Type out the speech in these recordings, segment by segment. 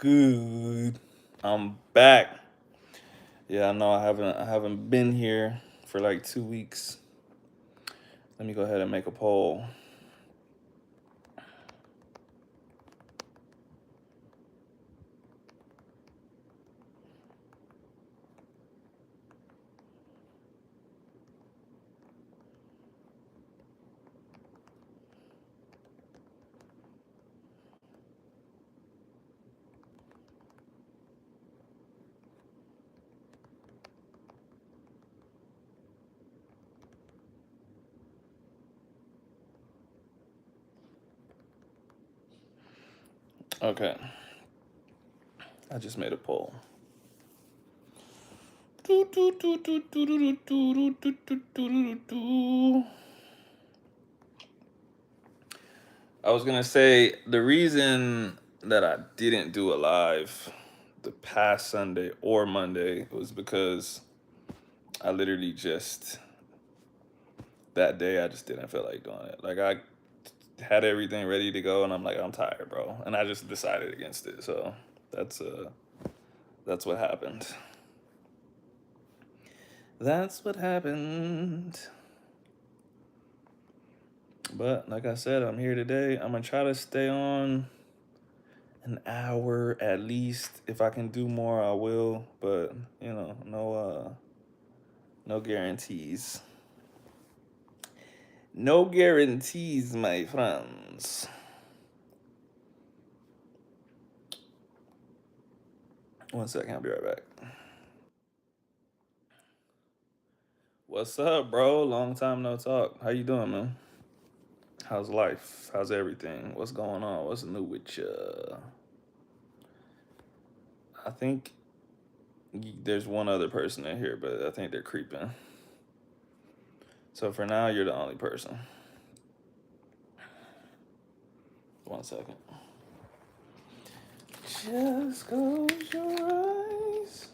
good? I'm back. Yeah, I know I haven't been here for like 2 weeks. Let me go ahead and make a poll. Okay, I just made a poll. I was gonna say the reason that I didn't do a live the past Sunday or Monday was because I literally just that day I just didn't feel like doing it. Like I had everything ready to go and I'm like, I'm tired, bro. And I just decided against it. So that's uh that's what happened. That's what happened. But like I said, I'm here today. I'm gonna try to stay on an hour at least. If I can do more, I will. But no guarantees. No guarantees, my friends. One second, I'll be right back. What's up, bro? Long time no talk. How you doing, man? How's life? How's everything? What's going on? What's new with you? I think there's one other person in here, but I think they're creeping. So for now, you're the only person. One second. Just close your eyes.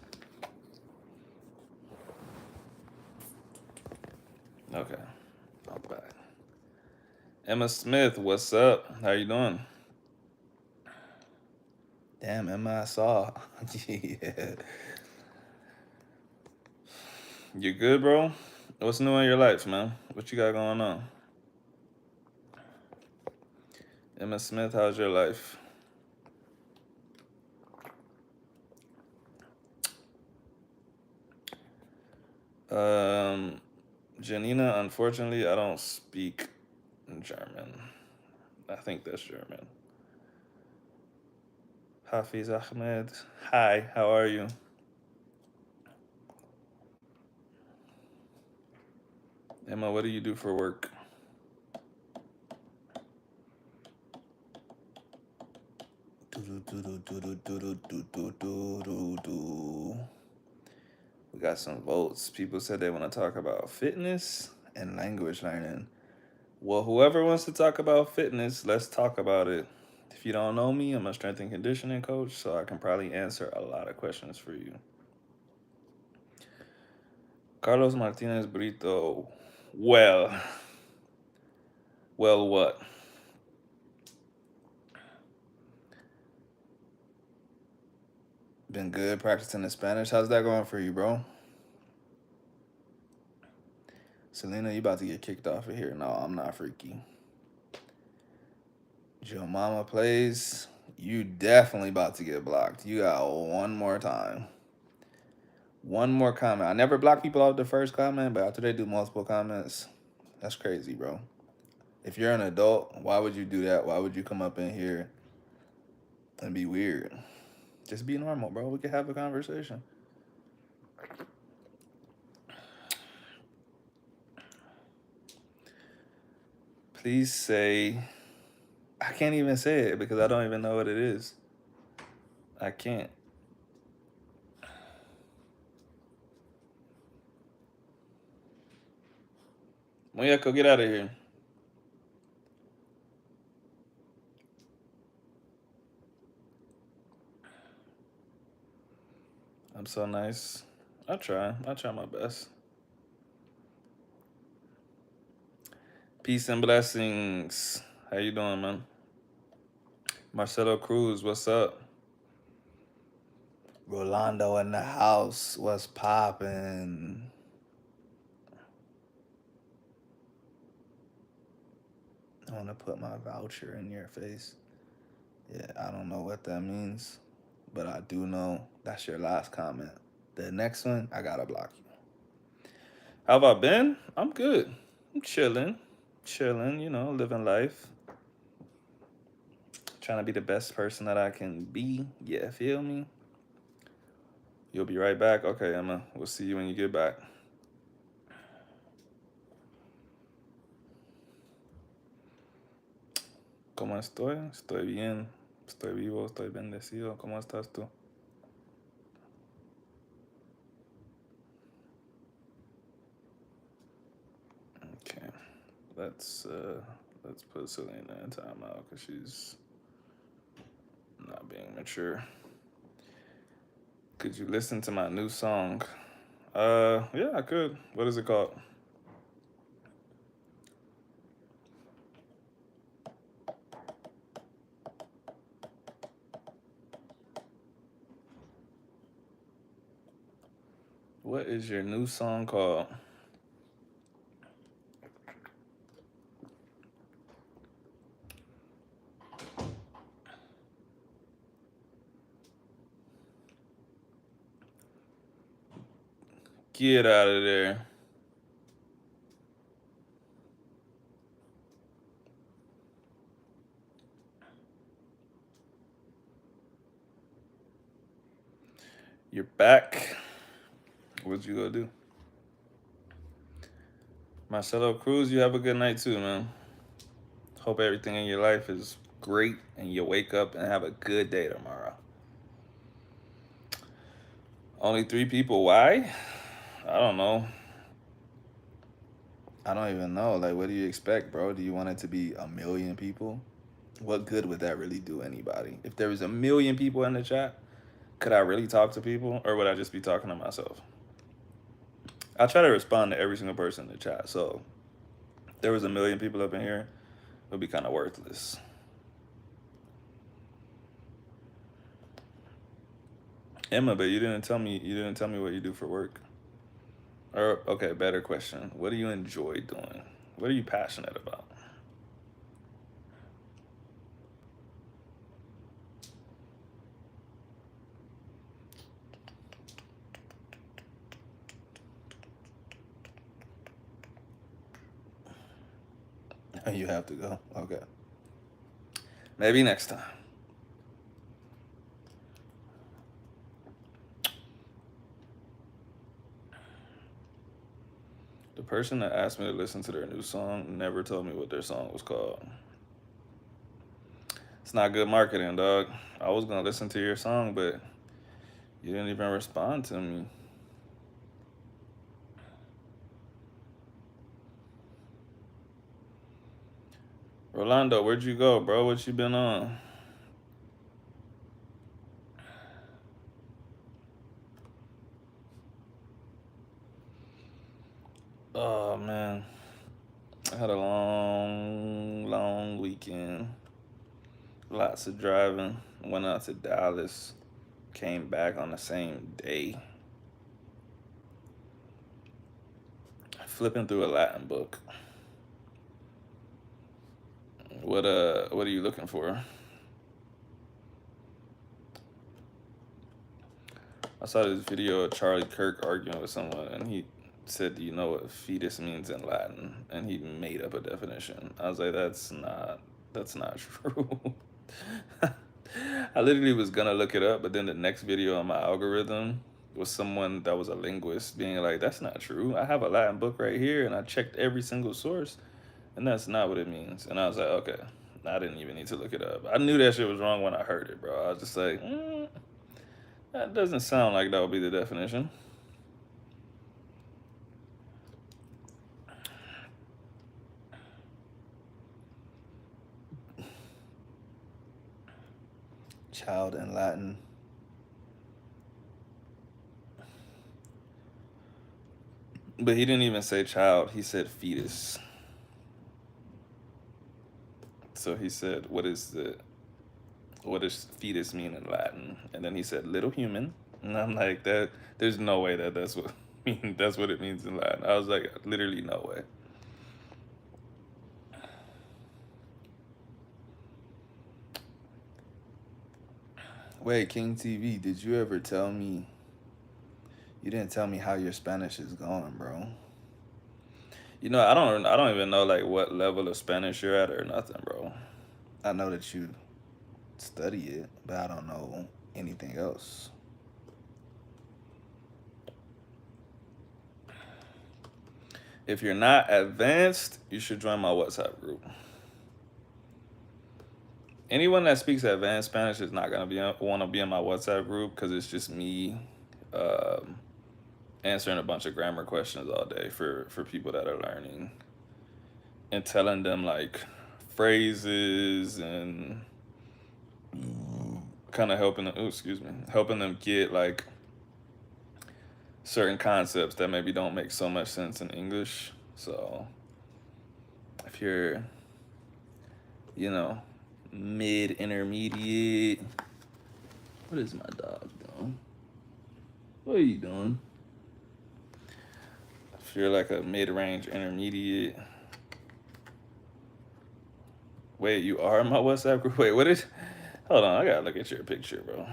Okay, I'm back. Emma Smith, what's up? How you doing? Damn, Emma, I saw. Yeah. You good, bro? What's new in your life, man? What you got going on? Emma Smith, how's your life? Um, Janina, unfortunately, I don't speak German. I think that's German. Hafiz Ahmed, hi, how are you? Emma, what do you do for work? We got some votes. People said they want to talk about fitness and language learning. Well, whoever wants to talk about fitness, let's talk about it. If you don't know me, I'm a strength and conditioning coach, so I can probably answer a lot of questions for you. Carlos Martinez Brito. Well, what? Been good practicing the Spanish. How's that going for you, bro? Selena, you about to get kicked off of here. No, I'm not freaky. Joe Mama plays. You definitely about to get blocked. You got one more time. One more comment. I never block people off the first comment, but after they do multiple comments, that's crazy, bro. If you're an adult, why would you do that? Why would you come up in here and be weird? Just be normal, bro. We can have a conversation. Please say. I can't even say it because I don't even know what it is. I can't. Muyako, get out of here. I'm so nice. I try. I try my best. Peace and blessings. How you doing, man? Marcelo Cruz, what's up? Rolando in the house. What's poppin'? I want to put my voucher in your face. Yeah, I don't know what that means, but I do know that's your last comment. The next one, I gotta block you. How have I been? I'm good. I'm chilling, living life. Trying to be the best person that I can be. Yeah, feel me? You'll be right back? Okay, Emma. We'll see you when you get back. ¿Cómo estoy? Estoy bien. Estoy vivo, estoy bendecido. ¿Cómo estás tú? Okay. Let's put Selena in timeout because she's not being mature. Could you listen to my new song? Yeah, I could. What is it called? What is your new song called? Get out of there. You're back. What you gonna do? Marcelo Cruz, you have a good night too, man. Hope everything in your life is great and you wake up and have a good day tomorrow. Only 3 people. Why? I don't know. I don't even know. Like, what do you expect, bro? Do you want it to be a million people? What good would that really do anybody? If there was a million people in the chat, could I really talk to people or would I just be talking to myself? I try to respond to every single person in the chat. So if there was a million people up in here, it would be kind of worthless. Emma, but you didn't tell me what you do for work. Or okay, better question. What do you enjoy doing? What are you passionate about? You have to go. Okay. Maybe next time. The person that asked me to listen to their new song never told me what their song was called. It's not good marketing, dog. I was gonna listen to your song, but you didn't even respond to me. Rolando, where'd you go, bro? What you been on? Oh man, I had a long weekend. Lots of driving. Went out to Dallas. Came back on the same day. Flipping through a Latin book. What are you looking for? I saw this video of Charlie Kirk arguing with someone, and he said, "Do you know what fetus means in Latin?" And he made up a definition. I was like, "That's not true." I literally was gonna look it up, but then the next video on my algorithm was someone that was a linguist being like, "That's not true. I have a Latin book right here, and I checked every single source, and that's not what it means." And I was like, "Okay." I didn't even need to look it up. I knew that shit was wrong when I heard it, bro. I was just like, that doesn't sound like that would be the definition. Child in Latin. But he didn't even say child, he said fetus. So he said, what does fetus mean in Latin? And then he said little human. And I'm like, that there's no way that that's what that's what it means in Latin. I was like, literally no way. Wait, King TV, did you ever tell me you didn't tell me how your Spanish is going, bro? I don't even know like what level of Spanish you're at or nothing, bro. I know that you study it, but I don't know anything else. If you're not advanced, you should join my WhatsApp group. Anyone that speaks advanced Spanish is not gonna want to be in my WhatsApp group because it's just me um, answering a bunch of grammar questions all day for people that are learning and telling them like phrases and kind of helping them. Ooh, excuse me, helping them get like certain concepts that maybe don't make so much sense in English. So if you're, you know, mid intermediate, what is my dog doing? What are you doing? If you're like a mid range intermediate, wait, you are in my WhatsApp group? Wait, what is, hold on, I gotta look at your picture, bro.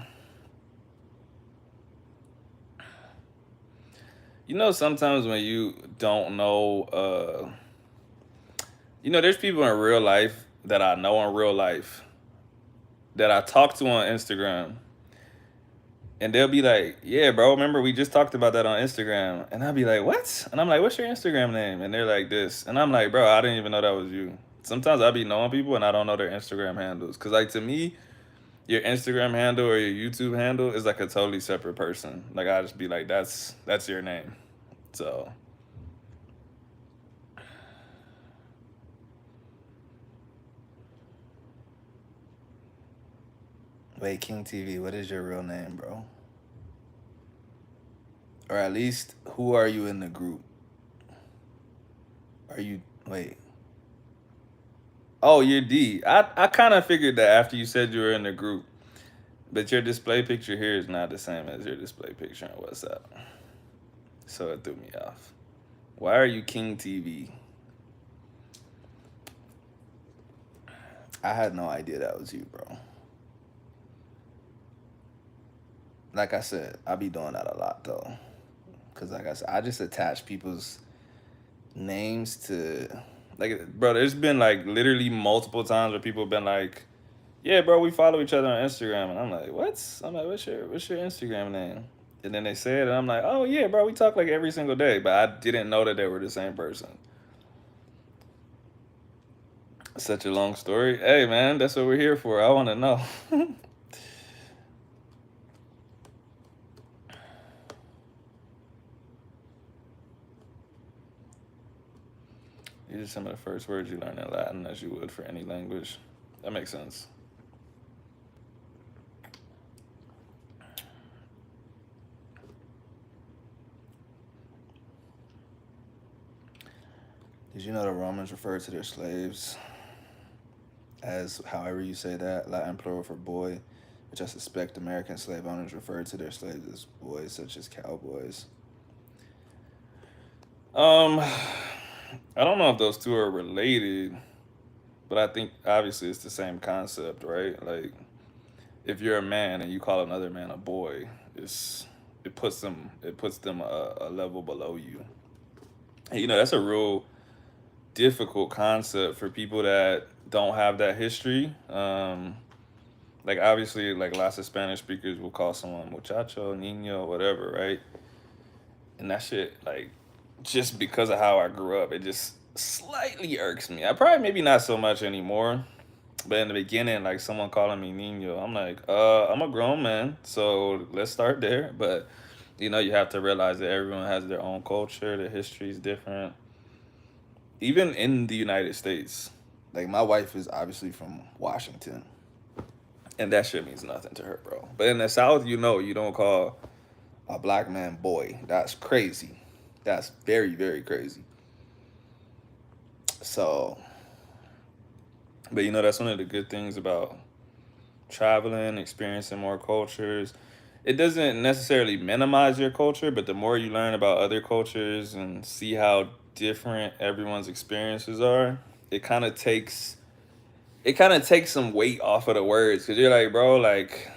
You know, sometimes when you don't know, there's people in real life that I know in real life that I talk to on Instagram, and they'll be like, "Yeah, bro, remember we just talked about that on Instagram?" And I'll be like, "What?" And I'm like, "What's your Instagram name?" And they're like, "This," and I'm like, "Bro, I didn't even know that was you." Sometimes I be knowing people and I don't know their Instagram handles, cause like to me, your Instagram handle or your YouTube handle is like a totally separate person. Like I just be like, "That's your name." So wait, King TV, what is your real name, bro? Or at least, who are you in the group? Are you, wait. Oh, you're D. I kind of figured that after you said you were in the group. But your display picture here is not the same as your display picture on WhatsApp. So it threw me off. Why are you King TV? I had no idea that was you, bro. Like I said, I be doing that a lot though. Cause like I said, I just attach people's names to like bro, there's been like literally multiple times where people have been like, "Yeah, bro, we follow each other on Instagram." And I'm like, "What?" I'm like, "What's your Instagram name?" And then they say it and I'm like, "Oh yeah, bro, we talk like every single day." But I didn't know that they were the same person. Such a long story. Hey man, that's what we're here for. I wanna know. These are some of the first words you learn in Latin as you would for any language. That makes sense. Did you know the Romans referred to their slaves as however you say that, Latin plural for boy, which I suspect American slave owners referred to their slaves as boys, such as cowboys. Um, I don't know if those two are related, but I think obviously it's the same concept, right? Like if you're a man and you call another man a boy, it's it puts them a level below you. And, that's a real difficult concept for people that don't have that history. Like obviously, like lots of Spanish speakers will call someone muchacho, niño, whatever, right? And that shit, like, just because of how I grew up, it just slightly irks me. I probably maybe not so much anymore, but in the beginning, like someone calling me niño, I'm like, I'm a grown man, so let's start there. But you have to realize that everyone has their own culture, their history is different. Even in the United States, like my wife is obviously from Washington, and that shit means nothing to her, bro. But in the South, you don't call a black man boy. That's crazy. That's very, very crazy. So, but that's one of the good things about traveling, experiencing more cultures. it doesn't necessarily minimize your culture, but the more you learn about other cultures and see how different everyone's experiences are, it kind of takes it kind of takes some weight off of the words, because you're like, bro, like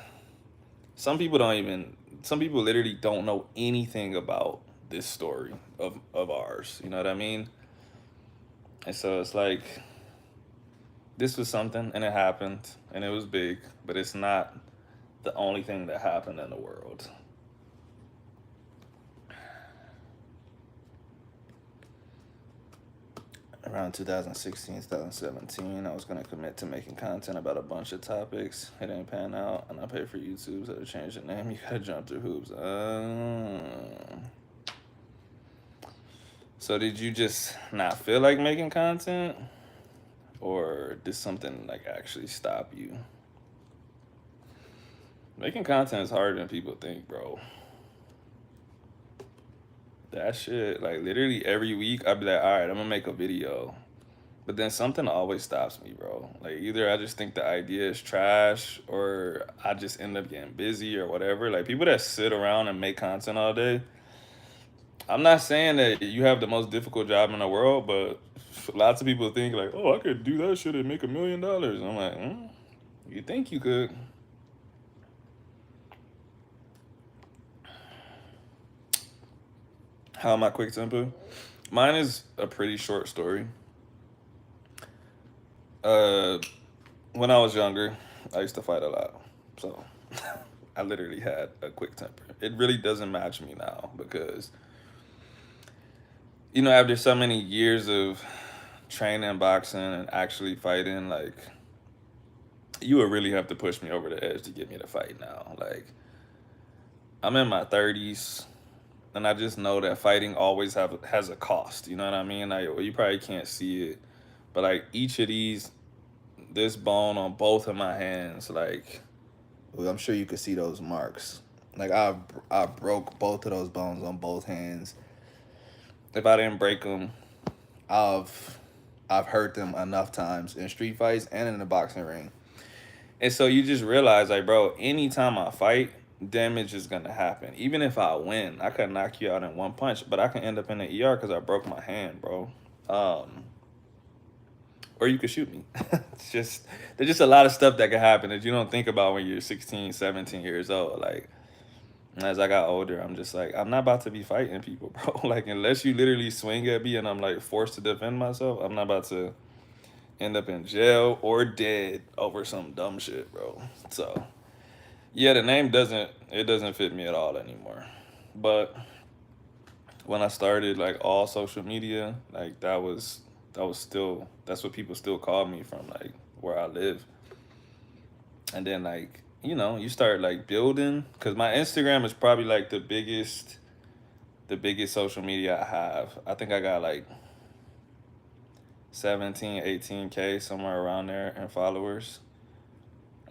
some people don't even some people literally don't know anything about this story of ours. You know what I mean? And so it's like this was something and it happened and it was big, but it's not the only thing that happened in the world. Around 2016, 2017, I was going to commit to making content about a bunch of topics. It ain't pan out, and I pay for YouTube, so to change the name, you gotta jump through hoops. So did you just not feel like making content? Or did something like actually stop you? Making content is harder than people think, bro. That shit, like literally every week, I'd be like, all right, I'm gonna make a video. But then something always stops me, bro. Like either I just think the idea is trash or I just end up getting busy or whatever. Like people that sit around and make content all day, I'm not saying that you have the most difficult job in the world, but lots of people think like, oh, I could do that shit and make $1 million. I'm like, you think you could? How am I quick temper? Mine is a pretty short story. Uh, when I was younger, I used to fight a lot. So I literally had a quick temper. It really doesn't match me now because, after so many years of training boxing and actually fighting, like, you would really have to push me over the edge to get me to fight now. Like, I'm in my 30s, and I just know that fighting always has a cost. You know what I mean? Like, well, you probably can't see it, but like each of this bone on both of my hands, like, well, I'm sure you could see those marks. Like I broke both of those bones on both hands. If I didn't break them, I've I've hurt them enough times in street fights and in the boxing ring. And so you just realize, like, bro, anytime I fight, damage is gonna happen. Even if I win, I could knock you out in one punch, but I can end up in the ER because I broke my hand, bro. Or you could shoot me. It's just there's just a lot of stuff that can happen that you don't think about when you're 16, 17 years old. Like as I got older, I'm just like, I'm not about to be fighting people, bro. Like unless you literally swing at me and I'm like forced to defend myself, I'm not about to end up in jail or dead over some dumb shit, bro. So yeah, the name doesn't fit me at all anymore. But when I started like all social media, like that was still that's what people still call me from like where I live. And then like, you start like building cuz my Instagram is probably like the biggest social media I have. I think I got like 17, 18K somewhere around there in followers.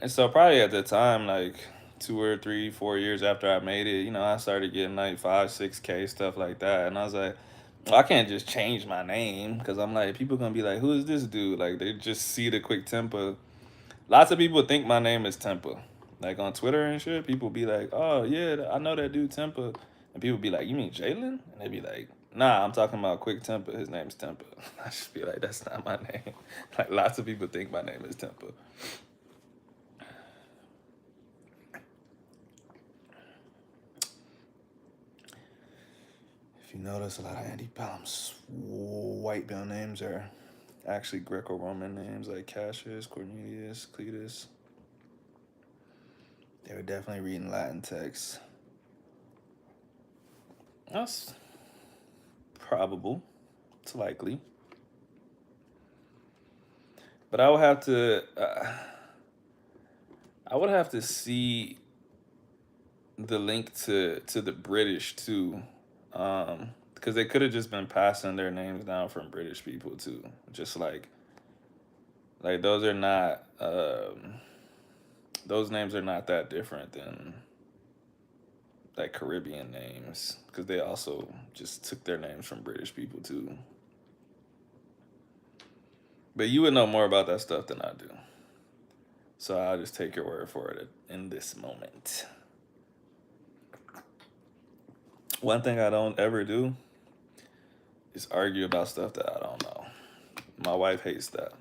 And so probably at the time, like 2 or 3, 4 years after I made it, I started getting like 5, 6K stuff like that. And I was like, well, I can't just change my name because I'm like, people gonna be like, who is this dude? Like they just see the quick temper. Lots of people think my name is Temper. Like on Twitter and shit, people be like, oh yeah, I know that dude Temper. And people be like, you mean Jalen? And they be like, nah, I'm talking about Quick Temper. His name's Temper. I just be like, that's not my name. Like lots of people think my name is Temper. If you notice, a lot of Andy Palm's white belt names are actually Greco-Roman names like Cassius, Cornelius, Cletus. They were definitely reading Latin texts. That's probable. It's likely. But I would have to see the link to the British too, because they could have just been passing their names down from British people too, just like those names are not that different than like Caribbean names because they also just took their names from British people too. But you would know more about that stuff than I do, so I'll just take your word for it in this moment. One thing I don't ever do is argue about stuff that I don't know. My wife hates that.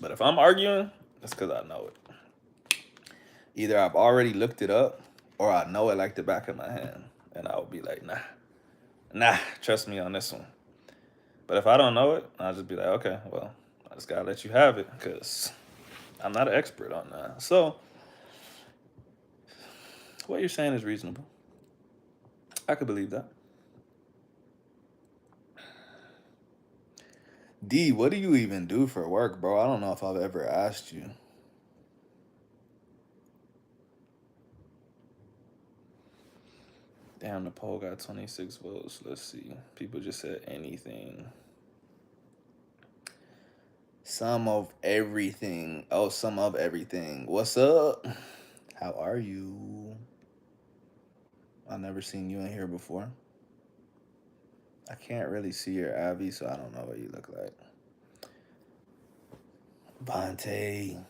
But if I'm arguing, it's because I know it. Either I've already looked it up or I know it like the back of my hand. And I'll be like, nah, trust me on this one. But if I don't know it, I'll just be like, okay, well, I just gotta let you have it because I'm not an expert on that. So what you're saying is reasonable. I could believe that. D, what do you even do for work, bro? I don't know if I've ever asked you. Damn, the poll got 26 votes. Let's see. People just said anything. Some of everything. Oh, some of everything. What's up? How are you? I've never seen you in here before. I can't really see your Abby, so I don't know what you look like. Vontae,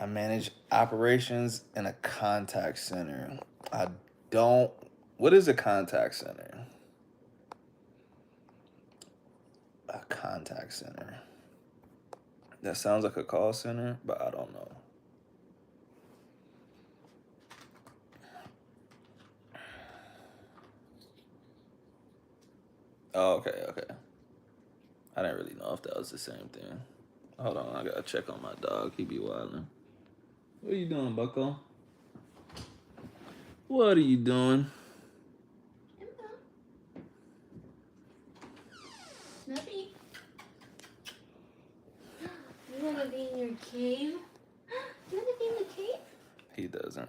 I manage operations in a contact center. I don't. What is a contact center? A contact center. That sounds like a call center, but I don't know. Oh, okay. I didn't really know if that was the same thing. Hold on, I gotta check on my dog. He be wildin'. What are you doing, Bucko? What are you doing? Snuffy, you wanna be in your cave? You wanna be in the cave? He doesn't.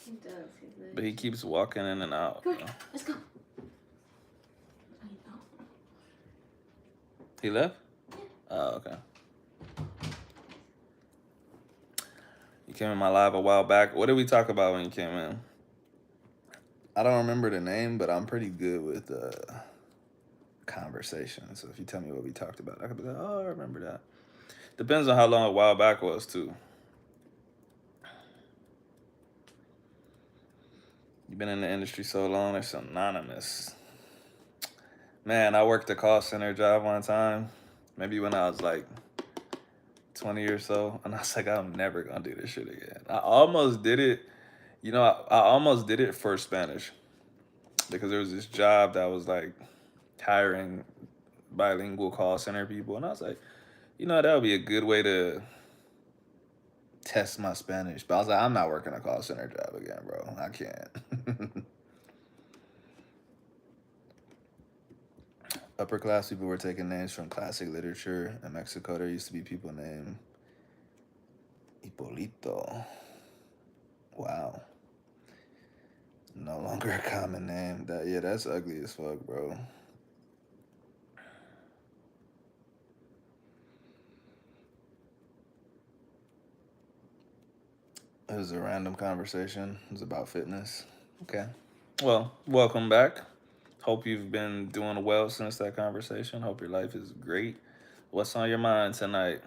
He does. But he keeps walking in and out. Come on, let's go. I know. He left? Yeah. Oh, okay. You came in my live a while back. What did we talk about when you came in? I don't remember the name, but I'm pretty good with conversation. So if you tell me what we talked about, I could be like, oh, I remember that. Depends on how long a while back was, too. You've been in the industry so long, it's anonymous. Man, I worked a call center job one time, maybe when I was like 20 or so, and I was like, I'm never gonna do this shit again. I almost did it, I almost did it for Spanish because there was this job that was like hiring bilingual call center people, and I was like, that would be a good way to test my Spanish. But I was like, I'm not working a call center job again, bro. I can't. Upper class people were taking names from classic literature. In Mexico, there used to be people named Hipólito. Wow. No longer a common name. That's ugly as fuck, bro. It was a random conversation. It was about fitness. Okay. Well, welcome back. Hope you've been doing well since that conversation. Hope your life is great. What's on your mind tonight?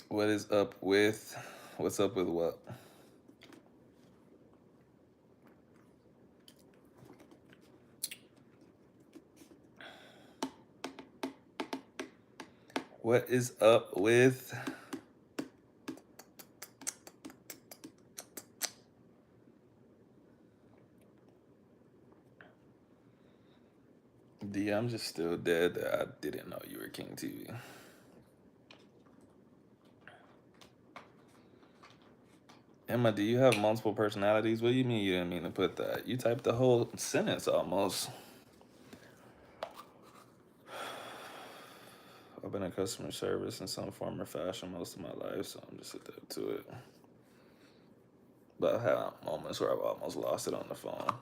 What is up with? What's up with what? What is up with? D, I'm just still dead that I didn't know you were King TV. Emma, do you have multiple personalities? What do you mean you didn't mean to put that? You typed the whole sentence almost. I've been in customer service in some form or fashion most of my life, so I'm just addicted to it. But I've had moments where I've almost lost it on the phone.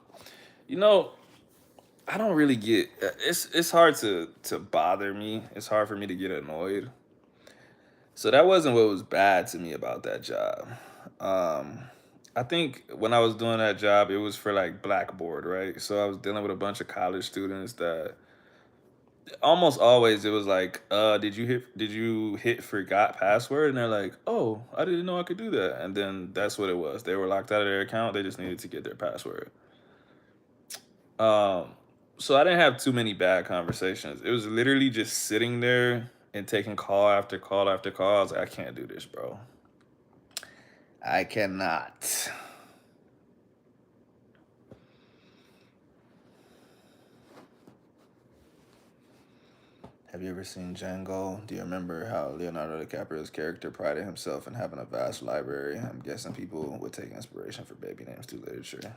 I don't really get. It's hard to bother me. It's hard for me to get annoyed. So that wasn't what was bad to me about that job. Um, I think when I was doing that job, it was for like Blackboard, right? So I was dealing with a bunch of college students that almost always it was like, did you hit forgot password? And they're like, oh, I didn't know I could do that. And then that's what it was. They were locked out of their account. They just needed to get their password. Um, so I didn't have too many bad conversations. It was literally just sitting there and taking call after call after call. I was like, I can't do this, bro. I cannot. Have you ever seen Django? Do you remember how Leonardo DiCaprio's character prided himself in having a vast library? I'm guessing people would take inspiration for baby names through literature.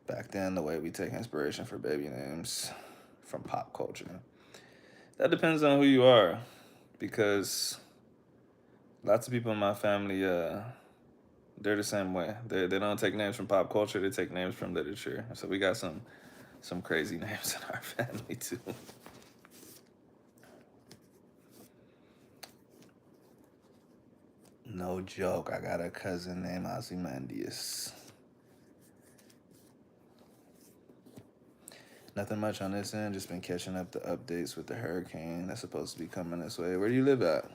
Back then, the way we take inspiration for baby names from pop culture. That depends on who you are, because lots of people in my family, they're the same way. They don't take names from pop culture. They take names from literature. So we got some crazy names in our family too. No joke. I got a cousin named Ozymandias. Nothing much on this end. Just been catching up the updates with the hurricane that's supposed to be coming this way. Where do you live at?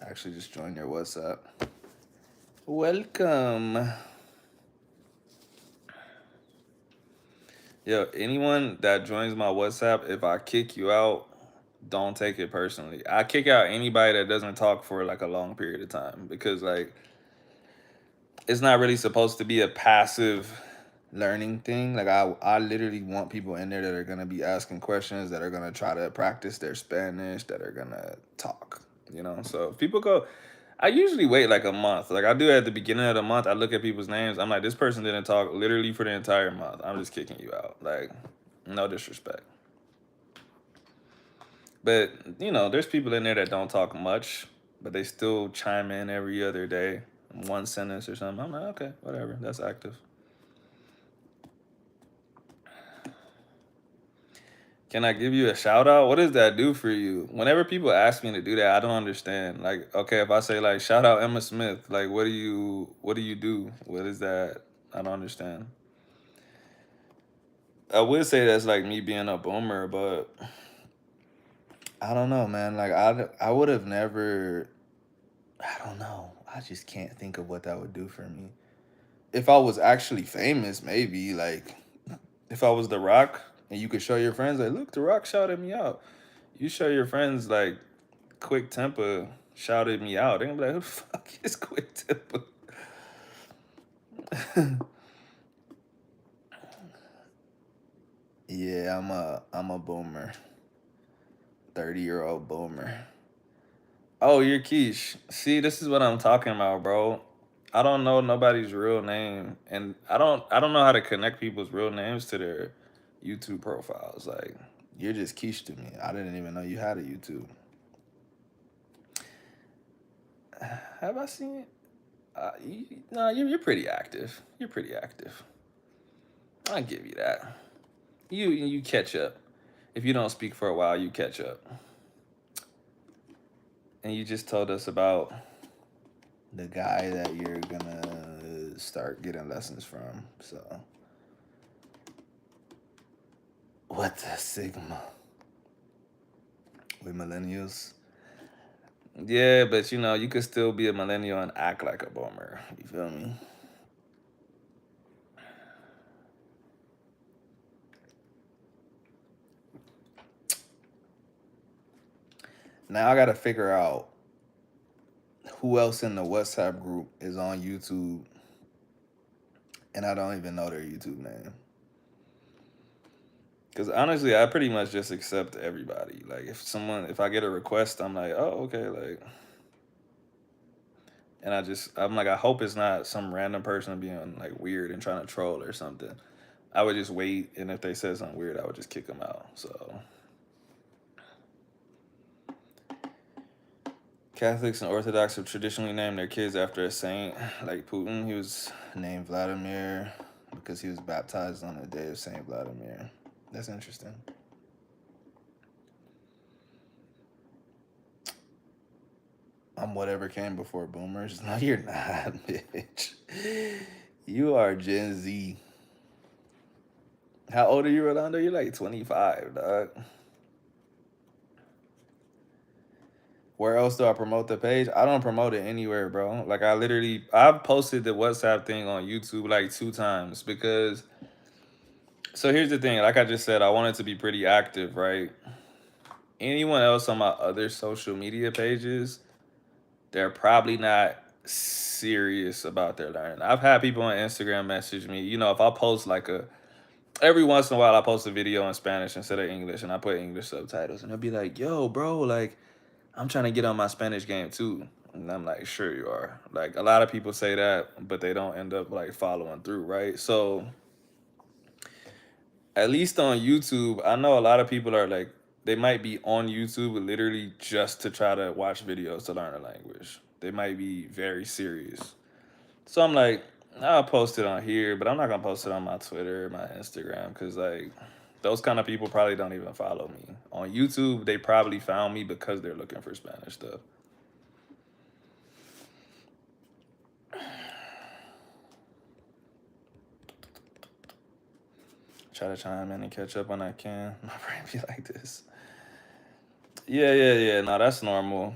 I actually just joined your WhatsApp. Welcome. Yo, anyone that joins my WhatsApp, if I kick you out, don't take it personally. I kick out anybody that doesn't talk for like a long period of time, because like it's not really supposed to be a passive learning thing. Like I literally want people in there that are gonna be asking questions, that are gonna try to practice their Spanish, that are gonna talk. So if people go, I usually wait like a month. Like I do at the beginning of the month. I look at people's names. I'm like, this person didn't talk literally for the entire month. I'm just kicking you out. Like, no disrespect. But there's people in there that don't talk much, but they still chime in every other day, one sentence or something. I'm like, okay, whatever. That's active. Can I give you a shout out? What does that do for you? Whenever people ask me to do that, I don't understand. Like, okay, if I say like shout out Emma Smith, like what do you do? What is that? I don't understand. I would say that's like me being a boomer, but I don't know, man. Like I would have never. I don't know. I just can't think of what that would do for me. If I was actually famous, maybe like if I was The Rock and you could show your friends like, look, The Rock shouted me out. You show your friends like Quick Temper shouted me out. They're gonna be like, who the fuck is Quick Temper? Yeah, I'm a boomer. 30-year-old boomer. Oh, you're Keish. See, this is what I'm talking about, bro. I don't know nobody's real name, and I don't know how to connect people's real names to their YouTube profiles. Like, you're just Keish to me. I didn't even know you had a YouTube. Have I seen it? No, you're pretty active. You're pretty active. I'll give you that. You catch up. If you don't speak for a while, you catch up. And you just told us about the guy that you're gonna start getting lessons from. So, what the Sigma with millennials? Yeah, but you could still be a millennial and act like a boomer. You feel me? Now I gotta figure out who else in the WhatsApp group is on YouTube, and I don't even know their YouTube name. Because honestly, I pretty much just accept everybody. Like if I get a request, I'm like, oh, okay, like, and I'm like, I hope it's not some random person being like weird and trying to troll or something. I would just wait, and if they said something weird, I would just kick them out. So Catholics and Orthodox have traditionally named their kids after a saint, like Putin. He was named Vladimir because he was baptized on the day of Saint Vladimir. That's interesting. I'm whatever came before boomers. No, you're not, bitch. You are Gen Z. How old are you, Rolando? You're like 25, dog. Where else do I promote the page? I don't promote it anywhere, bro. Like I've posted the WhatsApp thing on YouTube like 2 times because. So here's the thing. Like I just said, I wanted to be pretty active, right? Anyone else on my other social media pages, they're probably not serious about their learning. I've had people on Instagram message me. If I post like every once in a while I post a video in Spanish instead of English and I put English subtitles and they'll be like, yo, bro, like I'm trying to get on my Spanish game too. And I'm like, sure you are. Like a lot of people say that, but they don't end up like following through, right? So at least on YouTube, I know a lot of people are like they might be on YouTube literally just to try to watch videos to learn a language. They might be very serious. So I'm like, I'll post it on here, but I'm not gonna post it on my Twitter, my Instagram, because like those kind of people probably don't even follow me. On YouTube, they probably found me because they're looking for Spanish stuff. Try to chime in and catch up when I can. My brain be like this. Yeah. No, that's normal.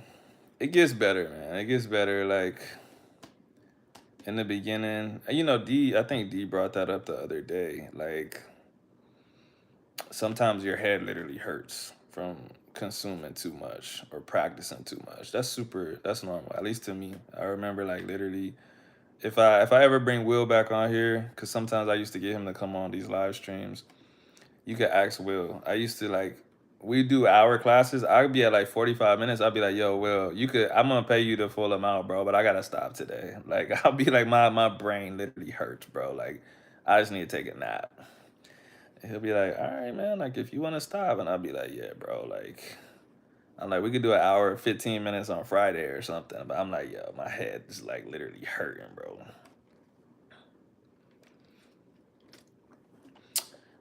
It gets better, man. It gets better. Like in the beginning, D. I think D brought that up the other day. Like sometimes your head literally hurts from consuming too much or practicing too much. That's normal. At least to me. I remember like literally if I ever bring Will back on here, because sometimes I used to get him to come on these live streams. You could ask Will. I used to like we do hour classes. I'd be at like 45 minutes. I'd be like, yo, Will, I'm gonna pay you the full amount, bro, but I gotta stop today. Like I'll be like my brain literally hurts, bro. Like I just need to take a nap. And he'll be like, all right, man, like if you wanna stop, and I'll be like, yeah, bro, like I'm like, we could do an hour, 15 minutes on Friday or something. But I'm like, yo, my head is like literally hurting, bro.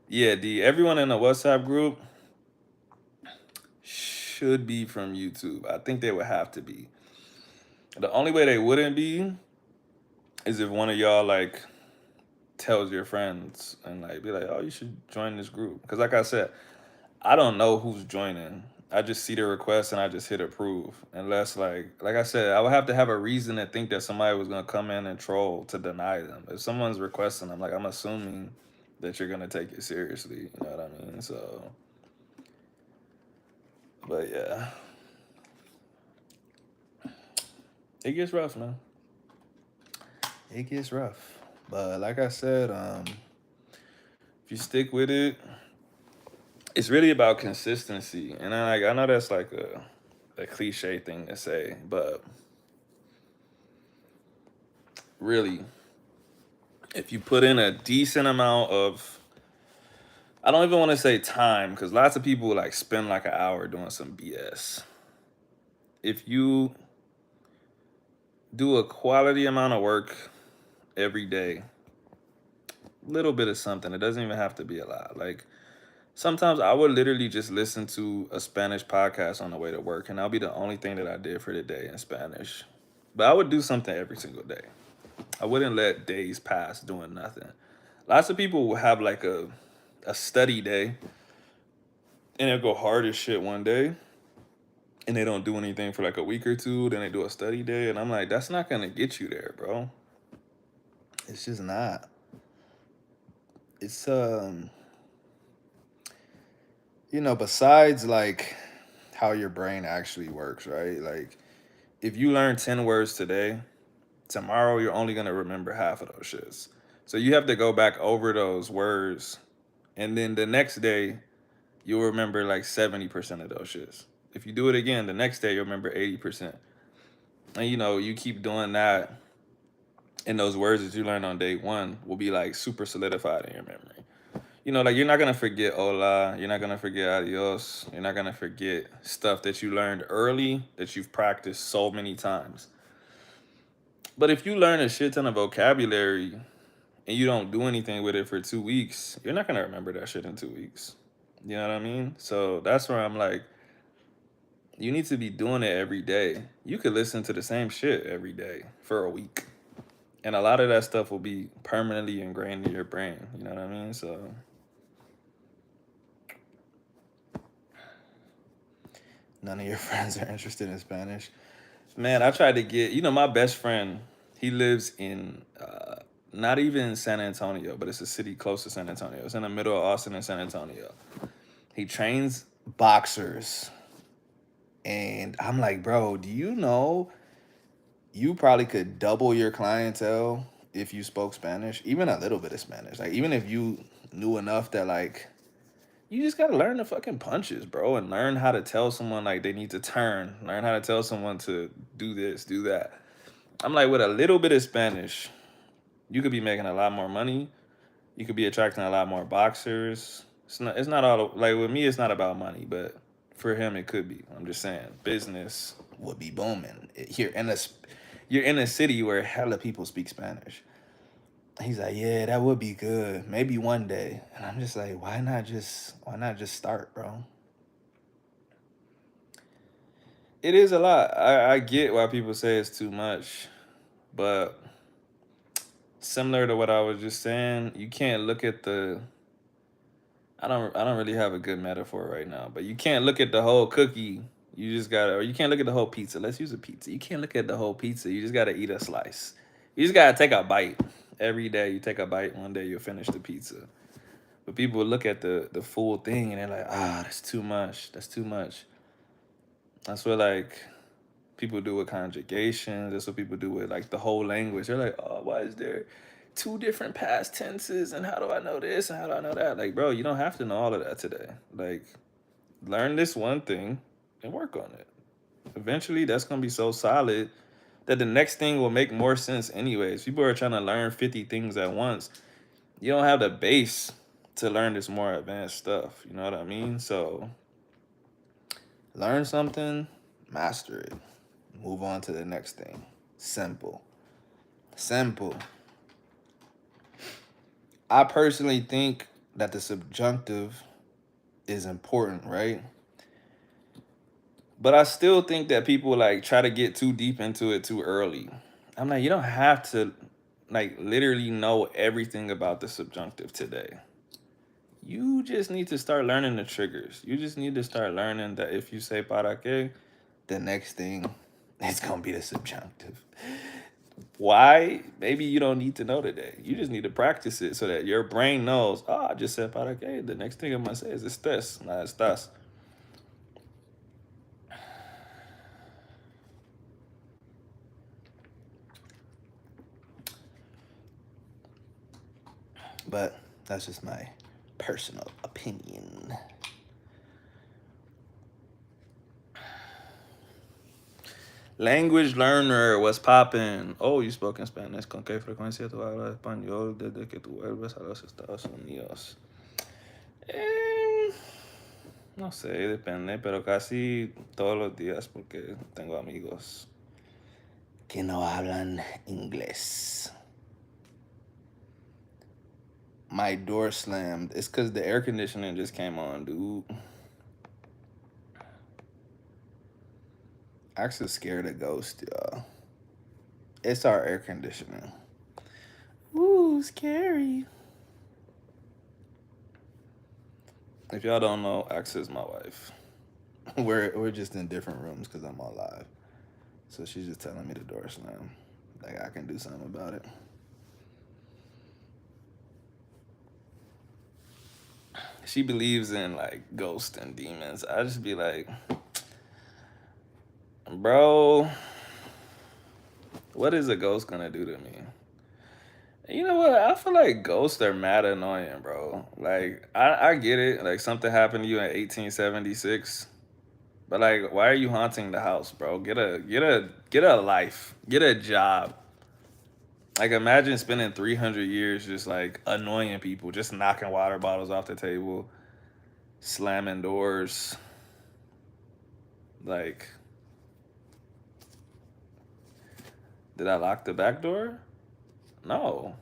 Yeah, D. Everyone in the WhatsApp group should be from YouTube. I think they would have to be. The only way they wouldn't be is if one of y'all like tells your friends and like be like, oh, you should join this group. Because like I said, I don't know who's joining. I just see the request and I just hit approve. Unless like I said, I would have to have a reason to think that somebody was gonna come in and troll to deny them. If someone's requesting them, like I'm assuming that you're gonna take it seriously. You know what I mean? So, but yeah, it gets rough, man. It gets rough. But like I said, if you stick with it, it's really about consistency. And I know that's like a cliche thing to say, but really, if you put in a decent amount of, I don't even want to say time, because lots of people like spend like an hour doing some BS. If you do a quality amount of work every day, little bit of something, it doesn't even have to be a lot. Like sometimes I would literally just listen to a Spanish podcast on the way to work, and that'll be the only thing that I did for the day in Spanish. But I would do something every single day. I wouldn't let days pass doing nothing. Lots of people will have like a study day and they'll go hard as shit one day and they don't do anything for like a week or two. Then they do a study day. And I'm like, that's not going to get you there, bro. It's just not. It's, besides like how your brain actually works, right? Like if you learn 10 words today, tomorrow you're only going to remember half of those shits. So you have to go back over those words. And then the next day, you'll remember like 70% of those shits. If you do it again, the next day, you'll remember 80%. And you keep doing that. And those words that you learned on day one will be like super solidified in your memory. Like you're not going to forget hola. You're not going to forget adios. You're not going to forget stuff that you learned early that you've practiced so many times. But if you learn a shit ton of vocabulary and you don't do anything with it for 2 weeks, you're not going to remember that shit in 2 weeks. You know what I mean? So that's where I'm like, you need to be doing it every day. You could listen to the same shit every day for a week. And a lot of that stuff will be permanently ingrained in your brain. You know what I mean? So None of your friends are interested in Spanish. Man, I tried to get, my best friend, he lives in not even San Antonio, but it's a city close to San Antonio. It's in the middle of Austin and San Antonio. He trains boxers. And I'm like, bro, do you know you probably could double your clientele if you spoke Spanish, even a little bit of Spanish. Like, even if you knew enough that, like, you just gotta learn the fucking punches, bro, and learn how to tell someone, like, they need to turn, learn how to tell someone to do this, do that. I'm like, with a little bit of Spanish, you could be making a lot more money. You could be attracting a lot more boxers. It's not all, like, with me, it's not about money, but for him, it could be. I'm just saying, business would be booming. You're in a city where hella people speak Spanish. He's like, yeah, that would be good. Maybe one day. And I'm just like, why not just start, bro? It is a lot. I get why people say it's too much, but similar to what I was just saying, you can't look at the I don't really have a good metaphor right now, but you can't look at the whole cookie. You just gotta, or you can't look at the whole pizza. Let's use a pizza. You can't look at the whole pizza. You just gotta eat a slice. You just gotta take a bite. Every day you take a bite, one day you'll finish the pizza. But people look at the full thing and they're like, that's too much. That's too much. That's what, like, people do with conjugations. That's what people do with, like, the whole language. They're like, oh, why is there two different past tenses? And how do I know this? And how do I know that? Like, bro, you don't have to know all of that today. Like, learn this one thing and work on it. Eventually, that's going to be so solid that the next thing will make more sense anyways. People are trying to learn 50 things at once. You don't have the base to learn this more advanced stuff. You know what I mean? So learn something, master it. Move on to the next thing. Simple. Simple. I personally think that the subjunctive is important, right? But I still think that people, like, try to get too deep into it too early. I'm like, you don't have to, like, literally know everything about the subjunctive today. You just need to start learning the triggers. You just need to start learning that if you say para qué, the next thing is gonna be the subjunctive. Why? Maybe you don't need to know today. You just need to practice it so that your brain knows, I just said para qué. The next thing I'm gonna say is estés, not estás. But that's just my personal opinion. Language learner, what's poppin'? Oh, you spoke in Spanish. ¿Con qué frecuencia tú hablas español desde que tú vuelves a los Estados Unidos? No sé, depende, pero casi todos los días porque tengo amigos que no hablan inglés. My door slammed. It's because the air conditioning just came on, dude. Actually scared of ghosts, y'all. It's our air conditioning. Ooh, scary. If y'all don't know, Axa is my wife. We're just in different rooms because I'm all live. So she's just telling me the door slam. Like, I can do something about it. She believes in, like, ghosts and demons. I just be like, bro, what is a ghost gonna do to me? You know what? I feel like ghosts are mad annoying, bro. Like, I get it. Like, something happened to you in 1876. But, like, why are you haunting the house, bro? Get a life. Get a job. Like, imagine spending 300 years just, like, annoying people, just knocking water bottles off the table, slamming doors. Like, did I lock the back door? No.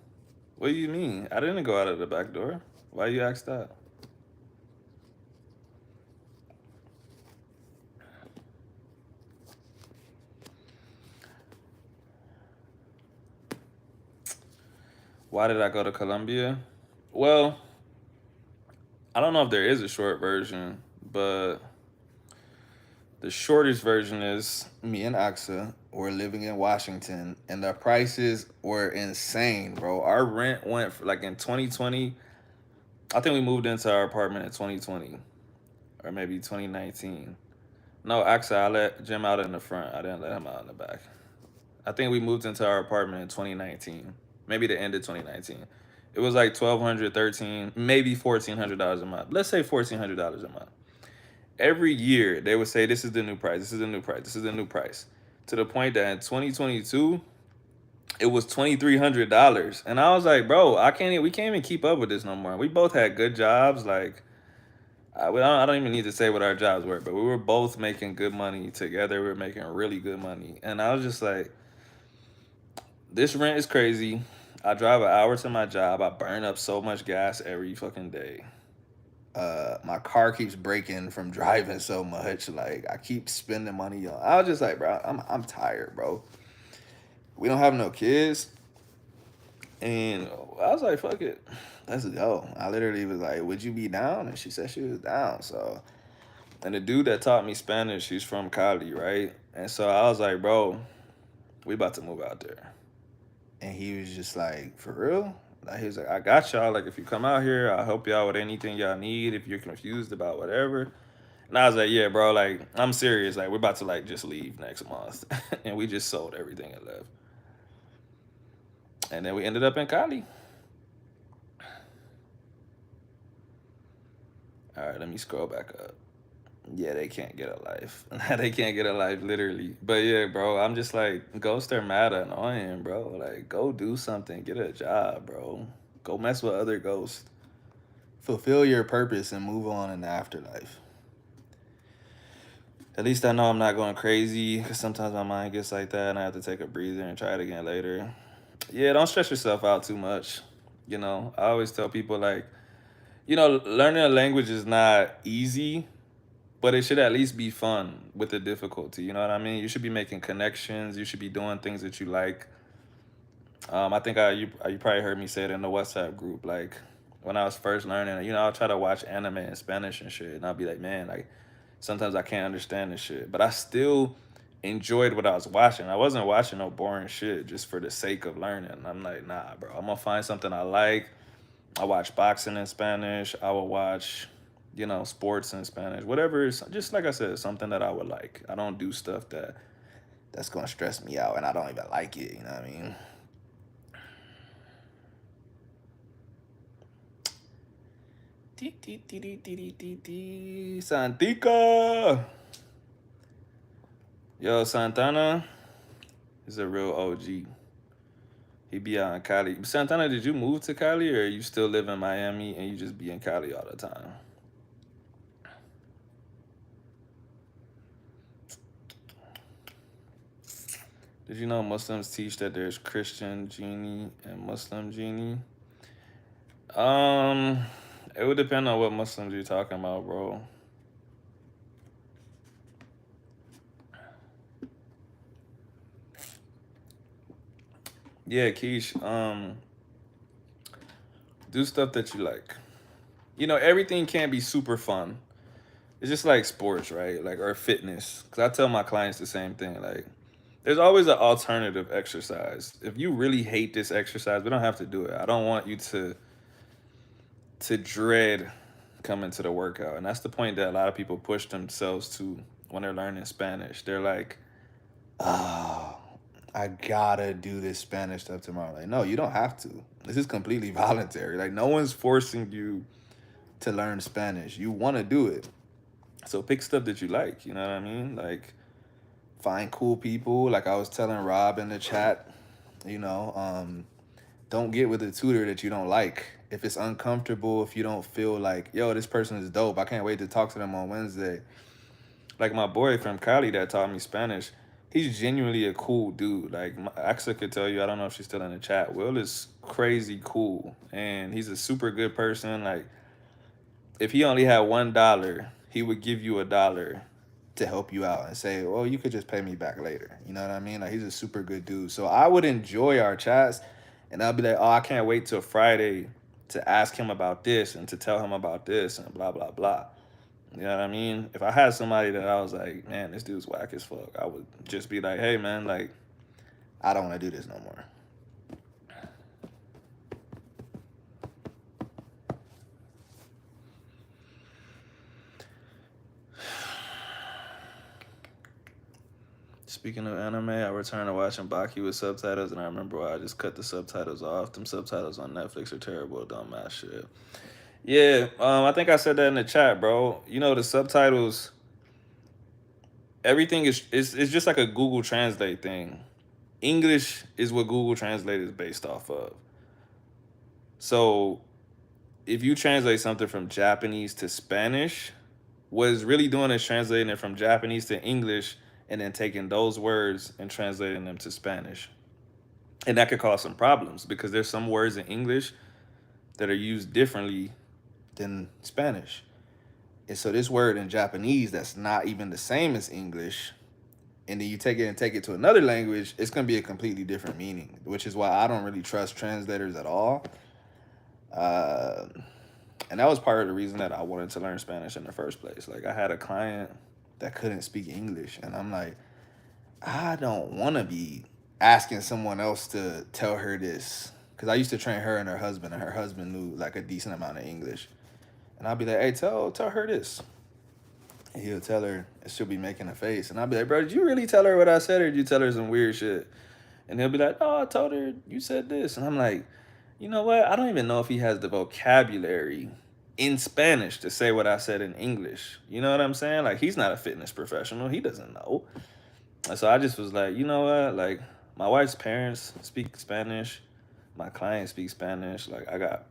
What do you mean? I didn't go out of the back door. Why you ask that? Why did I go to Colombia? Well, I don't know if there is a short version, but The shortest version is me and Axa were living in Washington, and the prices were insane, bro. Our rent went like in 2020. I think we moved into our apartment in 2020 or maybe 2019. No, actually, I let Jim out in the front. I didn't let him out in the back. I think we moved into our apartment in 2019, maybe the end of 2019. It was like 1,200, 13, maybe $1,400 a month. Let's say $1,400 a month. Every year they would say, "This is the new price. This is the new price. This is the new price." To the point that in 2022 it was $2,300, and I was like, "Bro, I can't. We can't even keep up with this no more." We both had good jobs, like I don't even need to say what our jobs were, but we were both making good money together. We were making really good money. And I was just like, this rent is crazy. I drive an hour to my job. I burn up so much gas every fucking day. My car keeps breaking from driving so much. Like I keep spending money on. I was just like, bro, I'm tired, bro. We don't have no kids. And I was like, fuck it. Let's go. I literally was like, would you be down? And she said she was down. So and the dude that taught me Spanish, he's from Cali, right? And so I was like, bro, we about to move out there. And he was just like, for real? Like, he was like, I got y'all. Like, if you come out here, I'll help y'all with anything y'all need. If you're confused about whatever. And I was like, yeah, bro, like, I'm serious. Like, we're about to, like, just leave next month. And we just sold everything and left. And then we ended up in Cali. All right, let me scroll back up. Yeah, they can't get a life. They can't get a life, literally. But yeah, bro, I'm just like, ghosts are mad annoying, bro. Like, go do something, get a job, bro. Go mess with other ghosts. Fulfill your purpose and move on in the afterlife. At least I know I'm not going crazy, because sometimes my mind gets like that and I have to take a breather and try it again later. Yeah, don't stress yourself out too much. You know, I always tell people, like, learning a language is not easy, but it should at least be fun with the difficulty. You know what I mean? You should be making connections. You should be doing things that you like. I think you probably heard me say it in the WhatsApp group. Like when I was first learning, I'll try to watch anime in Spanish and shit, and I'll be like, man, like sometimes I can't understand this shit, but I still enjoyed what I was watching. I wasn't watching no boring shit just for the sake of learning. I'm like, nah, bro. I'm gonna find something I like. I watch boxing in Spanish. I will watch, sports in Spanish. Whatever is just like I said, something that I would like. I don't do stuff that's gonna stress me out and I don't even like it. You know what I mean? Santica. Yo, Santana is a real OG. He be out in Cali. Santana, did you move to Cali or you still live in Miami and you just be in Cali all the time? Did you know Muslims teach that there's Christian genie and Muslim genie? It would depend on what Muslims you're talking about, bro. Yeah, Keish. Do stuff that you like. Everything can't be super fun. It's just like sports, right? Like or fitness. Cause I tell my clients the same thing. Like, there's always an alternative exercise. If you really hate this exercise, we don't have to do it. I don't want you to dread coming to the workout. And that's the point that a lot of people push themselves to when they're learning Spanish. They're like, oh, I gotta do this Spanish stuff tomorrow. Like, no, you don't have to. This is completely voluntary. Like, no one's forcing you to learn Spanish. You want to do it. So pick stuff that you like. You know what I mean? Like, find cool people. Like I was telling Rob in the chat, don't get with a tutor that you don't like. If it's uncomfortable, if you don't feel like, yo, this person is dope, I can't wait to talk to them on Wednesday. Like my boy from Cali that taught me Spanish, he's genuinely a cool dude. Like Axa could tell you, I don't know if she's still in the chat. Will is crazy cool, and he's a super good person. Like if he only had $1, he would give you $1 to help you out and say, well, you could just pay me back later. You know what I mean? Like he's a super good dude. So I would enjoy our chats and I'll be like, oh, I can't wait till Friday to ask him about this and to tell him about this and blah, blah, blah. You know what I mean? If I had somebody that I was like, man, this dude's whack as fuck, I would just be like, hey, man, like, I don't want to do this no more. Speaking of anime, I returned to watching Baki with subtitles, and I remember why I just cut the subtitles off. Them subtitles on Netflix are terrible, dumbass shit. Yeah, I think I said that in the chat, bro. You know, the subtitles, everything is just like a Google Translate thing. English is what Google Translate is based off of. So if you translate something from Japanese to Spanish, what it's really doing is translating it from Japanese to English and then taking those words and translating them to Spanish. And that could cause some problems because there's some words in English that are used differently than Spanish. And so this word in Japanese that's not even the same as English, and then you take it and take it to another language, it's gonna be a completely different meaning, which is why I don't really trust translators at all. Uh, and that was part of the reason that I wanted to learn Spanish in the first place. Like I had a client that couldn't speak English, and I'm like, I don't want to be asking someone else to tell her this because I used to train her and her husband knew like a decent amount of English, and I'll be like, hey, tell her this, and he'll tell her, and she'll be making a face, and I'll be like, bro, did you really tell her what I said, or did you tell her some weird shit? And he'll be like, oh, I told her you said this, and I'm like, you know what? I don't even know if he has the vocabulary in Spanish to say what I said in English. You know what I'm saying? Like he's not a fitness professional. He doesn't know. And so I just was like, you know what? Like my wife's parents speak Spanish. My client speaks Spanish. Like I got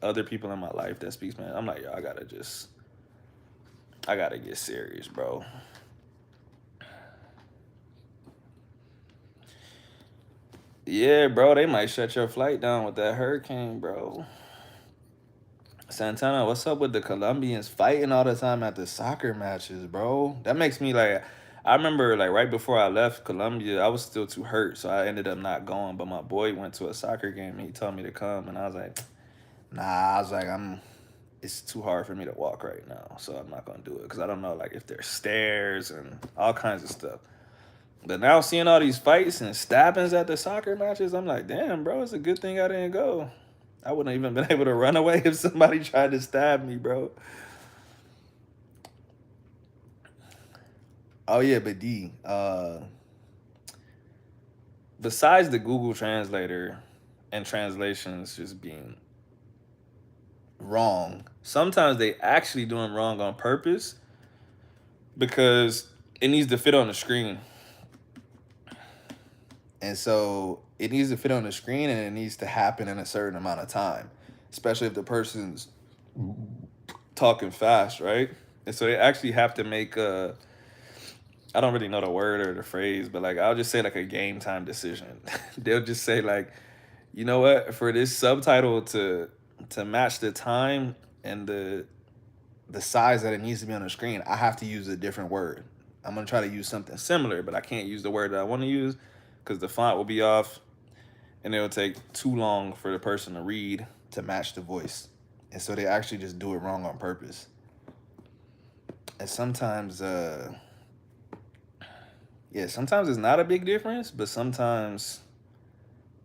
other people in my life that speak Spanish. I'm like, yo, I gotta get serious, bro. Yeah, bro, they might shut your flight down with that hurricane, bro. Santana, what's up with the Colombians fighting all the time at the soccer matches, bro? That makes me like, I remember like right before I left Colombia, I was still too hurt, so I ended up not going. But my boy went to a soccer game and he told me to come, and I was like, nah, I was like, it's too hard for me to walk right now, so I'm not gonna do it because I don't know like if there's stairs and all kinds of stuff. But now seeing all these fights and stabbings at the soccer matches, I'm like, damn, bro, it's a good thing I didn't go. I wouldn't even been able to run away if somebody tried to stab me, bro. Oh yeah, but D, besides the Google Translator and translations just being wrong, sometimes they actually doing wrong on purpose because it needs to fit on the screen. And so it needs to fit on the screen and it needs to happen in a certain amount of time, especially if the person's talking fast, right? And so they actually have to make a, I don't really know the word or the phrase, but like I'll just say like a game time decision. They'll just say like, you know what, for this subtitle to match the time and the size that it needs to be on the screen, I have to use a different word. I'm gonna try to use something similar, but I can't use the word that I want to use because the font will be off and it'll take too long for the person to read to match the voice. And so they actually just do it wrong on purpose. And sometimes yeah, sometimes it's not a big difference, but sometimes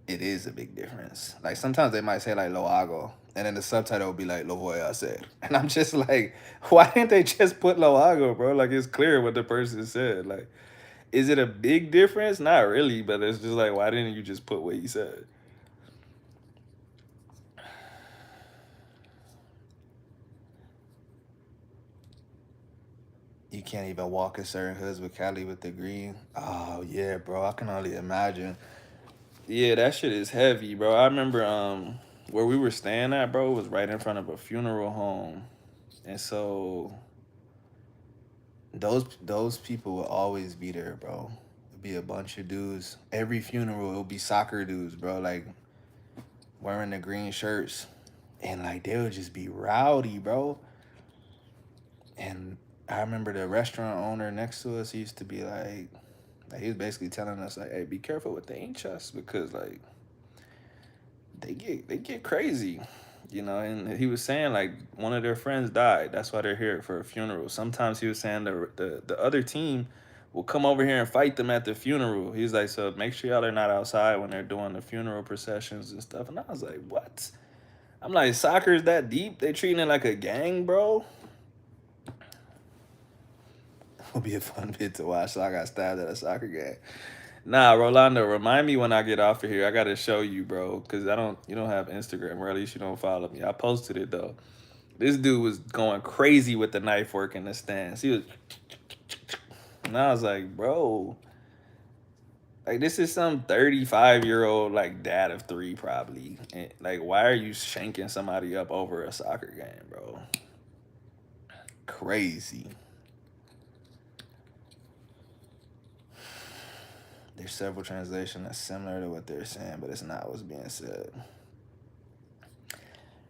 it is a big difference. Like sometimes they might say like lo hago, and then the subtitle will be like lo voy a hacer. And I'm just like, why didn't they just put lo hago, bro? Like it's clear what the person said. Like, is it a big difference? Not really, but it's just like, why didn't you just put what he said? You can't even walk in certain hoods with Cali with the green. Oh yeah, bro. I can only imagine. Yeah, that shit is heavy, bro. I remember where we were staying at, bro, was right in front of a funeral home. And so those people will always be there, bro. It'll be a bunch of dudes. Every funeral it'll be soccer dudes, bro, like wearing the green shirts. And like they would just be rowdy, bro. And I remember the restaurant owner next to us, he used to be like he was basically telling us like, hey, be careful with the hinchas because like they get crazy. You know, and he was saying like one of their friends died. That's why they're here for a funeral. Sometimes he was saying the other team will come over here and fight them at the funeral. He's like, so make sure y'all are not outside when they're doing the funeral processions and stuff. And I was like, what? I'm like, soccer is that deep? They treating it like a gang, bro. It'll be a fun bit to watch. So I got stabbed at a soccer game. Nah, Rolando, remind me when I get off of here. I gotta show you, bro, because you don't have Instagram, or at least you don't follow me. I posted it though. This dude was going crazy with the knife work in the stands. He was, and I was like, bro, like this is some 35-year-old like dad of three probably. And, like, why are you shanking somebody up over a soccer game, bro? Crazy. There's several translations that's similar to what they're saying, but it's not what's being said.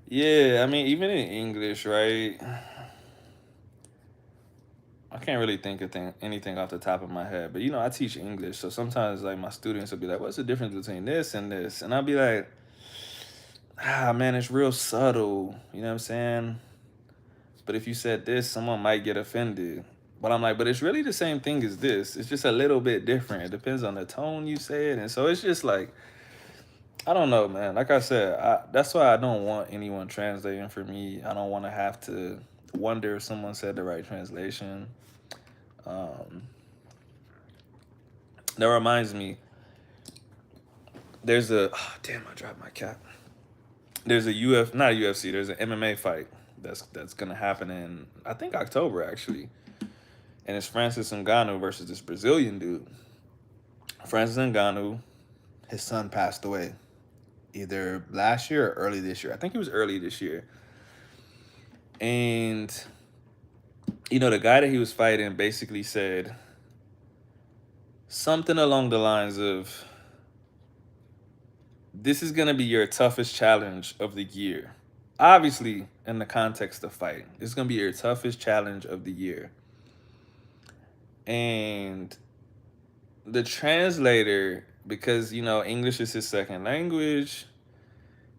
Yeah, I mean, even in English, right? I can't really think of anything off the top of my head, but you know, I teach English, so sometimes like my students will be like, "What's the difference between this and this?" And I'll be like, "Ah, man, it's real subtle." You know what I'm saying? But if you said this, someone might get offended. But I'm like, but it's really the same thing as this. It's just a little bit different. It depends on the tone you say it, and so it's just like I don't know, man. Like I said, that's why I don't want anyone translating for me. I don't want to have to wonder if someone said the right translation. Um, that reminds me, there's a damn, I dropped my cap. There's a not a UFC. There's an MMA fight that's gonna happen in I think October actually, and it's Francis Ngannou versus this Brazilian dude. Francis Ngannou, his son passed away either last year or early this year. I think it was early this year. And you know, the guy that he was fighting basically said something along the lines of, this is going to be your toughest challenge of the year. Obviously, in the context of fighting, it's going to be your toughest challenge of the year. And the translator, because, you know, English is his second language,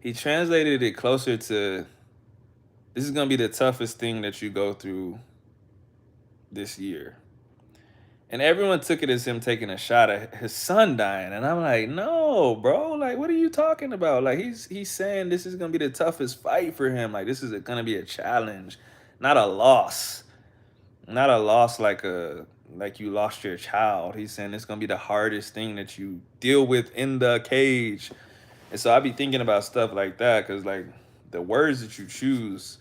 he translated it closer to, this is going to be the toughest thing that you go through this year. And everyone took it as him taking a shot at his son dying. And I'm like, no, bro. Like, what are you talking about? Like, he's saying this is gonna be the toughest fight for him. Like, this is gonna be a challenge, not a loss. Not a loss like you lost your child. He's saying it's gonna be the hardest thing that you deal with in the cage. And so I be thinking about stuff like that, because like the words that you choose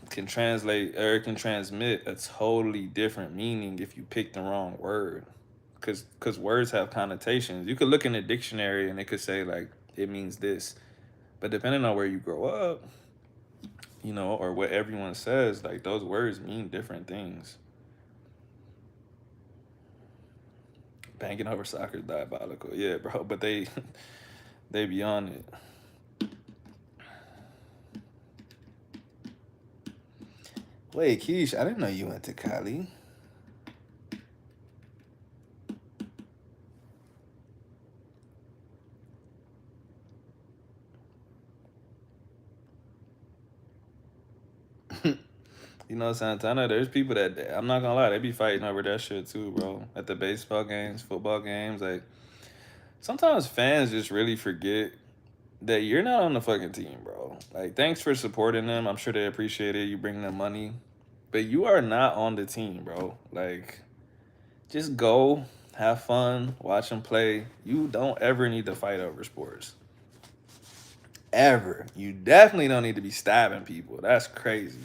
can translate or can transmit a totally different meaning if you pick the wrong word, because words have connotations. You could look in the dictionary and it could say like it means this, but depending on where you grow up, you know, or what everyone says, like those words mean different things. Banging over soccer is diabolical, yeah, bro, but they they be on it. Wait, Keish, I didn't know you went to Cali. You know, Santana, there's people that, I'm not gonna lie, they be fighting over that shit too, bro. At the baseball games, football games, like sometimes fans just really forget that you're not on the fucking team, bro. Like, thanks for supporting them. I'm sure they appreciate it. You bring them money, but you are not on the team, bro. Like, just go, have fun, watch them play. You don't ever need to fight over sports. Ever. You definitely don't need to be stabbing people. That's crazy.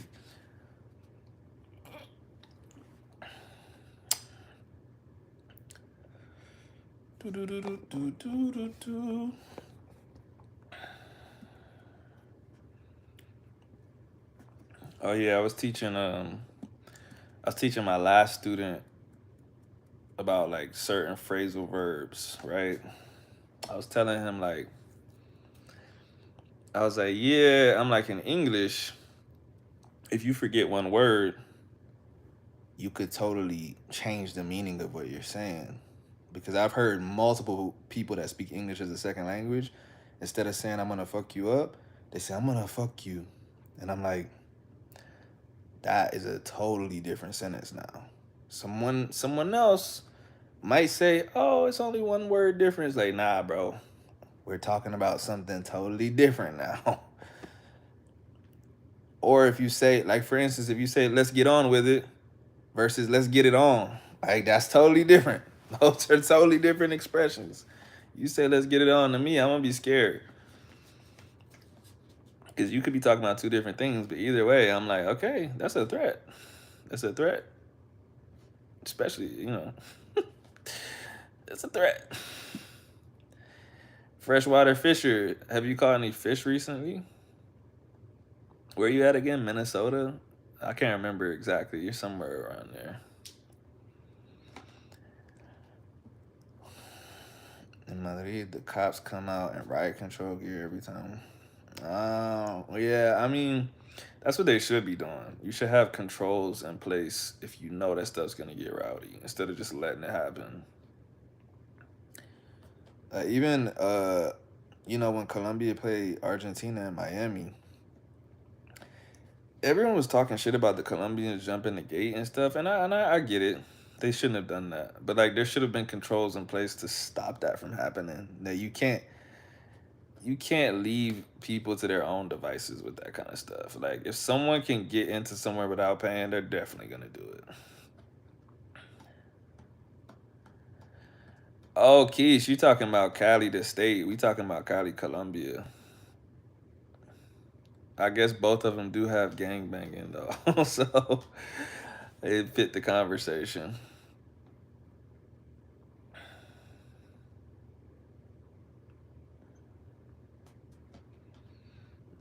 Do, do, do, do, do, do, do, do. Oh yeah, I was teaching my last student about like certain phrasal verbs, right? I was telling him like, I was like, yeah, I'm like, in English, if you forget one word, you could totally change the meaning of what you're saying. Because I've heard multiple people that speak English as a second language, instead of saying I'm gonna fuck you up, They say, I'm gonna fuck you. And I'm like, that is a totally different sentence now. Someone else might say, oh, it's only one word difference. Like, nah, bro. We're talking about something totally different now. Or if you say, like, for instance, if you say, let's get on with it versus let's get it on, like, that's totally different. Those are totally different expressions. You say, let's get it on to me, I'm going to be scared. Because you could be talking about two different things, but either way, I'm like, okay, that's a threat. That's a threat. Especially, it's a threat. Freshwater fisher, have you caught any fish recently? Where you at again? Minnesota? I can't remember exactly. You're somewhere around there. In Madrid, the cops come out in riot control gear every time. Oh, yeah. I mean, that's what they should be doing. You should have controls in place if you know that stuff's gonna get rowdy, instead of just letting it happen. Even when Colombia played Argentina in Miami, everyone was talking shit about the Colombians jumping the gate and stuff, and I get it. They shouldn't have done that, but like there should have been controls in place to stop that from happening. That you can't leave people to their own devices with that kind of stuff. Like if someone can get into somewhere without paying, they're definitely gonna do it. Oh, Keish, you talking about Cali the state? We talking about Cali, Colombia. I guess both of them do have gang banging though, so it fit the conversation.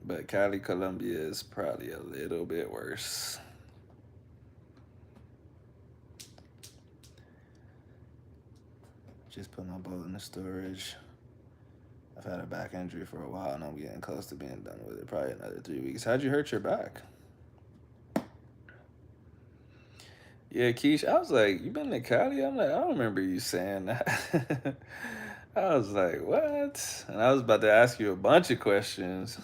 But Cali, Colombia is probably a little bit worse. Just put my boat in the storage. I've had a back injury for a while and I'm getting close to being done with it. Probably another 3 weeks. How'd you hurt your back? Yeah, Keish, I was like, you been to Cali? I'm like, I don't remember you saying that. I was like, what? And I was about to ask you a bunch of questions.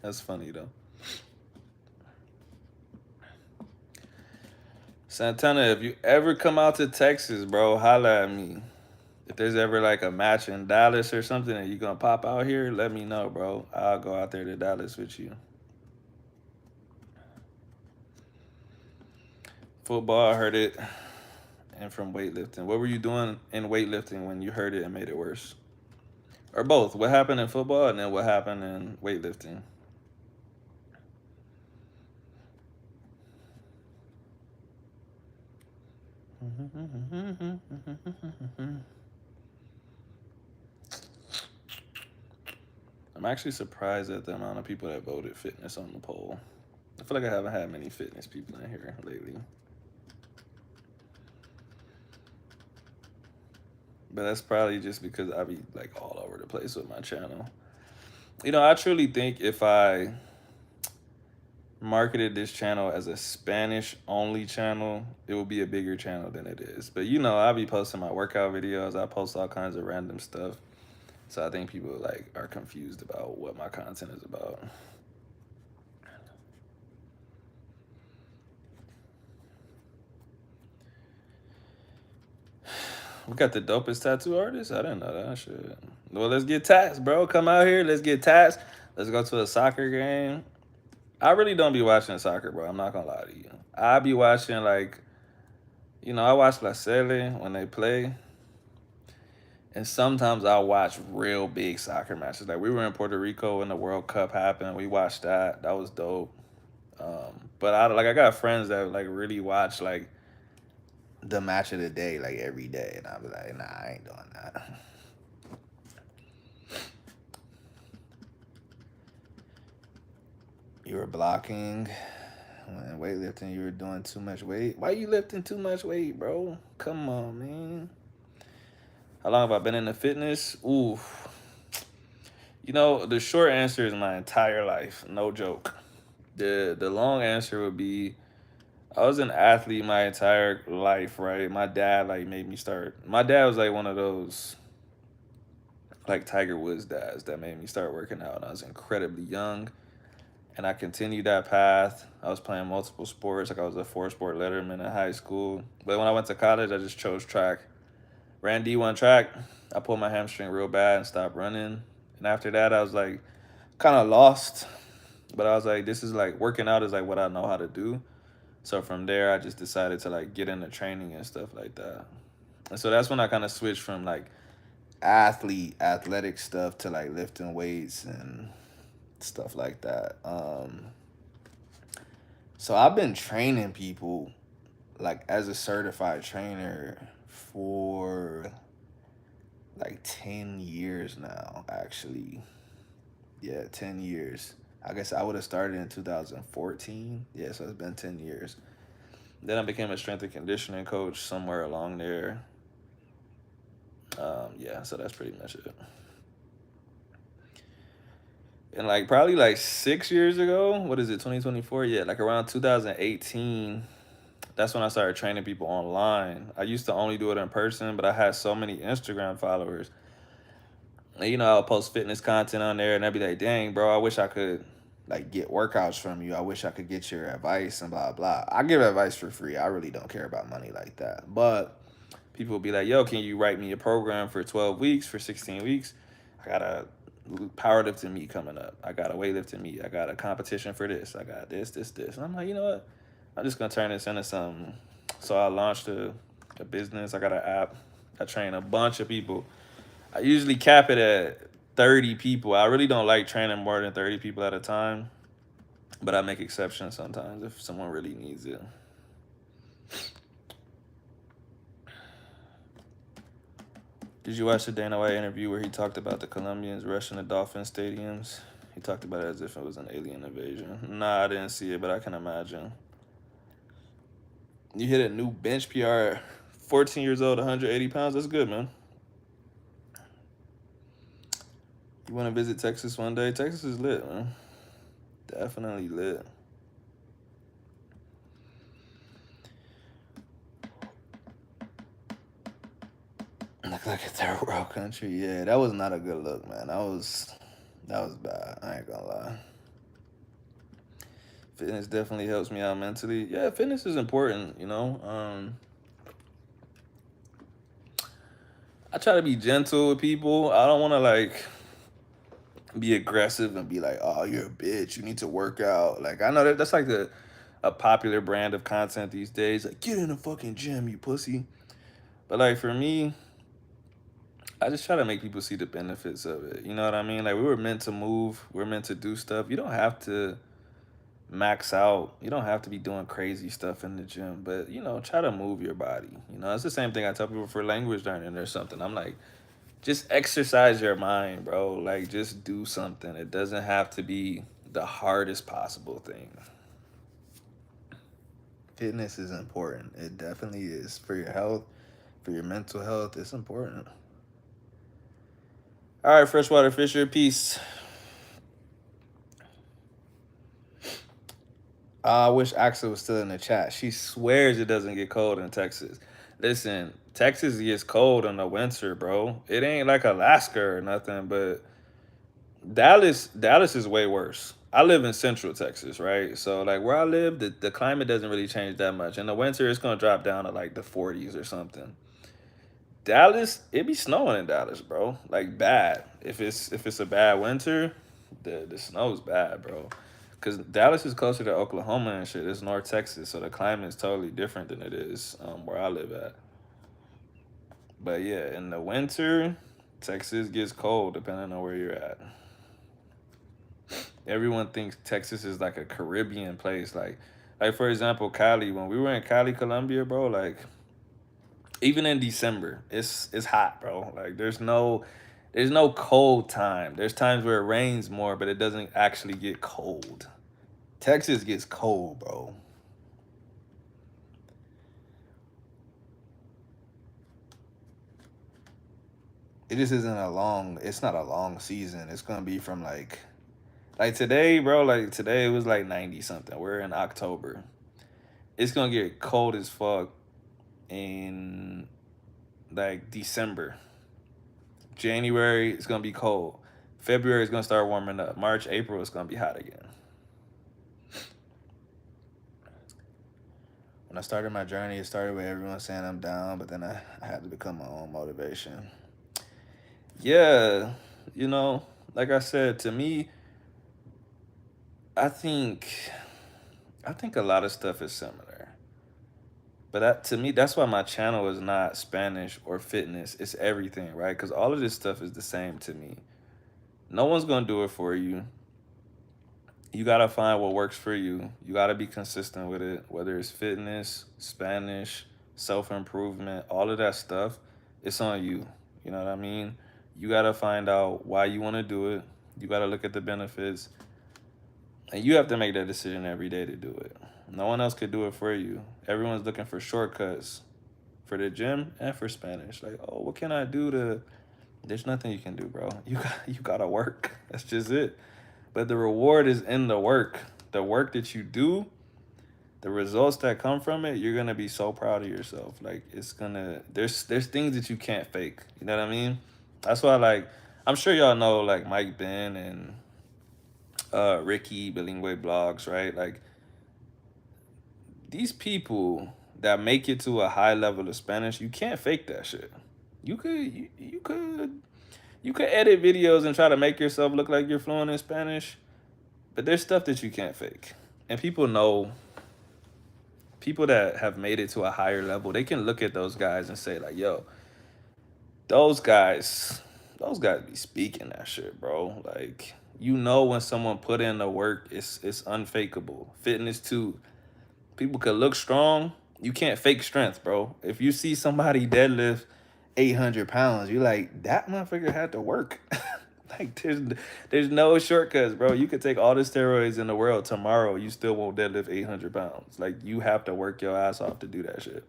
That's funny though. Santana, if you ever come out to Texas, bro, holla at me. If there's ever like a match in Dallas or something and you gonna pop out here, let me know, bro. I'll go out there to Dallas with you. Football, I heard it. And from weightlifting. What were you doing in weightlifting when you heard it and made it worse? Or both. What happened in football and then what happened in weightlifting? I'm actually surprised at the amount of people that voted fitness on the poll. I feel like I haven't had many fitness people in here lately. But that's probably just because I be like all over the place with my channel. I truly think if I marketed this channel as a Spanish only channel, it would be a bigger channel than it is. But I'll be posting my workout videos. I post all kinds of random stuff. So I think people like are confused about what my content is about. We got the dopest tattoo artist? I didn't know that shit. Well, let's get tats, bro. Come out here. Let's get tats. Let's go to a soccer game. I really don't be watching soccer, bro. I'm not gonna lie to you. I be watching like, I watch La Sele when they play. And sometimes I'll watch real big soccer matches. Like we were in Puerto Rico when the World Cup happened. We watched that. That was dope. But I got friends that like really watch like the match of the day like every day, and I'll be like, nah, I ain't doing that. You were blocking when weightlifting. You were doing too much weight. Why you lifting too much weight, bro? Come on, man. How long have I been into fitness? Oof. The short answer is my entire life. No joke. The long answer would be I was an athlete my entire life, right? My dad like made me start. My dad was like one of those like Tiger Woods dads that made me start working out. And I was incredibly young, and I continued that path. I was playing multiple sports. Like I was a four-sport letterman in high school. But when I went to college, I just chose track. Ran D1 track. I pulled my hamstring real bad and stopped running. And after that, I was like kind of lost. But I was like, this is like working out is like what I know how to do. So from there, I just decided to like get into training and stuff like that. And so that's when I kind of switched from like athletic stuff to like lifting weights and stuff like that. So I've been training people like as a certified trainer for like 10 years now, actually. Yeah, 10 years. I guess I would have started in 2014. Yeah, so it's been 10 years. Then I became a strength and conditioning coach somewhere along there. Yeah, so that's pretty much it. And like probably like 6 years ago, what is it, 2024? Yeah, like around 2018, that's when I started training people online. I used to only do it in person, but I had so many Instagram followers. And, I'll post fitness content on there, and they'd be like, "Dang, bro, I wish I could like get workouts from you. I wish I could get your advice and blah blah." I give advice for free. I really don't care about money like that. But people will be like, "Yo, can you write me a program for 12 weeks, for 16 weeks? I got a powerlifting meet coming up. I got a weightlifting meet. I got a competition for this. I got this." And I'm like, you know what? I'm just gonna turn this into something. So I launched a business. I got an app. I train a bunch of people. I usually cap it at 30 people. I really don't like training more than 30 people at a time, but I make exceptions sometimes if someone really needs it. Did you watch the Dana White interview where he talked about the Colombians rushing the Dolphin stadiums? He talked about it as if it was an alien invasion. Nah, I didn't see it, but I can imagine. You hit a new bench PR, 14 years old, 180 pounds. That's good, man. You want to visit Texas one day? Texas is lit, man. Definitely lit. Look like a third world country. Yeah, that was not a good look, man. That was bad. I ain't gonna lie. Fitness definitely helps me out mentally. Yeah, fitness is important. I try to be gentle with people. I don't want to like be aggressive and be like, "Oh, you're a bitch. You need to work out." Like I know that's like a popular brand of content these days. Like, get in the fucking gym, you pussy. But like for me, I just try to make people see the benefits of it. You know what I mean? Like we were meant to move. We're meant to do stuff. You don't have to max out. You don't have to be doing crazy stuff in the gym, but try to move your body. It's the same thing I tell people for language learning or something. I'm like, just exercise your mind, bro. Like, just do something. It doesn't have to be the hardest possible thing. Fitness is important. It definitely is for your health, for your mental health. It's important. All right, Freshwater Fisher, peace. I wish Axel was still in the chat. She swears it doesn't get cold in Texas. Listen, Texas gets cold in the winter, bro. It ain't like Alaska or nothing, but Dallas is way worse. I live in Central Texas, right? So like where I live, the climate doesn't really change that much. In the winter, it's gonna drop down to like the 40s or something. Dallas, it be snowing in Dallas, bro. Like bad. If it's a bad winter, the snow's bad, bro. Cause Dallas is closer to Oklahoma and shit. It's North Texas, so the climate is totally different than it is where I live at. But yeah, in the winter, Texas gets cold depending on where you're at. Everyone thinks Texas is like a Caribbean place. Like for example, Cali. When we were in Cali, Colombia, bro, like even in December, it's hot, bro. Like there's no cold time. There's times where it rains more, but it doesn't actually get cold. Texas gets cold, bro. It just isn't a long. It's not a long season. It's gonna be from like today, bro. Like today it was like 90 something. We're in October. it's gonna get cold as fuck in like December. January it's gonna be cold. February is gonna start warming up. March, April it's gonna be hot again. When I started my journey, it started with everyone saying I'm down, but then I had to become my own motivation. Yeah, you know, like I said, to me, I think I think a lot of stuff is similar. But to me, that's why my channel is not Spanish or fitness. It's everything, right? Because all of this stuff is the same to me. No one's gonna do it for you. You gotta find what works for you. You gotta be consistent with it, whether it's fitness, Spanish, self improvement, all of that stuff. It's on you. You know what I mean? You gotta find out why you wanna do it. You gotta look at the benefits, and you have to make that decision every day to do it. No one else could do it for you. Everyone's looking for shortcuts for the gym and for Spanish. Like, oh, what can I do to? There's nothing you can do, bro. You gotta work. That's just it. But the reward is in the work. The work that you do, the results that come from it, you're gonna be so proud of yourself. Like it's gonna there's things that you can't fake. You know what I mean? That's why like I'm sure y'all know like Mike Ben and Ricky Bilingüe blogs, right? Like these people that make it to a high level of Spanish, you can't fake that shit. You could edit videos and try to make yourself look like you're fluent in Spanish, but there's stuff that you can't fake. And people know, people that have made it to a higher level, they can look at those guys and say like, "Yo, those guys, those guys be speaking that shit, bro." Like, you know when someone put in the work, it's unfakeable. Fitness too. People could look strong. You can't fake strength, bro. If you see somebody deadlift 800 pounds, you're like, that motherfucker had to work. Like, there's no shortcuts, bro. You could take all the steroids in the world tomorrow, you still won't deadlift 800 pounds. Like, you have to work your ass off to do that shit.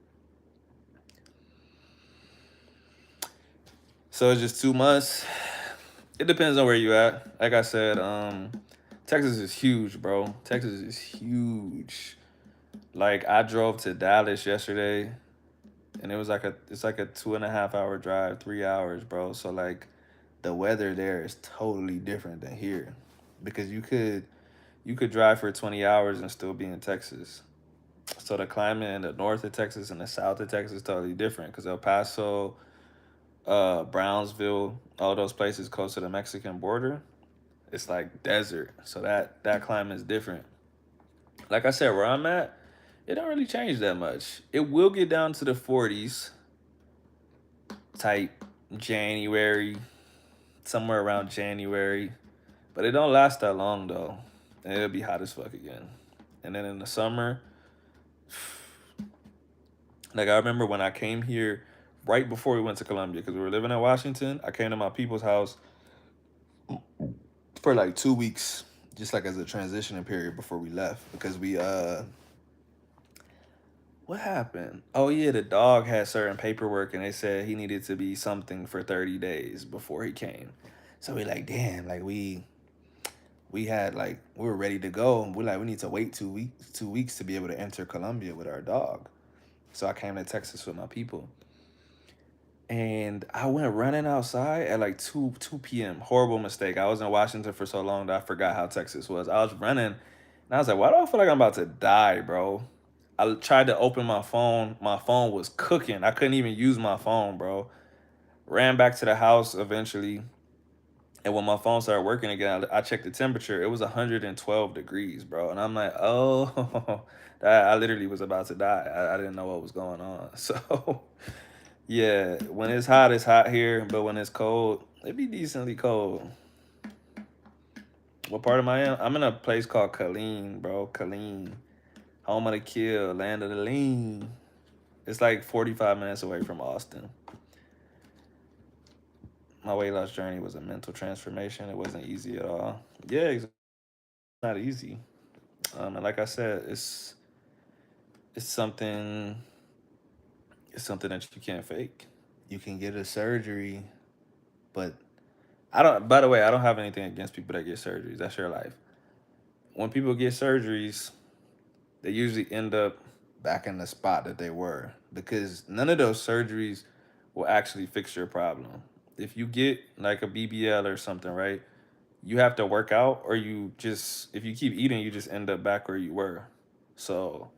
So it's just 2 months. It depends on where you at. Like I said, Texas is huge, bro. Texas is huge. Like I drove to Dallas yesterday, and it's like a 2.5 hour drive, 3 hours, bro. So like the weather there is totally different than here, because you could drive for 20 hours and still be in Texas. So the climate in the north of Texas and the south of Texas is totally different, because El Paso, Brownsville, all those places close to the Mexican border, it's like desert. So that climate is different. Like I said, where I'm at, it don't really change that much. It will get down to the 40s type January, somewhere around January, but it don't last that long though. And it'll be hot as fuck again. And then in the summer, like I remember when I came here right before we went to Columbia, because we were living in Washington. I came to my people's house for like 2 weeks, just like as a transitioning period before we left, because we what happened? Oh yeah, the dog had certain paperwork and they said he needed to be something for 30 days before he came. So we like, damn, like we had like we were ready to go. We're like, we need to wait 2 weeks to be able to enter Colombia with our dog. So I came to Texas with my people. And I went running outside at like 2 p.m. Horrible mistake. I was in Washington for so long that I forgot how Texas was. I was running and I was like, why do I feel like I'm about to die, bro? I tried to open my phone. My phone was cooking. I couldn't even use my phone, bro. Ran back to the house eventually. And when my phone started working again, I checked the temperature. It was 112 degrees, bro. And I'm like, oh, I literally was about to die. I didn't know what was going on. So, yeah, when it's hot here. But when it's cold, it be decently cold. What part of Miami? I'm in a place called Killeen, bro. Killeen. Home of the kill, land of the lean. It's like 45 minutes away from Austin. My weight loss journey was a mental transformation. It wasn't easy at all. Yeah, it's not easy. And like I said, it's something it's something that you can't fake. You can get a surgery, but I don't. By the way, I don't have anything against people that get surgeries. That's your life. When people get surgeries, they usually end up back in the spot that they were, because none of those surgeries will actually fix your problem. If you get like a BBL or something, right? You have to work out, or you just, if you keep eating, you just end up back where you were. So,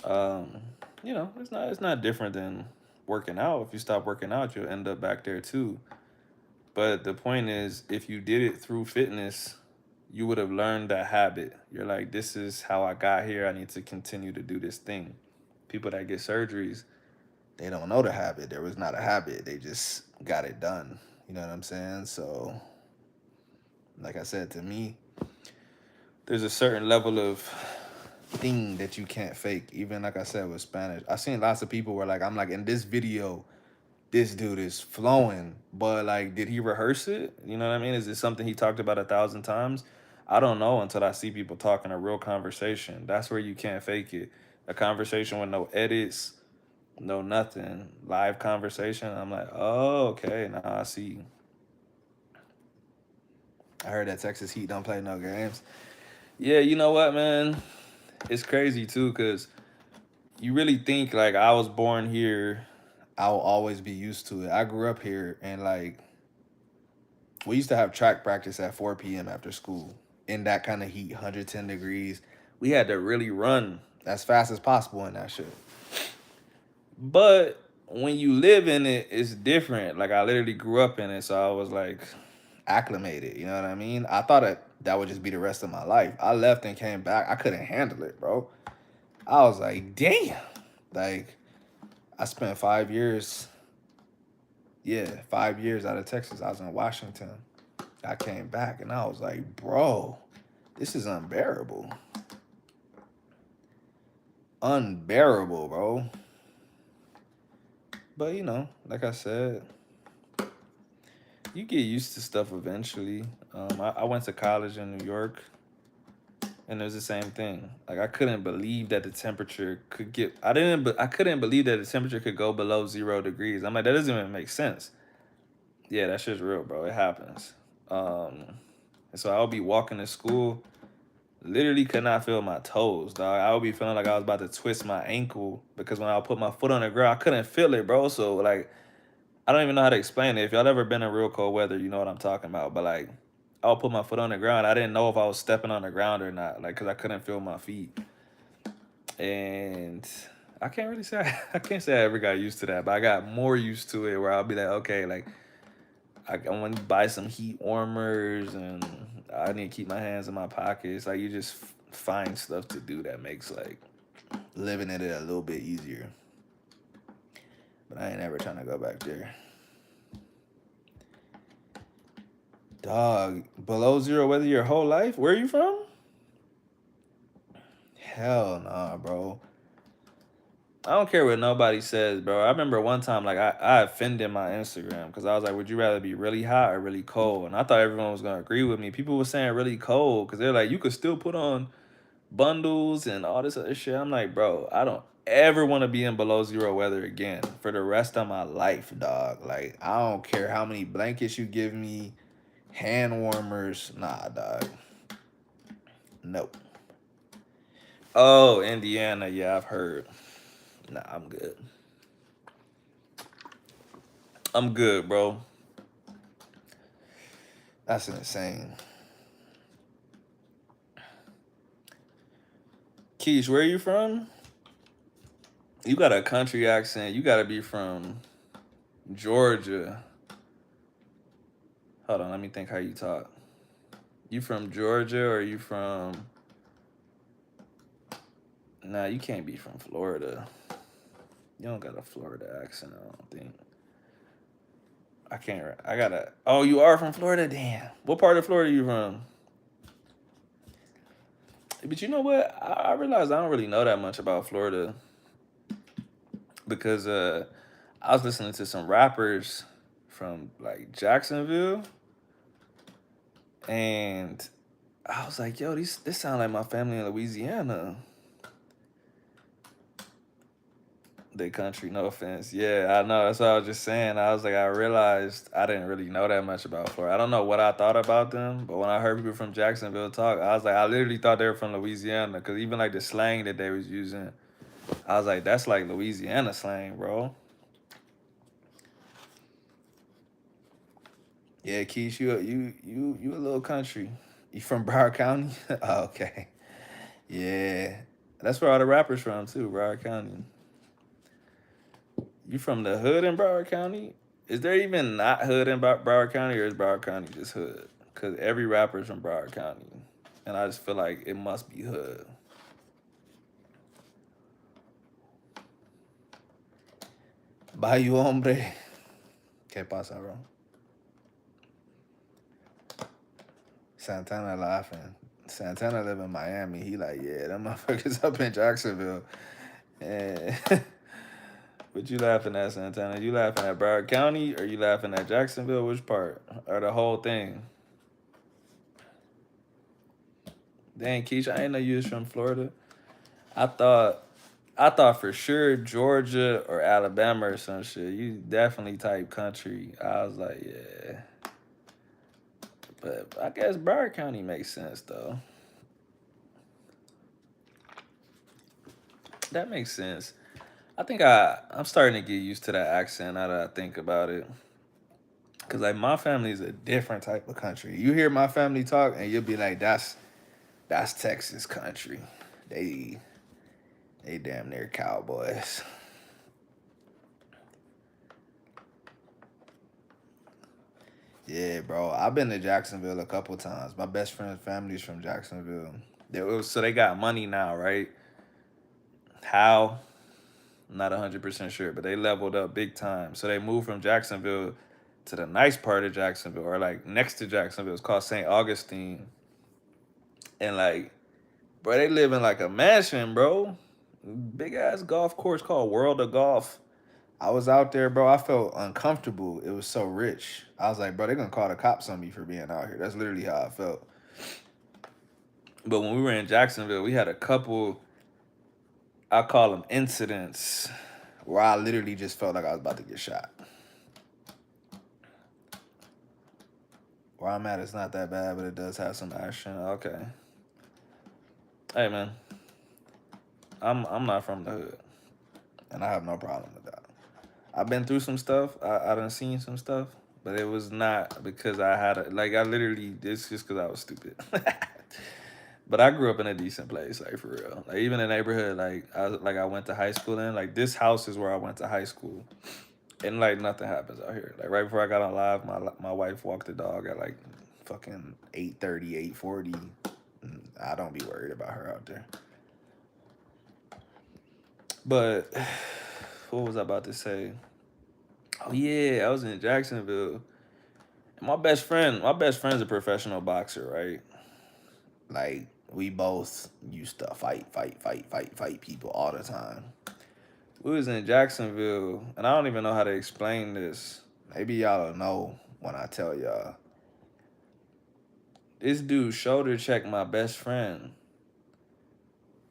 um, it's not different than working out. If you stop working out, you'll end up back there too. But the point is, if you did it through fitness, you would have learned that habit. You're like, this is how I got here. I need to continue to do this thing. People that get surgeries, they don't know the habit. There was not a habit. They just got it done. You know what I'm saying? So, like I said, to me, there's a certain level of thing that you can't fake. Even like I said with Spanish, I've seen lots of people where like I'm like in this video, this dude is flowing, but like, did he rehearse it? You know what I mean? Is it something he talked about 1,000 times? I don't know until I see people talking a real conversation. That's where you can't fake it. A conversation with no edits, no nothing, live conversation. I'm like, oh, okay, now I see. I heard that Texas Heat don't play no games. Yeah, you know what, man? It's crazy too, cause you really think like I was born here, I'll always be used to it. I grew up here, and like we used to have track practice at 4 p.m. after school in that kind of heat, 110 degrees. We had to really run as fast as possible in that shit. But when you live in it, it's different. Like I literally grew up in it, so I was like acclimated. You know what I mean? I thought that would just be the rest of my life. I left and came back. I couldn't handle it, bro. I was like, damn. Like I spent 5 years. Yeah, 5 years out of Texas. I was in Washington. I came back and I was like, bro, this is unbearable. Unbearable, bro. But like I said, you get used to stuff eventually. I went to college in New York, and it was the same thing. Like I couldn't believe that the temperature could get. I couldn't believe that the temperature could go below 0 degrees. I'm like, that doesn't even make sense. Yeah, that shit's real, bro. It happens. Um, and so I'll be walking to school, literally could not feel my toes, dog. I would be feeling like I was about to twist my ankle because when I would put my foot on the ground, I couldn't feel it, bro. So like, I don't even know how to explain it. If y'all ever been in real cold weather, you know what I'm talking about. But like, I would put my foot on the ground. I didn't know if I was stepping on the ground or not, like, cause I couldn't feel my feet. And I can't really say I can't say I ever got used to that, but I got more used to it where I'll be like, okay, like I want to buy some heat warmers, and I need to keep my hands in my pockets. Like you just find stuff to do that makes like living in it a little bit easier. But I ain't ever trying to go back there. Dog, below 0 weather your whole life? Where are you from? Hell nah, bro. I don't care what nobody says, bro. I remember one time, like, I offended my Instagram because I was like, would you rather be really hot or really cold? And I thought everyone was going to agree with me. People were saying really cold because they're like, you could still put on bundles and all this other shit. I'm like, bro, I don't ever want to be in below 0 weather again for the rest of my life, dog. Like, I don't care how many blankets you give me, hand warmers. Nah, dog. Nope. Oh, Indiana. Yeah, I've heard. Nah, I'm good. I'm good, bro. That's insane. Keish, where are you from? You got a country accent. You got to be from Georgia. Hold on, let me think how you talk. You from Georgia or you from... Nah, you can't be from Florida. You don't got a Florida accent, I don't think. I can't... I gotta... Oh, you are from Florida? Damn. What part of Florida you from? But you know what? I realized I don't really know that much about Florida because I was listening to some rappers from like Jacksonville, and I was like, yo, this sound like my family in Louisiana. They country, no offense. Yeah, I know. That's what I was just saying. I was like, I realized I didn't really know that much about Florida. I don't know what I thought about them, but when I heard people from Jacksonville talk, I was like, I literally thought they were from Louisiana because even like the slang that they was using, I was like, that's like Louisiana slang, bro. Yeah, Keish, you a little country. You from Broward County? Oh, okay. Yeah, that's where all the rappers from too, Broward County. You from the hood in Broward County? Is there even not hood in Broward County, or is Broward County just hood? Because every rapper's from Broward County, and I just feel like it must be hood. Bayou hombre. ¿Qué pasa, bro? Santana laughing. Santana live in Miami. He like, yeah, them motherfuckers up in Jacksonville. Yeah. What you laughing at, Santana? You laughing at Broward County, or you laughing at Jacksonville? Which part? Or the whole thing? Dang, Keisha, I didn't know you was from Florida. I thought I thought for sure Georgia or Alabama or some shit. You definitely type country. I was like, yeah. But I guess Broward County makes sense though. That makes sense. I think I'm starting to get used to that accent now that I think about it. Cause like my family is a different type of country. You hear my family talk and you'll be like, that's Texas country. They they damn near cowboys. Yeah, bro. I've been to Jacksonville a couple times. My best friend's family's from Jacksonville. So they got money now, right? How? I'm not 100% sure, but they leveled up big time. So they moved from Jacksonville to the nice part of Jacksonville, or like next to Jacksonville. It's called St. Augustine. And like, bro, they live in like a mansion, bro. Big ass golf course called World of Golf. I was out there, bro. I felt uncomfortable. It was so rich. I was like, bro, they're gonna call the cops on me for being out here. That's literally how I felt. But when we were in Jacksonville, we had a couple, I call them incidents, where I literally just felt like I was about to get shot. Where I'm at, it's not that bad, but it does have some action. Okay. Hey man, I'm not from the hood, and I have no problem with that. I've been through some stuff. I done seen some stuff, but it was not because I had a like I literally it's just because I was stupid. But I grew up in a decent place, like for real. Like even the neighborhood, I went to high school in. Like this house is where I went to high school, and like nothing happens out here. Like right before I got on live, my wife walked the dog at like fucking 8:30, 8:40. I don't be worried about her out there. But what was I about to say? Oh yeah, I was in Jacksonville. My best friend's a professional boxer, right? Like we both used to fight people all the time. We was in Jacksonville, and I don't even know how to explain this. Maybe y'all don't know when I tell y'all. This dude shoulder checked my best friend.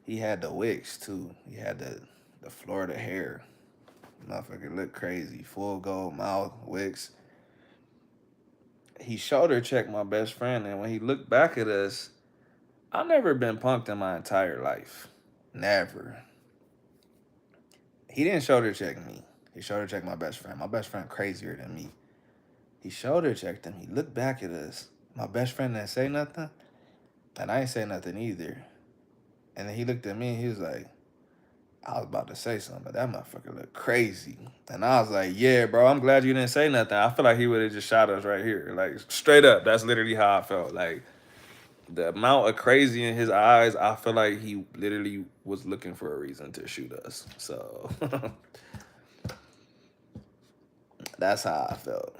He had the wicks too. He had the Florida hair. Motherfucker looked crazy. Full gold mouth, wicks. He shoulder checked my best friend, and when he looked back at us, I've never been punked in my entire life. Never. He didn't shoulder check me. He shoulder checked my best friend. My best friend crazier than me. He shoulder checked him. He looked back at us. My best friend didn't say nothing, and I ain't say nothing either. And then he looked at me and he was like, I was about to say something, but that motherfucker looked crazy. And I was like, yeah, bro, I'm glad you didn't say nothing. I feel like he would have just shot us right here. Like, straight up, that's literally how I felt. Like, the amount of crazy in his eyes, I feel like he literally was looking for a reason to shoot us. So, that's how I felt.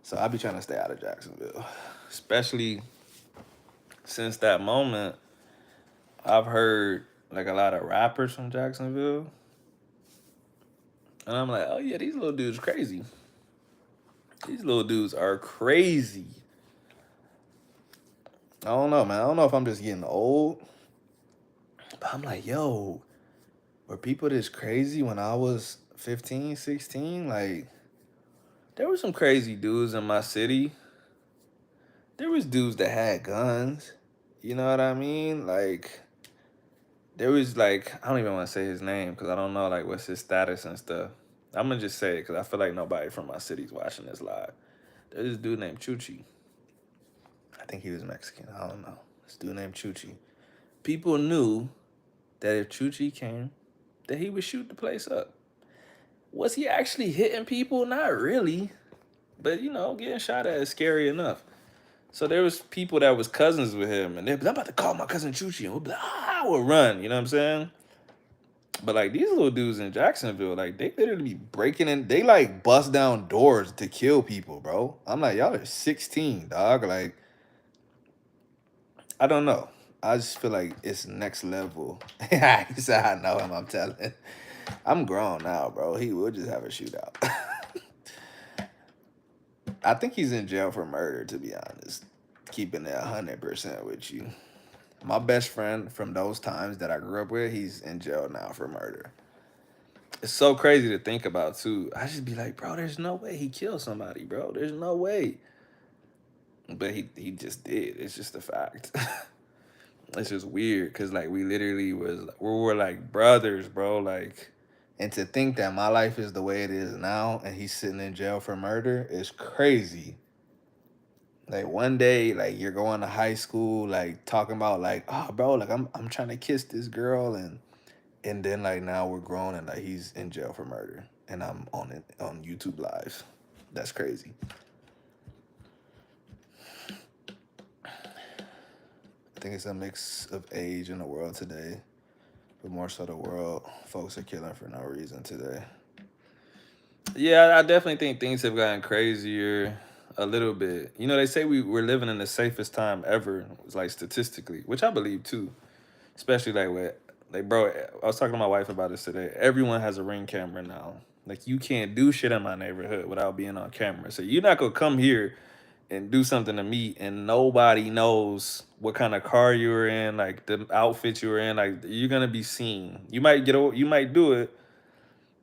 So, I be trying to stay out of Jacksonville. Especially since that moment, I've heard like a lot of rappers from Jacksonville. And I'm like, oh yeah, these little dudes crazy. These little dudes are crazy. I don't know, man. I don't know if I'm just getting old, but I'm like, yo, were people this crazy when I was 15, 16? Like, There were some crazy dudes in my city. There was dudes that had guns. You know what I mean? Like, there was like, I don't even want to say his name because I don't know like what's his status and stuff. I'm gonna just say it because I feel like nobody from my city's watching this live. There's this dude named Chuchi. I think he was Mexican. I don't know. This dude named Chuchi. People knew that if Chuchi came, That he would shoot the place up. Was he actually hitting people? Not really. But you know, getting shot at is scary enough. So there was people that was cousins with him, and they'd be, I'm about to call my cousin Chuchi, and we'll be like, we'll run. You know what I'm saying? But like these little dudes in Jacksonville, like they literally be breaking in. they like bust down doors to kill people, bro. I'm like, y'all are 16, dog. Like, I don't know. I just feel like it's next level. He said, I know him. I'm telling. I'm grown now, bro. He will just have a shootout. I think he's in jail for murder, to be honest. Keeping it 100% with you. My best friend from those times that I grew up with, he's in jail now for murder. It's so crazy to think about too. I just be like, bro, there's no way he killed somebody, bro. There's no way. But he just did. It's just a fact. It's just weird because like we literally we were like brothers, bro. Like And to think that my life is the way it is now and he's sitting in jail for murder is crazy. Like one day, like you're going to high school, like talking about like, oh bro, like I'm trying to kiss this girl and then like now we're grown and like he's in jail for murder. And I'm on it on YouTube Live. That's crazy. I think it's a mix of age in the world today. But more so the world, folks are killing for no reason today. yeah, I definitely think things have gotten crazier a little bit. You know, they say we're living in the safest time ever, like statistically, which I believe too. Especially like with like bro, I was talking to my wife about this today. Everyone has a ring camera now. Like you can't do shit in my neighborhood without being on camera. So you're not gonna come here and do something to me and nobody knows what kind of car you were in, like the outfit you were in. Like you're gonna be seen. You might do it.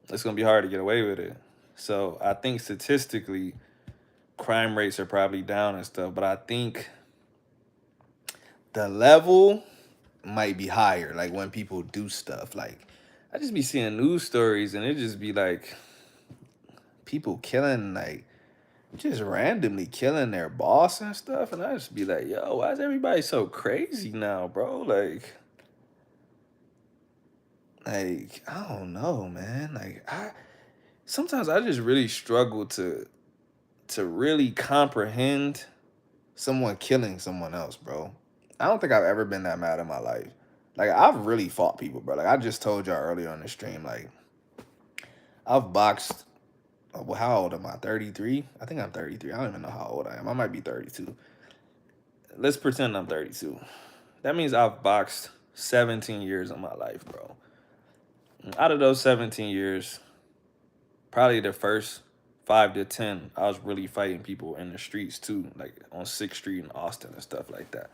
It's gonna be hard to get away with it. So I think statistically, crime rates are probably down and stuff. But I think The level might be higher, like when people do stuff. Like I just be seeing news stories and it just be like, people killing like just randomly killing their boss and stuff. and I just be like, yo, why is everybody so crazy now, bro? Like, I don't know, man. Like I Sometimes I just really struggle to really comprehend. someone killing someone else, bro. I don't think I've ever been that mad in my life. Like I've really fought people, bro. Like I just told y'all earlier on the stream, like I've boxed. Well, how old am I? 33? I think I'm 33. I don't even know how old I am. I might be 32. Let's pretend I'm 32. That means I've boxed 17 years of my life, bro. And out of those 17 years, probably the first 5 to 10, I was really fighting people in the streets too, like on 6th Street in Austin and stuff like that.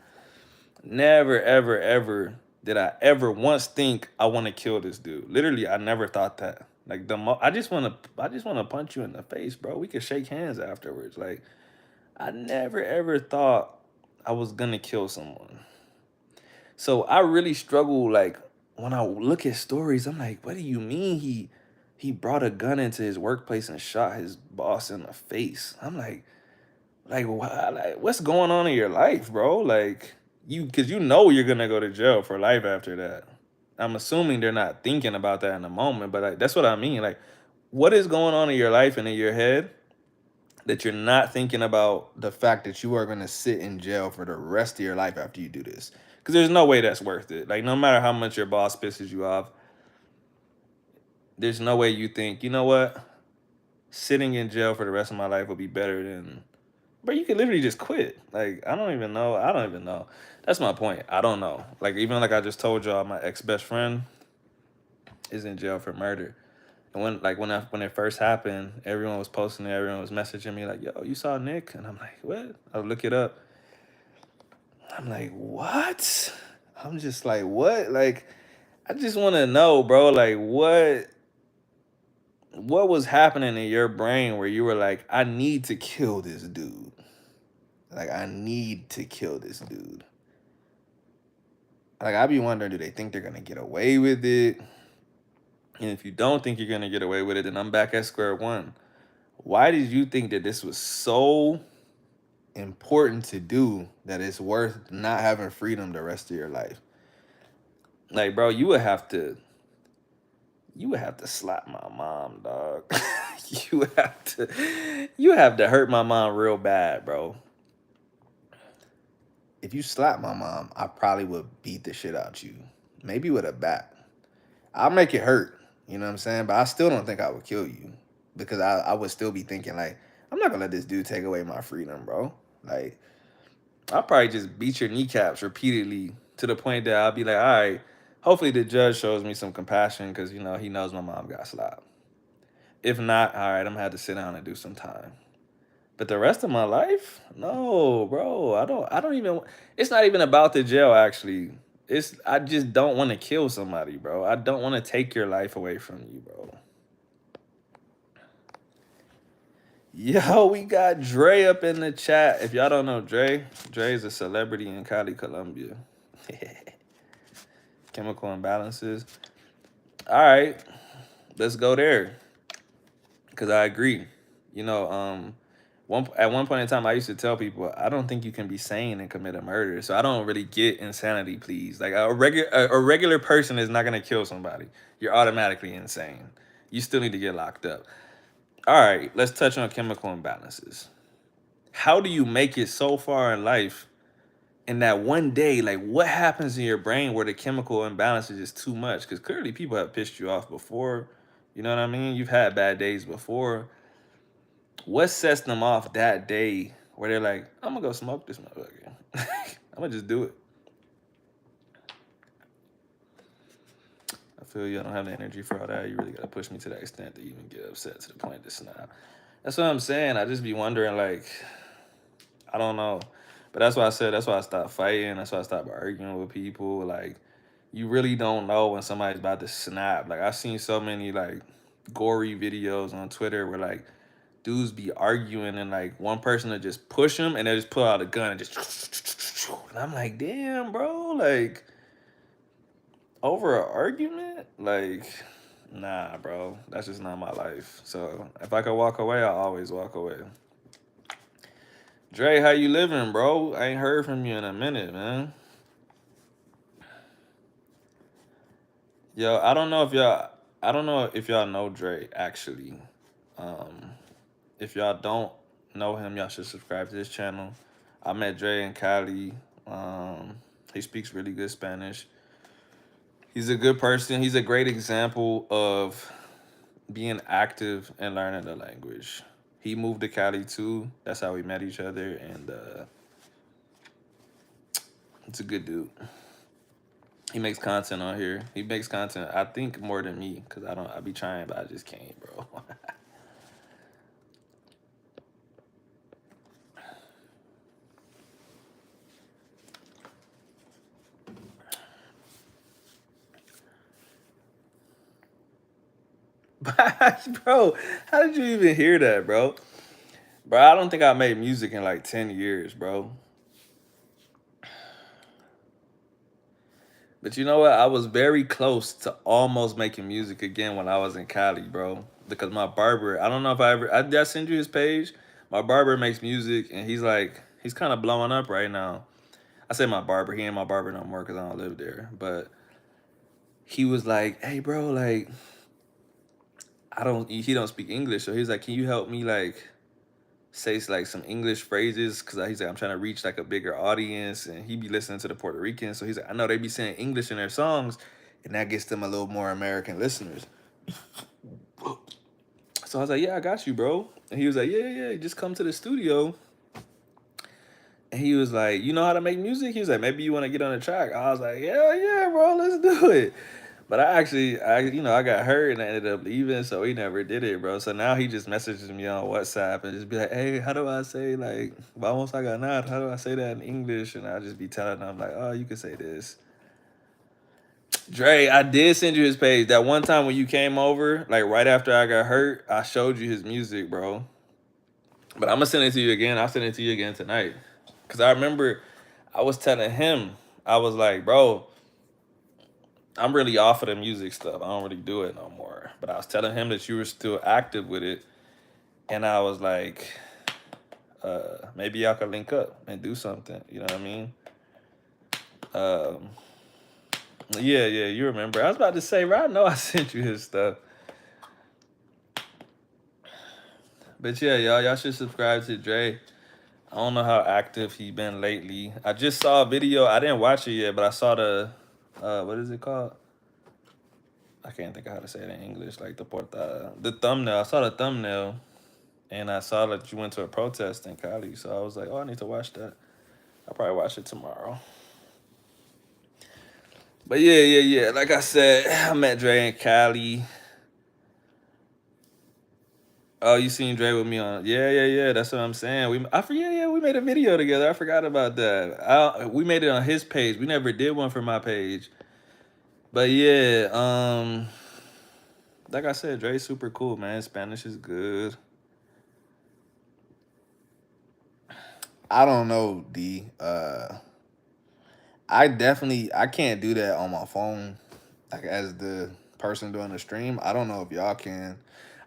Never, ever, ever did I ever once think I want to kill this dude. Literally, I never thought that. Like I just want to punch you in the face, bro. We could shake hands afterwards. Like I never ever thought I was gonna kill someone. So I really struggle. Like when I look at stories, I'm like, what do you mean he brought a gun into his workplace and shot his boss in the face? I'm like why, like what's going on in your life, bro? Like because you know you're gonna go to jail for life after that. I'm assuming they're not thinking about that in the moment, but like that's what I mean. Like, what is going on in your life and in your head that you're not thinking about? The fact that you are going to sit in jail for the rest of your life after you do this. Because there's no way that's worth it. Like, no matter how much your boss pisses you off, there's no way you think, you know what? Sitting in jail for the rest of my life will be better than. But you could literally just quit. Like, I don't even know. I don't even know. That's my point. I don't know. Like, even like I just told y'all, my ex best friend is in jail for murder. And when it first happened, everyone was posting it, everyone was messaging me like, "Yo, you saw Nick?" And I'm like, "What?" I look it up. I'm like, what? I'm just like, what? Like, I just want to know, bro, like what was happening in your brain where you were like, I need to kill this dude. Like, I need to kill this dude. Like, I be wondering, do they think they're gonna get away with it? And if you don't think you're gonna get away with it, then I'm back at square one. Why did you think that this was so important to do that it's worth not having freedom the rest of your life? Like, bro, you would have to slap my mom, dog. You have to hurt my mom real bad, bro. If you slap my mom, I probably would beat the shit out you. Maybe with a bat. I'll make it hurt. You know what I'm saying? But I still don't think I would kill you. Because I would still be thinking like, I'm not gonna let this dude take away my freedom, bro. Like, I'll probably just beat your kneecaps repeatedly to the point that I'll be like, all right, hopefully the judge shows me some compassion because, you know, he knows my mom got slapped. If not, all right, I'm gonna have to sit down and do some time. But the rest of my life, no, bro. I don't even. It's not even about the jail. Actually, I just don't want to kill somebody, bro. I don't want to take your life away from you, bro. Yo, we got Dre up in the chat. If y'all don't know Dre is a celebrity in Cali, Colombia. Chemical imbalances. All right, let's go there. Cause I agree. You know, at one point in time, I used to tell people, I don't think you can be sane and commit a murder. So I don't really get insanity, please. Like a regular person is not gonna kill somebody. You're automatically insane. You still need to get locked up. All right, let's touch on chemical imbalances. How do you make it so far in life in that one day? Like, what happens in your brain where the chemical imbalance is just too much? Because clearly people have pissed you off before. You know what I mean? You've had bad days before. What sets them off that day where they're like, I'm gonna go smoke this motherfucker. I'm gonna just do it. I feel you. I don't have the energy for all that. You really gotta push me to that extent to even get upset to the point to snap. That's what I'm saying. I just be wondering, like, I don't know. But that's why I said, that's why I stopped fighting. That's why I stopped arguing with people. Like, you really don't know when somebody's about to snap. Like, I've seen so many, like, gory videos on Twitter where, like, dudes be arguing and like one person will just push him and they just pull out a gun and just and I'm like, damn, bro, like over an argument? Like, nah, bro. That's just not my life. So if I could walk away, I'll always walk away. Dre, how you living, bro? I ain't heard from you in a minute, man. Yo, I don't know if y'all know Dre actually. Um, If y'all don't know him, y'all should subscribe to his channel. I met Dre in Cali. He speaks really good Spanish. He's a good person. He's a great example of being active and learning the language. He moved to Cali too. That's how we met each other, and it's a good dude. He makes content on here. He makes content, I think, more than me, because I be trying, but I just can't, bro. Bro, how did you even hear that, bro? Bro, I don't think I made music in like 10 years, bro. But you know what? I was very close to almost making music again when I was in Cali, bro. Because my barber, I don't know if did I send you his page? My barber makes music and he's kind of blowing up right now. I say my barber, he ain't my barber no more because I don't live there. But he was like, hey, bro, like, he don't speak English. So he's like, can you help me, like, say like some English phrases? Because he's like, I'm trying to reach like a bigger audience. And he be listening to the Puerto Ricans. So he's like, I know they be saying English in their songs. And that gets them a little more American listeners. So I was like, yeah, I got you, bro. And he was like, yeah, just come to the studio. And he was like, you know how to make music? He was like, maybe you want to get on the track. I was like, yeah, bro, let's do it. But I got hurt and I ended up leaving, so he never did it, bro. So now he just messages me on WhatsApp and just be like, "Hey, how do I say like vamos a ganar? How do I say that in English?" And I just be telling him like, "Oh, you can say this." Dre, I did send you his page that one time when you came over, like right after I got hurt. I showed you his music, bro. But I'm gonna send it to you again. I'll send it to you again tonight, cause I remember I was telling him, I was like, bro, I'm really off of the music stuff. I don't really do it no more. But I was telling him that you were still active with it, and I was like, maybe y'all could link up and do something. You know what I mean? Um, yeah, you remember. I was about to say, right? I know I sent you his stuff. But yeah, y'all should subscribe to Dre. I don't know how active he been lately. I just saw a video. I didn't watch it yet, but I saw the, what is it called? I can't think of how to say it in English. Like the thumbnail. I saw the thumbnail, and I saw that you went to a protest in Cali. So I was like, oh, I need to watch that. I'll probably watch it tomorrow. But yeah. Like I said, I met Dre in Cali. Oh, you seen Dre with me on? Yeah. That's what I'm saying. We made a video together. I forgot about that. We made it on his page. We never did one for my page. But yeah, like I said, Dre's super cool, man. Spanish is good. I don't know, D. I can't do that on my phone, like as the person doing the stream. I don't know if y'all can.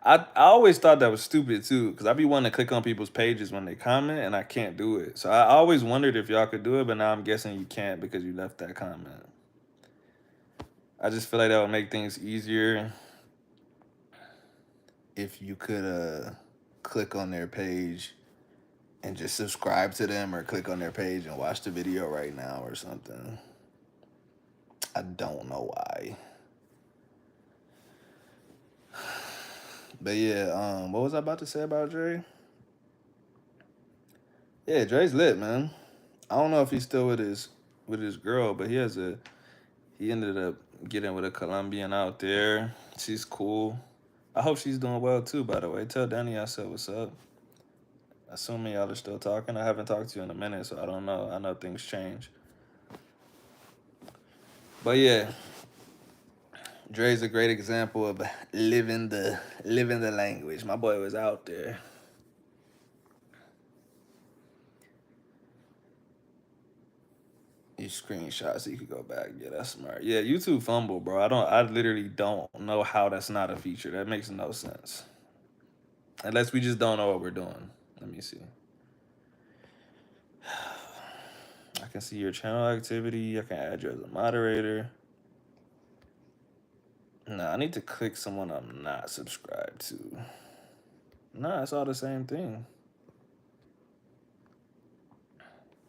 I always thought that was stupid too, because I be wanting to click on people's pages when they comment, and I can't do it. So I always wondered if y'all could do it, but now I'm guessing you can't because you left that comment. I just feel like that would make things easier. If you could click on their page and just subscribe to them, or click on their page and watch the video right now or something. I don't know why. But yeah, what was I about to say about Dre? Yeah, Dre's lit, man. I don't know if he's still with his girl, but he ended up getting with a Colombian out there. She's cool. I hope she's doing well too, by the way. Tell Danny I said what's up. Assuming y'all are still talking. I haven't talked to you in a minute, so I don't know. I know things change. But yeah, Dre's a great example of living the language. My boy was out there. You screenshot so you could go back. Yeah, that's smart. Yeah, YouTube fumble, bro. I literally don't know how that's not a feature. That makes no sense. Unless we just don't know what we're doing. Let me see. I can see your channel activity. I can add you as a moderator. Nah, I need to click someone I'm not subscribed to. Nah, it's all the same thing.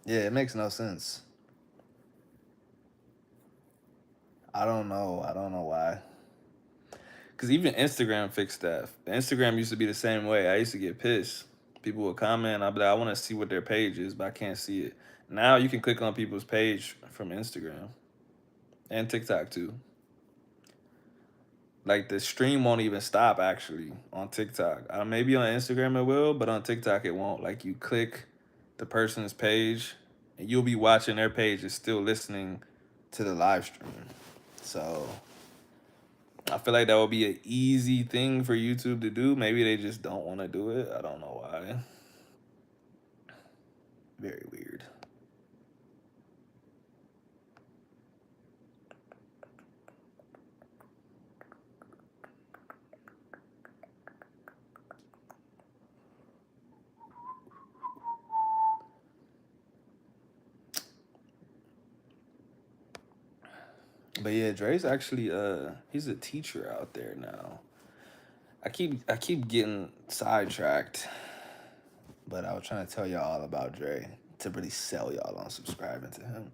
Yeah, it makes no sense. I don't know. I don't know why. Because even Instagram fixed that. Instagram used to be the same way. I used to get pissed. People would comment, I'd be like, I want to see what their page is, but I can't see it. Now you can click on people's page from Instagram and TikTok too. Like the stream won't even stop actually on TikTok. Maybe on Instagram it will, but on TikTok it won't. Like you click the person's page and you'll be watching their page and still listening To the live stream. So I feel like that would be an easy thing for YouTube to do. Maybe they just don't want to do it. I don't know why. Very weird. But yeah, Dre's actually he's a teacher out there now. I keep getting sidetracked. but I was trying to tell y'all all about Dre to really sell y'all on subscribing to him.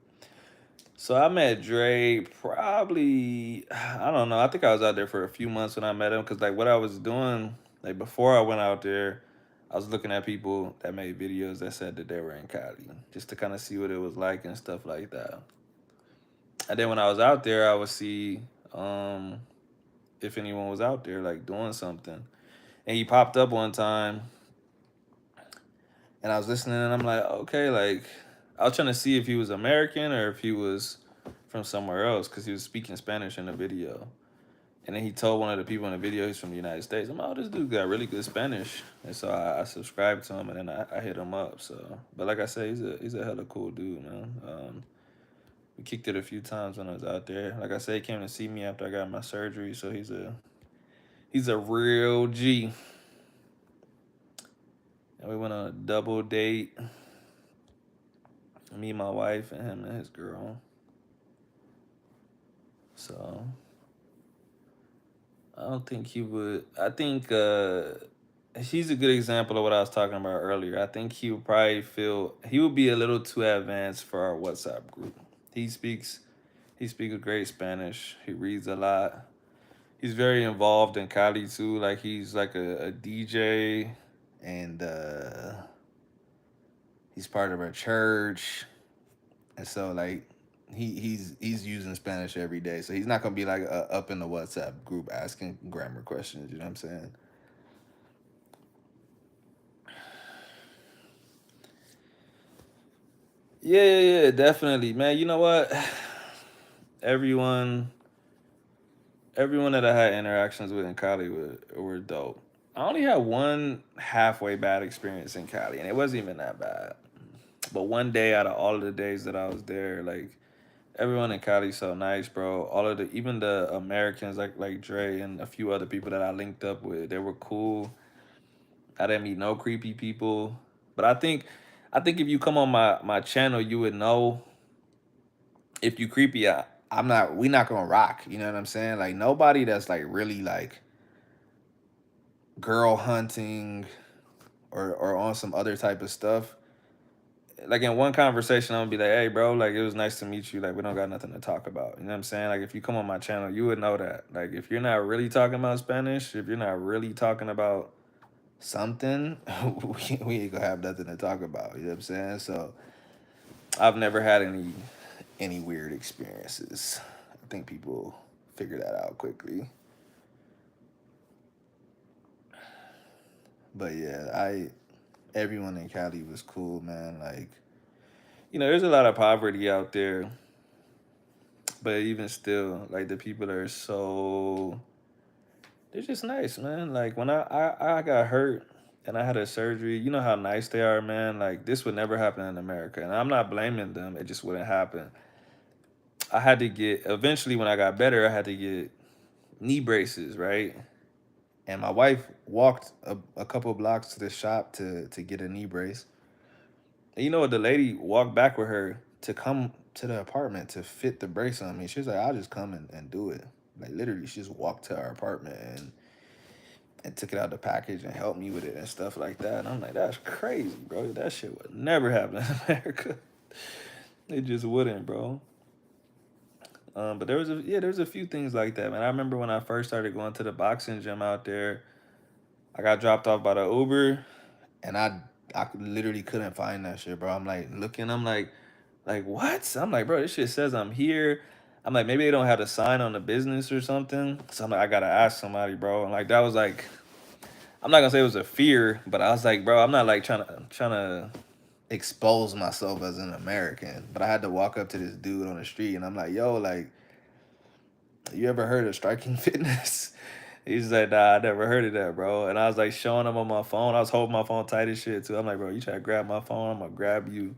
So I met Dre probably, I don't know. I think I was out there for a few months when I met him because like what I was doing, like before I went out there, I was looking at people that made videos that said that they were in Cali just to kind of see what it was like and stuff like that. And then when I was out there, I would see um, if anyone was out there like doing something. And he popped up one time, and I was listening, and I'm like, okay, like I was trying to see if he was American or if he was from somewhere else because he was speaking Spanish in the video. And then he told one of the people in the video he's from the United States. I'm like, oh, this dude got really good Spanish, and so I subscribed to him, and then I hit him up. So, but like I said, he's a hella cool dude, man. We kicked it a few times when I was out there. Like I said, he came to see me after I got my surgery, so he's a real G. And we went on a double date. Me, my wife, and him and his girl. So I don't think he would. I think he's a good example of what I was talking about earlier. I think he would probably feel he would be a little too advanced for our WhatsApp group. He speaks he speaks great Spanish. He reads a lot. He's very involved in Cali too. Like he's like a DJ, and he's part of a church, and so like he's using Spanish every day. So he's not gonna be like up in the WhatsApp group asking grammar questions. You know what I'm saying? Yeah, yeah, yeah, definitely, man. You know what? Everyone, everyone that I had interactions with in Cali were dope. I only had one halfway bad experience in Cali, and it wasn't even that bad. But one day out of all of the days that I was there, like everyone in Cali's so nice, bro. All of the even the Americans like Dre and a few other people that I linked up with, they were cool. I didn't meet no creepy people. But I think if you come on my channel, you would know if you creepy. I'm not. We not gonna rock. You know what I'm saying? Like nobody that's like really like girl hunting or on some other type of stuff. Like in one conversation, I'm gonna be like, "Hey, bro, like it was nice to meet you. Like we don't got nothing to talk about." You know what I'm saying? Like if you come on my channel, you would know that. Like if you're not really talking about Spanish, if you're not really talking about something, we ain't gonna have nothing to talk about. You know what I'm saying? So I've never had any weird experiences. I think people figure that out quickly. But yeah, I everyone in Cali was cool, man. Like there's a lot of poverty out there, but even still, like the people are so they're just nice, man. Like when I got hurt and I had a surgery, you know how nice they are, man. Like this would never happen in America, and I'm not blaming them. It just wouldn't happen. I had to get eventually when I got better, I had to get knee braces, right? And my wife walked a couple blocks to the shop to get a knee brace. And you know what? The lady walked back with her to come to the apartment to fit the brace on me. She was like, "I'll just come and do it." Like literally, she just walked to our apartment and took it out the package and helped me with it and stuff like that. And I'm like, that's crazy, bro. That shit would never happen in America. It just wouldn't, bro. But there was a few things like that, man. I remember when I first started going to the boxing gym out there, I got dropped off by the Uber, and I literally couldn't find that shit, bro. I'm like looking, I'm like what? I'm like, bro, this shit says I'm here. I'm like, maybe they don't have a sign on the business or something. So I'm like, I gotta ask somebody, bro. And like that was like, I'm not gonna say it was a fear, but I was like, bro, I'm not like trying to expose myself as an American. But I had to walk up to this dude on the street, and I'm like, yo, like, you ever heard of striking fitness? He's like, nah, I never heard of that, bro. And I was like showing him on my phone. I was holding my phone tight as shit too. I'm like, bro, you try to grab my phone, I'm gonna grab you.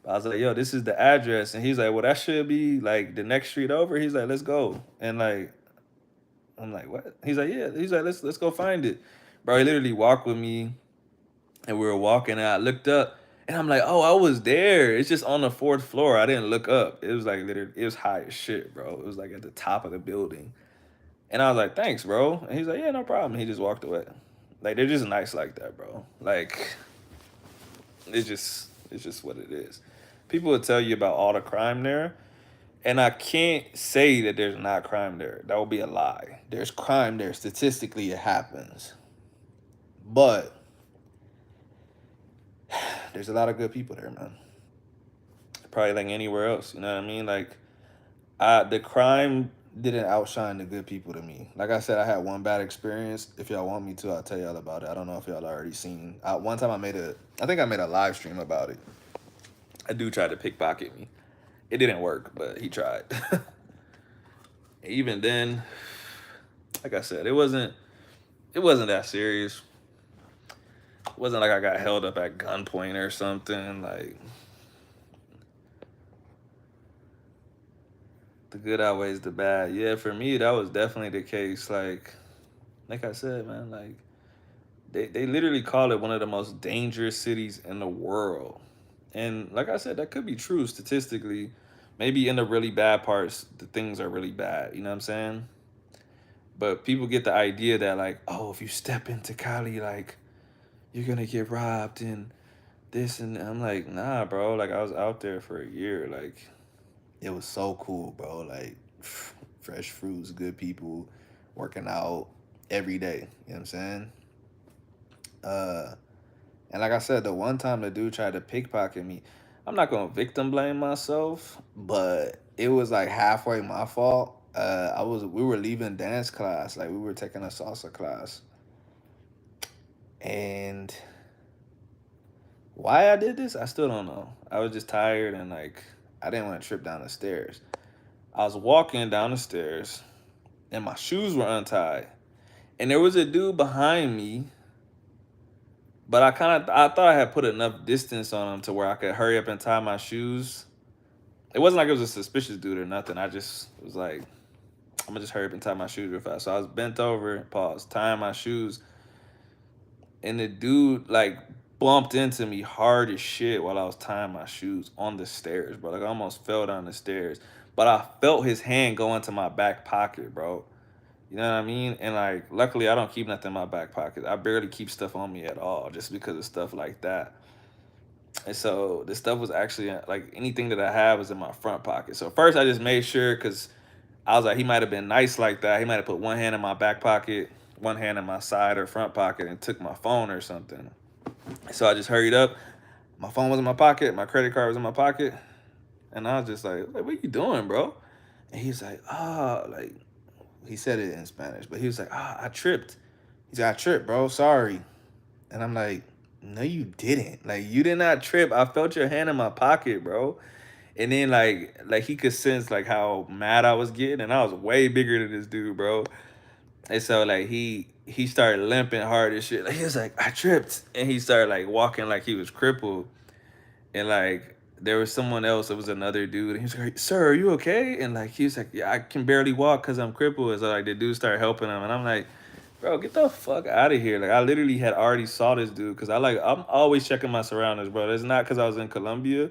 I was like, yo, this is the address. And he's like, well, that should be like the next street over. He's like, let's go. And like, I'm like, what? He's like, yeah. He's like, let's go find it. Bro, he literally walked with me and we were walking and I looked up and I'm like, oh, I was there. It's just on the fourth floor. I didn't look up. It was like literally, it was high as shit, bro. It was like at the top of the building. And I was like, thanks, bro. And he's like, yeah, no problem. He just walked away. Like they're just nice like that, bro. Like it's just what it is. People will tell you about all the crime there, and I can't say that there's not crime there. That would be a lie. There's crime there. Statistically, it happens. But there's a lot of good people there, man. Probably like anywhere else. You know what I mean? Like the crime didn't outshine the good people to me. Like I said, I had one bad experience. If y'all want me to, I'll tell y'all about it. I don't know if y'all already seen. One time I think I made a live stream about it. A dude tried to pickpocket me. It didn't work, but he tried. Even then, like I said, it wasn't that serious. It wasn't like I got held up at gunpoint or something. Like the good outweighs the bad. Yeah, for me that was definitely the case. Like I said, man, like they literally call it one of the most dangerous cities in the world. And like I said, that could be true statistically. Maybe in the really bad parts, the things are really bad. You know what I'm saying? But people get the idea that like, oh, if you step into Cali, like you're gonna get robbed and this and I'm like, nah, bro. Like I was out there for a year. Like It was so cool, bro. Like fresh fruits, good people, working out every day. You know what I'm saying? Uh, and like I said, the one time the dude tried to pickpocket me, I'm not gonna victim blame myself, but it was like halfway my fault. We were leaving dance class, like we were taking a salsa class, and why I did this, I still don't know. I was just tired and like I didn't want to trip down the stairs. I was walking down the stairs and my shoes were untied. And there was a dude behind me, but I thought I had put enough distance on him to where I could hurry up and tie my shoes. It wasn't like it was a suspicious dude or nothing. I just was like, I'm gonna just hurry up and tie my shoes real fast. So I was bent over, paused, tying my shoes, and the dude like bumped into me hard as shit while I was tying my shoes on the stairs, bro. Like I almost fell down the stairs. But I felt his hand go into my back pocket, bro. You know what I mean? And like, luckily, I don't keep nothing in my back pocket. I barely keep stuff on me at all, just because of stuff like that. And so the stuff was actually like anything that I had was in my front pocket. So first, I just made sure because I was like, he might have been nice like that. He might have put one hand in my back pocket, one hand in my side or front pocket, and took my phone or something. So I just hurried up. My phone was in my pocket. My credit card was in my pocket. And I was just like, what are you doing, bro? And he's like, like, he said it in Spanish, but he was like, I tripped. He's like, I tripped, bro. Sorry. And I'm like, no, you didn't. Like, you did not trip. I felt your hand in my pocket, bro. And then like he could sense like how mad I was getting, and I was way bigger than this dude, bro. And so like he started limping hard and shit. Like he was like, I tripped. And he started like walking like he was crippled. And like there was someone else, it was another dude, and he was like, "Sir, are you okay?" And like he was like, "Yeah, I can barely walk because I'm crippled." And so like the dude started helping him, and I'm like, "Bro, get the fuck out of here!" Like I literally had already saw this dude because I'm always checking my surroundings, bro. It's not because I was in Colombia.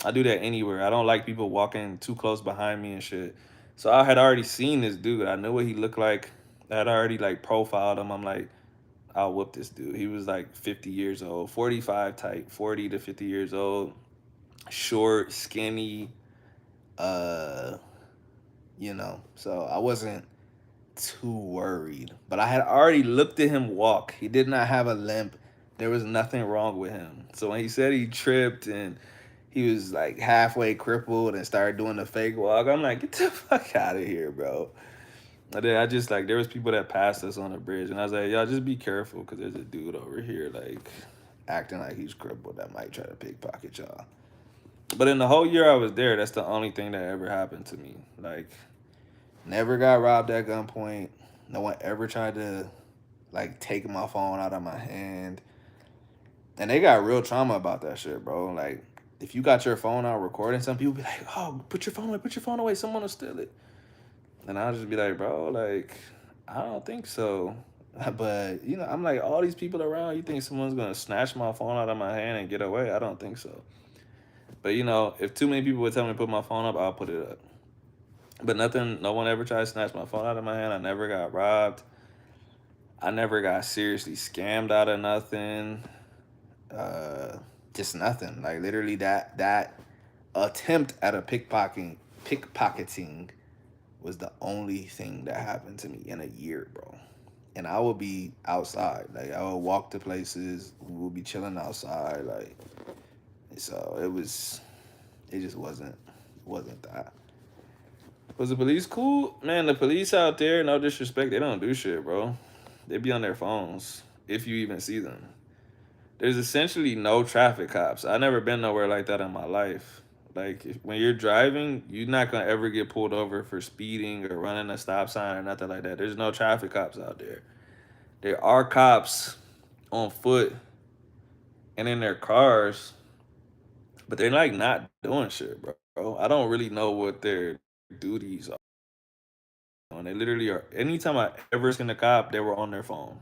I do that anywhere. I don't like people walking too close behind me and shit. So I had already seen this dude. I knew what he looked like. I had already like profiled him. I'm like, I'll whoop this dude. He was like 50 years old, 45 type, 40 to 50 years old, short, skinny, uh, so I wasn't too worried. But I had already looked at him walk. He did not have a limp. There was nothing wrong with him. So when he said he tripped and he was like halfway crippled and started doing the fake walk, I'm like, get the fuck out of here, bro. And then I just like there was people that passed us on the bridge, and I was like, y'all just be careful because there's a dude over here like acting like he's crippled that might try to pickpocket y'all. But in the whole year I was there, that's the only thing that ever happened to me. Like, never got robbed at gunpoint. No one ever tried to like take my phone out of my hand. And they got real trauma about that shit, bro. Like, if you got your phone out recording, some people be like, "Oh, put your phone away, someone will steal it." And I'll just be like, bro, like, I don't think so. But, I'm like, all these people around, you think someone's going to snatch my phone out of my hand and get away? I don't think so. But, if too many people would tell me to put my phone up, I'll put it up. But no one ever tried to snatch my phone out of my hand. I never got robbed. I never got seriously scammed out of nothing. Just nothing. Like, literally that attempt at a pickpocketing was the only thing that happened to me in a year, bro. And I would be outside. Like, I would walk to places. We would be chilling outside. Like, so it just wasn't that. Was the police cool? Man, the police out there, no disrespect, they don't do shit, bro. They be on their phones, if you even see them. There's essentially no traffic cops. I never been nowhere like that in my life. Like when you're driving, you're not gonna ever get pulled over for speeding or running a stop sign or nothing like that. There's no traffic cops out there. There are cops on foot and in their cars, but they're like not doing shit, bro. I don't really know what their duties are. They literally are. Anytime I ever seen a cop, they were on their phone.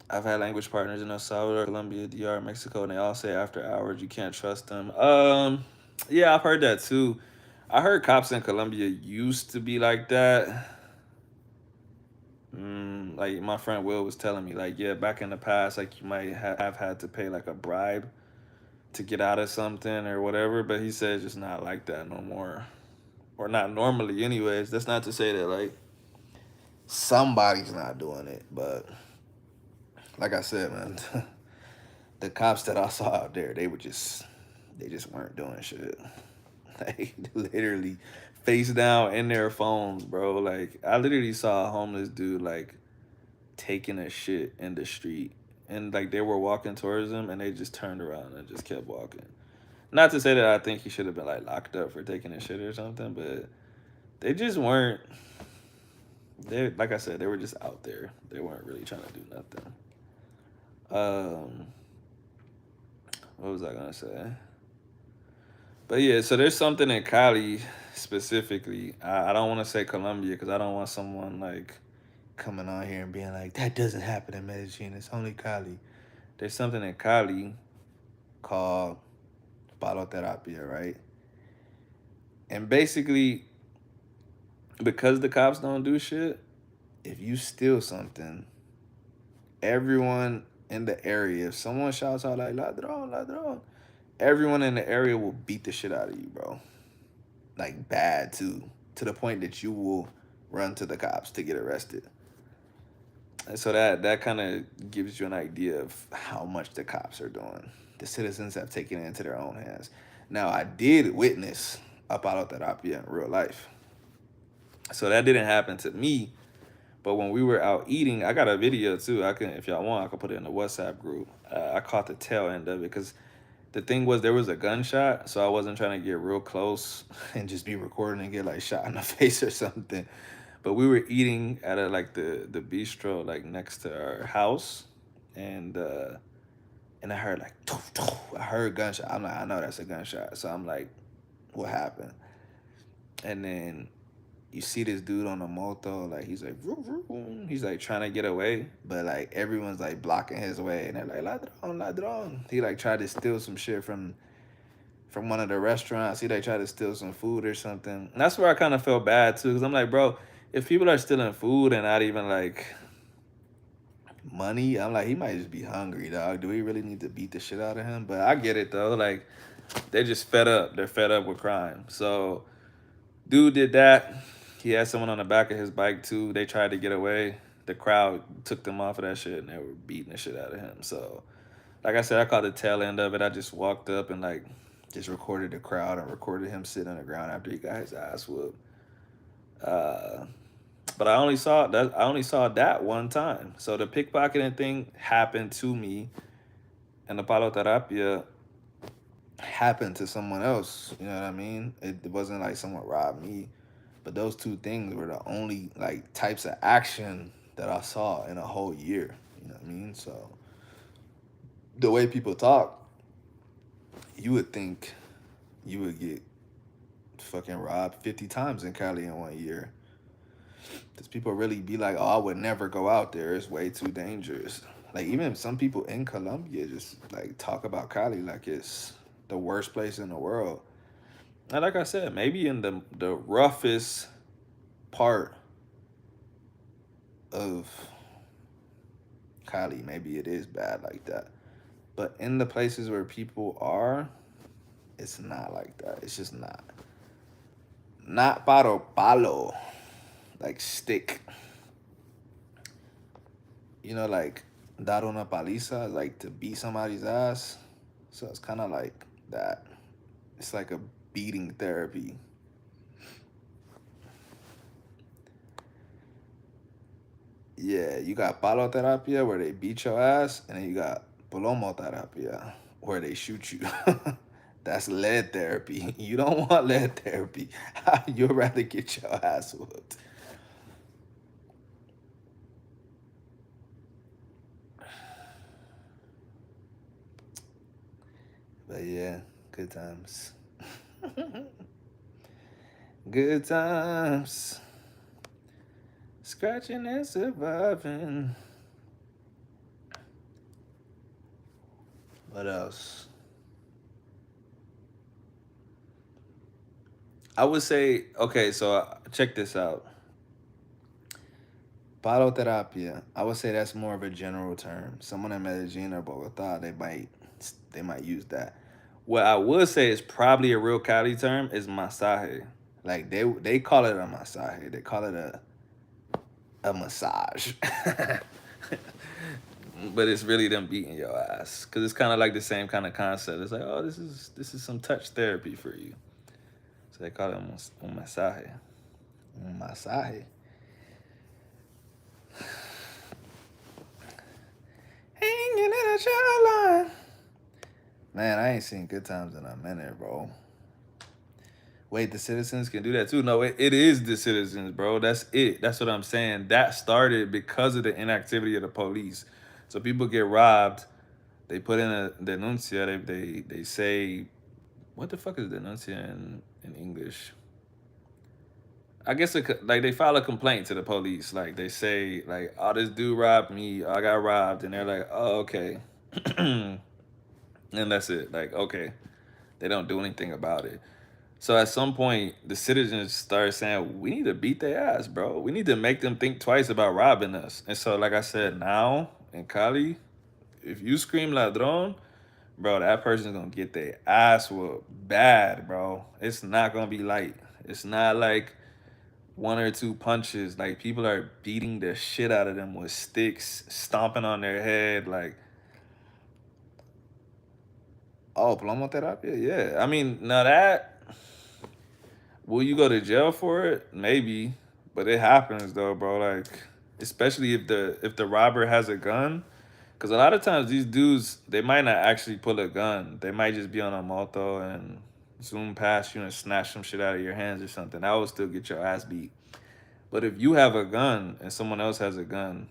I've had language partners in El Salvador, Colombia, DR, Mexico, and they all say after hours you can't trust them. Yeah, I've heard that too. I heard cops in Colombia used to be like that. Like my friend Will was telling me, like, yeah, back in the past, like you might have had to pay like a bribe to get out of something or whatever, but he said it's just not like that no more. Or not normally anyways. That's not to say that like Somebody's not doing it, but like I said, man, the cops that I saw out there, they just weren't doing shit. Like literally face down in their phones, bro. Like I literally saw a homeless dude like taking a shit in the street. And like they were walking towards him and they just turned around and just kept walking. Not to say that I think he should have been like locked up for taking a shit or something, but they just weren't they like I said, they were just out there. They weren't really trying to do nothing. Um what was I gonna say? But yeah, so there's something in Cali specifically. I don't want to say Colombia because I don't want someone like coming on here and being like, that doesn't happen in Medellin. It's only Cali. There's something in Cali called Paloterapia, right? And basically, because the cops don't do shit, if you steal something, everyone in the area, if someone shouts out like ladron, ladron, everyone in the area will beat the shit out of you, bro. Like bad too, to the point that you will run to the cops to get arrested. And so that kind of gives you an idea of how much the cops are doing. The citizens have taken it into their own hands. Now, I did witness a paloterapia in real life. So that didn't happen to me. But when we were out eating, I got a video too. I can, if y'all want, I can put it in the WhatsApp group. I caught the tail end of it because the thing was there was a gunshot, so I wasn't trying to get real close and just be recording and get like shot in the face or something. But we were eating at a like the bistro like next to our house, and I heard like toof, toof. I heard gunshot. I'm like, I know that's a gunshot. So I'm like, what happened? And then you see this dude on a moto, like he's like, vroom, vroom. He's like trying to get away, but like everyone's like blocking his way, and they're like, ladron, ladron. He like tried to steal some shit from one of the restaurants. He like tried to steal some food or something. And that's where I kind of felt bad too, because I'm like, bro, if people are stealing food and not even like money, I'm like, he might just be hungry, dog. Do we really need to beat the shit out of him? But I get it though. Like, they just fed up. They're fed up with crime. So, dude did that. He had someone on the back of his bike too. They tried to get away. The crowd took them off of that shit and they were beating the shit out of him. So, like I said, I caught the tail end of it. I just walked up and like just recorded the crowd and recorded him sitting on the ground after he got his ass whooped. Uh, but I only saw that one time. So the pickpocketing thing happened to me, and the paloterapia happened to someone else. You know what I mean? It wasn't like someone robbed me, but those two things were the only like types of action that I saw in a whole year. You know what I mean? So the way people talk, you would think you would get fucking robbed 50 times in Cali in 1 year. Because people really be like, oh, I would never go out there. It's way too dangerous. Like, even some people in Colombia just, like, talk about Cali like it's the worst place in the world. And like I said, maybe in the roughest part of Cali, maybe it is bad like that. But in the places where people are, it's not like that. It's just not. Not palo, like stick. You know, like dar una paliza, like to beat somebody's ass. So it's kind of like that. It's like a beating therapy. Yeah, you got palo terapia where they beat your ass, and then you got plomo terapia where they shoot you. That's lead therapy. You don't want lead therapy. You'd rather get your ass whooped. But yeah, good times. Good times. Scratching and surviving. What else? I would say, okay, so check this out. Paloterapia. I would say that's more of a general term. Someone in Medellin or Bogota, they might use that. What I would say is probably a real Cali term is masaje. Like they call it a masaje. They call it a massage. But it's really them beating your ass, because it's kind of like the same kind of concept. It's like, oh, this is some touch therapy for you. So they call it un masaje. Un masaje. Hanging in a shower line. Man, I ain't seen Good Times in a minute, bro. Wait, the Citizens can do that too? No, it is the Citizens, bro. That's it. That's what I'm saying. That started because of the inactivity of the police. So people get robbed. They put in a denuncia. They say, what the fuck is denuncia in English? I guess like they file a complaint to the police. Like they say, like, oh, this dude robbed me. I got robbed, and they're like, oh, okay, and that's it. Like, okay, they don't do anything about it. So at some point, the citizens start saying, we need to beat their ass, bro. We need to make them think twice about robbing us. And so, like I said, now in Cali, if you scream ladrón, bro, that person's gonna get their ass whooped bad, bro. It's not gonna be light. It's not like one or two punches. Like, people are beating the shit out of them with sticks, stomping on their head. Like, oh, plomoterapia? Yeah. I mean, now that, will you go to jail for it? Maybe. But it happens though, bro. Like, especially if the robber has a gun. Cause a lot of times these dudes, they might not actually pull a gun. They might just be on a moto and zoom past you and snatch some shit out of your hands or something. That will still get your ass beat. But if you have a gun and someone else has a gun,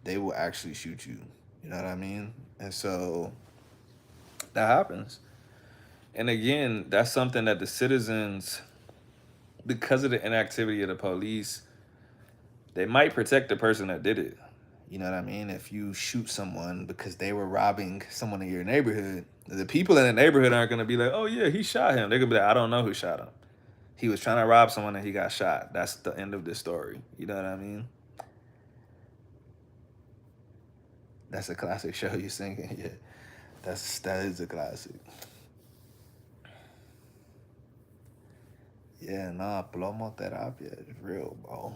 they will actually shoot you. You know what I mean? And so that happens. And again, that's something that the citizens, because of the inactivity of the police, they might protect the person that did it. You know what I mean? If you shoot someone because they were robbing someone in your neighborhood, the people in the neighborhood aren't going to be like, oh, yeah, he shot him. They're going to be like, I don't know who shot him. He was trying to rob someone and he got shot. That's the end of the story. You know what I mean? That's a classic show you singing. Yeah, that is a classic. Yeah, nah, plomoterapia is real, bro.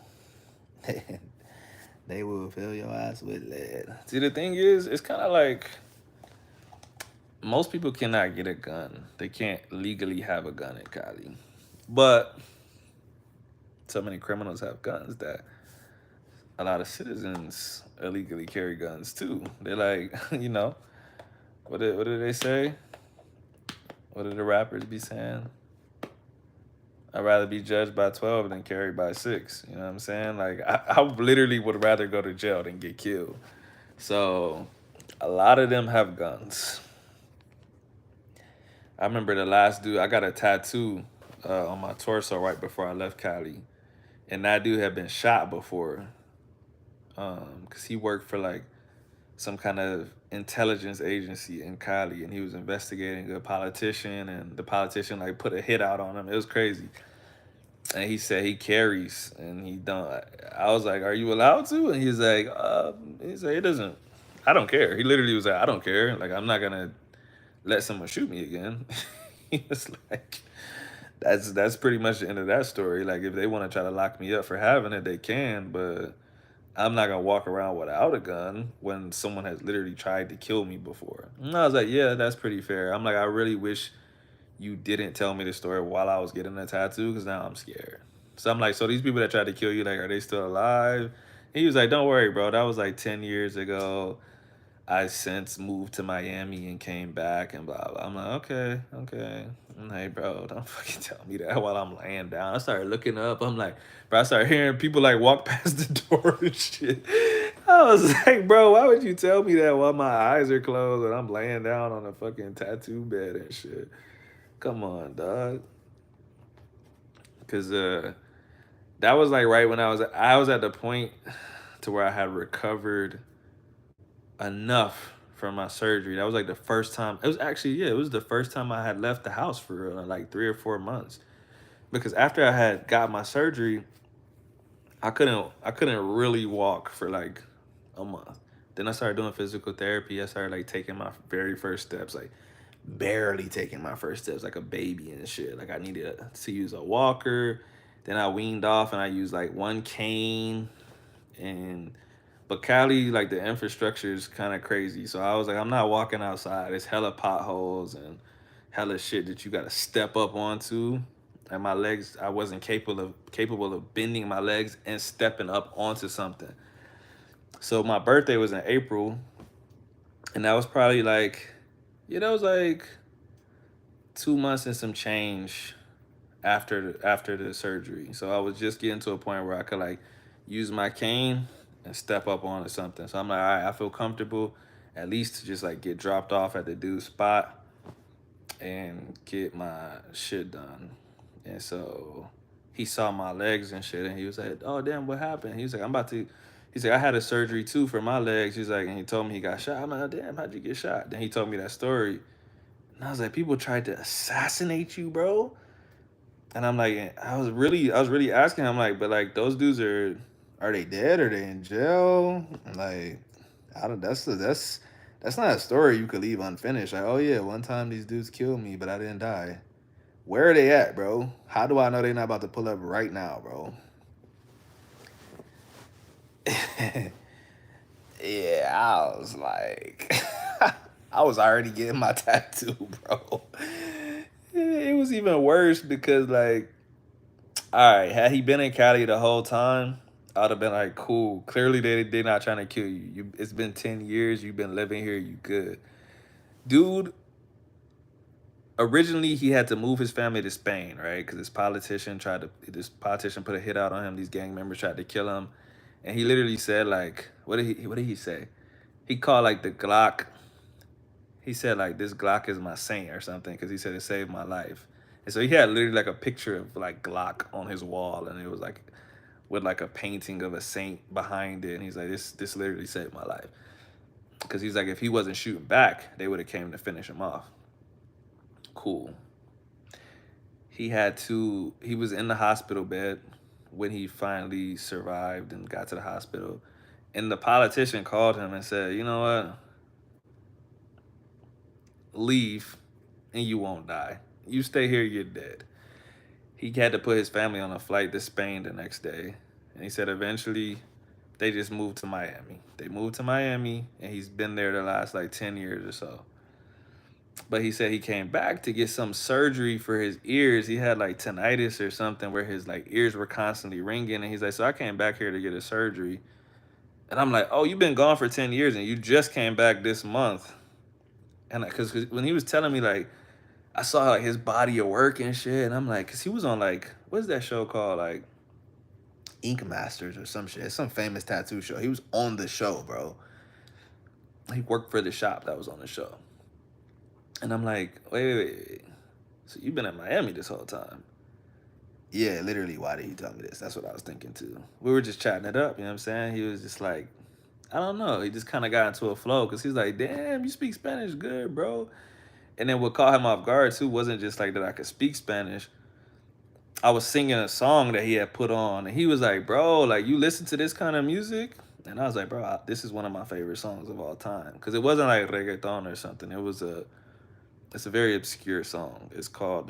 They will fill your ass with lead. See, the thing is, it's kind of like most people cannot get a gun. They can't legally have a gun in Cali. But so many criminals have guns that a lot of citizens illegally carry guns too. They're like, you know, what do they say? What do the rappers be saying? I'd rather be judged by 12 than carried by 6. You know what I'm saying? Like, I literally would rather go to jail than get killed. So a lot of them have guns. I remember the last dude, I got a tattoo on my torso right before I left Cali. And that dude had been shot before. Because he worked for like some kind of intelligence agency in Cali, and he was investigating a politician, and the politician like put a hit out on him. It was crazy. And he said he carries, and he don't. I was like, "Are you allowed to?" And he's like, "It doesn't. I don't care." He literally was like, "I don't care. Like, I'm not gonna let someone shoot me again." He was like, "That's pretty much the end of that story. Like, if they want to try to lock me up for having it, they can, but I'm not gonna walk around without a gun when someone has literally tried to kill me before." And I was like, "Yeah, that's pretty fair." I'm like, I really wish you didn't tell me the story while I was getting the tattoo, because now I'm scared. So I'm like, so these people that tried to kill you, like, are they still alive? He was like, don't worry, bro. That was like 10 years ago. I since moved to Miami and came back and blah blah. I'm like, okay, okay. I'm like, bro, don't fucking tell me that while I'm laying down. I started looking up. I'm like, bro, I started hearing people like walk past the door and shit. I was like, bro, why would you tell me that while my eyes are closed and I'm laying down on a fucking tattoo bed and shit? Come on, dog. Cause that was like right when I was at the point to where I had recovered enough from my surgery. That was like the first time. It was actually, yeah, it was the first time I had left the house for like 3 or 4 months. Because after I had got my surgery, I couldn't really walk for like a month. Then I started doing physical therapy. I started like taking my very first steps, like barely taking my first steps like a baby and shit. Like I needed to use a walker. Then I weaned off and I used like one cane. And but Cali, like the infrastructure is kind of crazy. So I was like, I'm not walking outside. It's hella potholes and hella shit that you gotta step up onto. And my legs, I wasn't capable of bending my legs and stepping up onto something. So my birthday was in April, and that was probably like, yeah, that was like 2 months and some change after the surgery. So I was just getting to a point where I could like use my cane and step up onto something. So I'm like, all right, I feel comfortable at least to just like get dropped off at the dude's spot and get my shit done. And so he saw my legs and shit, and he was like, oh damn, what happened? He was like, he's like, I had a surgery too for my legs. He's like, and he told me he got shot. I'm like, damn, how'd you get shot? Then he told me that story. And I was like, people tried to assassinate you, bro. And I'm like, I was really asking him, like, but like those dudes Are they dead? Are they in jail? Like, I don't. That's not a story you could leave unfinished. Like, oh yeah, one time these dudes killed me, but I didn't die. Where are they at, bro? How do I know they're not about to pull up right now, bro? Yeah, I was like, I was already getting my tattoo, bro. it was even worse because like, all right, had he been in Cali the whole time, I'd have been like, cool. Clearly they not trying to kill you. It's been 10 years. You've been living here. You good, dude. Originally, he had to move his family to Spain, right? Because this politician put a hit out on him. These gang members tried to kill him, and he literally said like, what did he say? He called like the Glock. He said like this Glock is my saint or something because he said it saved my life. And so he had literally like a picture of like Glock on his wall, and it was like with like a painting of a saint behind it. And he's like, this literally saved my life. Because he's like, if he wasn't shooting back, they would have came to finish him off. Cool. He was in the hospital bed when he finally survived and got to the hospital. And the politician called him and said, you know what? Leave and you won't die. You stay here, you're dead. He had to put his family on a flight to Spain the next day. And he said eventually they just moved to Miami. They moved to Miami and he's been there the last like 10 years or so. But he said he came back to get some surgery for his ears. He had like tinnitus or something where his like ears were constantly ringing. And he's like, so I came back here to get a surgery. And I'm like, oh, you've been gone for 10 years and you just came back this month. And because when he was telling me like, I saw like his body of work and shit. And I'm like, because he was on like, what's that show called? Like, Ink Masters or some shit. It's some famous tattoo show. He was on the show, bro. he worked for the shop that was on the show. And I'm like, wait. So you've been in Miami this whole time? Yeah, literally. Why did he tell me this? That's what I was thinking too. We were just chatting it up, you know what I'm saying? He was just like, I don't know. He just kind of got into a flow because he's like, damn, you speak Spanish good, bro. And then what caught him off guard too wasn't just like that I could speak Spanish. I was singing a song that he had put on, and he was like, bro, like you listen to this kind of music? And I was like, bro, this is one of my favorite songs of all time. Because it wasn't like reggaeton or something. It's a very obscure song. It's called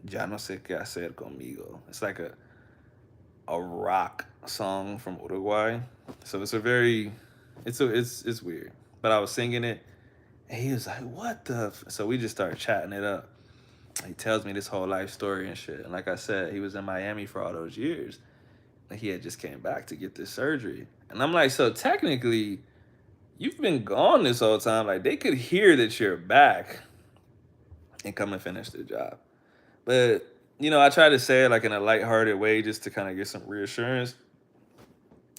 Ya no sé qué hacer conmigo. It's like a rock song from Uruguay. So it's weird. But I was singing it, and he was like, "What the?" So we just started chatting it up, He tells me this whole life story and shit. And like I said, he was in Miami for all those years. And he had just came back to get this surgery. And I'm like, so technically, you've been gone this whole time. Like they could hear that you're back and come and finish the job. But I try to say it like in a lighthearted way just to kind of get some reassurance.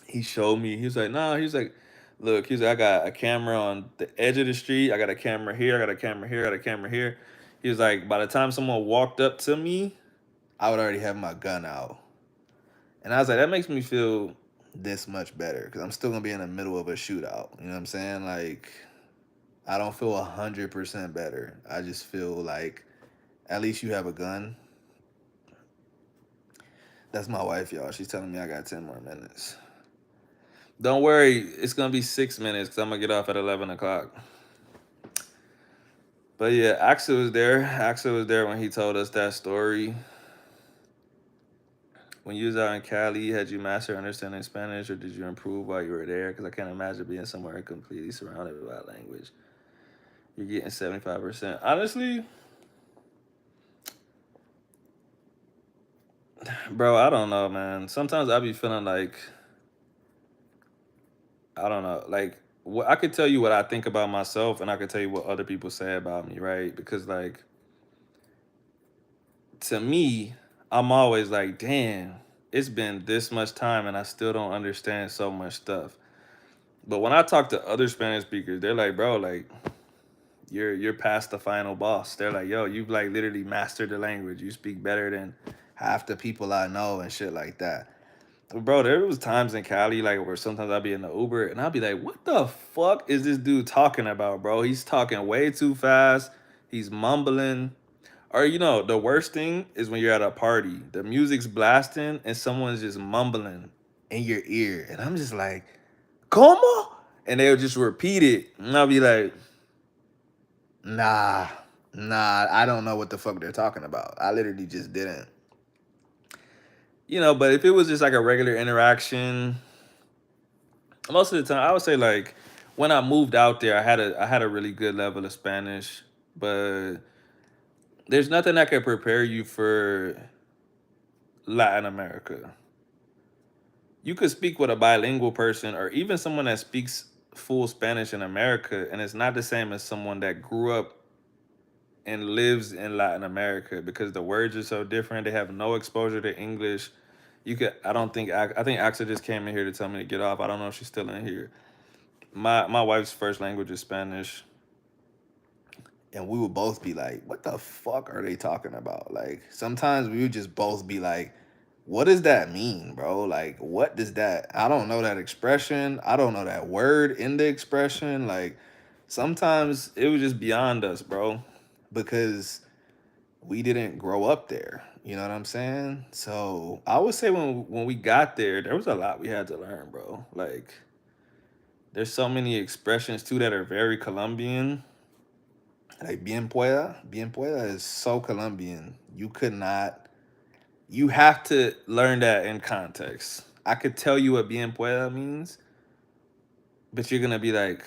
He showed me. He was like, no. He was like, look. He's like, I got a camera on the edge of the street. I got a camera here. I got a camera here. I got a camera here. He was like, by the time someone walked up to me, I would already have my gun out. And I was like, that makes me feel this much better because I'm still gonna be in the middle of a shootout. You know what I'm saying? Like, I don't feel 100% better. I just feel like at least you have a gun. That's my wife, y'all. She's telling me I got 10 more minutes. Don't worry, it's gonna be 6 minutes because I'm gonna get off at 11 o'clock. But yeah, Axel was there. Axel was there when he told us that story. When you was out in Cali, had you mastered understanding Spanish, or did you improve while you were there? Because I can't imagine being somewhere completely surrounded by language. You're getting 75%. Honestly, bro, I don't know, man. Sometimes I be feeling like I don't know, like what I could tell you what I think about myself, and I could tell you what other people say about me, right? Because like to me, I'm always like, damn, it's been this much time and I still don't understand so much stuff. But when I talk to other Spanish speakers, they're like, bro, like you're past the final boss. They're like, yo, you've like literally mastered the language. You speak better than half the people I know and shit like that. But bro, there was times in Cali like where sometimes I'd be in the Uber and I'd be like, what the fuck is this dude talking about, bro? He's talking way too fast. He's mumbling. Or the worst thing is when you're at a party, the music's blasting and someone's just mumbling in your ear. And I'm just like, como? And they'll just repeat it. And I'll be like, nah, I don't know what the fuck they're talking about. I literally just didn't. But if it was just like a regular interaction, most of the time I would say like when I moved out there, I had a really good level of Spanish, but there's nothing that could prepare you for Latin America. You could speak with a bilingual person or even someone that speaks full Spanish in America, and it's not the same as someone that grew up and lives in Latin America because the words are so different. They have no exposure to English. I don't think, I think Axel just came in here to tell me to get off. I don't know if she's still in here. My wife's first language is Spanish. And we would both be like, what the fuck are they talking about? Like, sometimes we would just both be like, what does that mean, bro? Like, what does that? I don't know that expression. I don't know that word in the expression. Like, sometimes it was just beyond us, bro, because we didn't grow up there. You know what I'm saying? So I would say when we got there was a lot we had to learn, bro. Like, there's so many expressions too that are very Colombian. Like bien pueda is so Colombian. You have to learn that in context. I could tell you what bien pueda means, but you're gonna be like,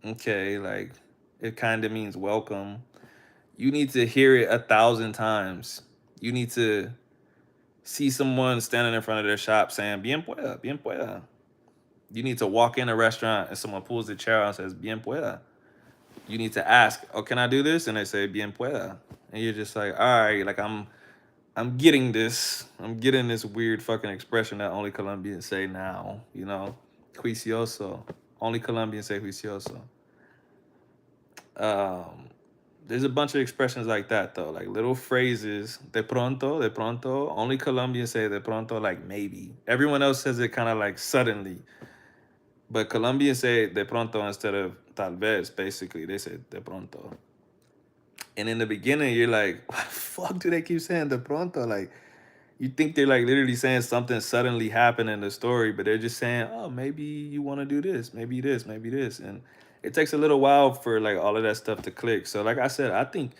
okay, like it kind of means welcome. You need to hear it 1,000 times. You need to see someone standing in front of their shop saying bien pueda, bien pueda. You need to walk in a restaurant and someone pulls the chair out and says bien pueda. You need to ask, oh, can I do this? And they say bien pueda. And you're just like, all right, like I'm getting this. I'm getting this weird fucking expression that only Colombians say now, Juicioso. Only Colombians say juicioso. Um, there's a bunch of expressions like that though, like little phrases. De pronto, de pronto. Only Colombians say de pronto, like maybe. Everyone else says it kind of like suddenly. But Colombians say de pronto instead of tal vez, basically. They say de pronto. And in the beginning, you're like, what the fuck do they keep saying de pronto? Like, you think they're like literally saying something suddenly happened in the story, but they're just saying, oh, maybe you want to do this, maybe this, maybe this. And it takes a little while for like all of that stuff to click. So like I said, I think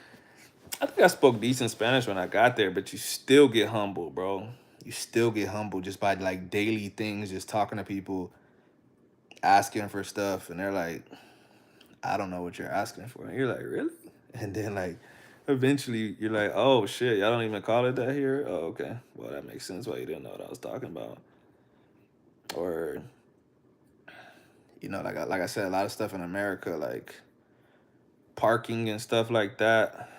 I spoke decent Spanish when I got there, but you still get humble, bro. You still get humble just by like daily things, just talking to people, asking for stuff, and they're like, I don't know what you're asking for. And you're like, really? And then like Eventually, you're like, oh shit, y'all don't even call it that here. Oh, okay. Well, that makes sense why you didn't know what I was talking about. Or You know, like I said, a lot of stuff in America, like parking and stuff like that,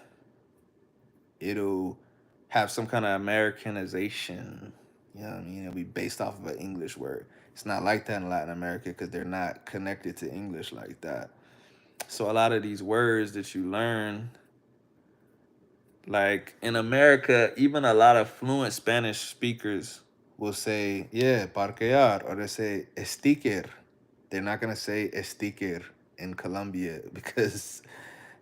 it'll have some kind of Americanization. You know what I mean? It'll be based off of an English word. It's not like that in Latin America because they're not connected to English like that. So a lot of these words that you learn, like in America, even a lot of fluent Spanish speakers will say, yeah, parquear, or they say sticker. They're not gonna say sticker in Colombia because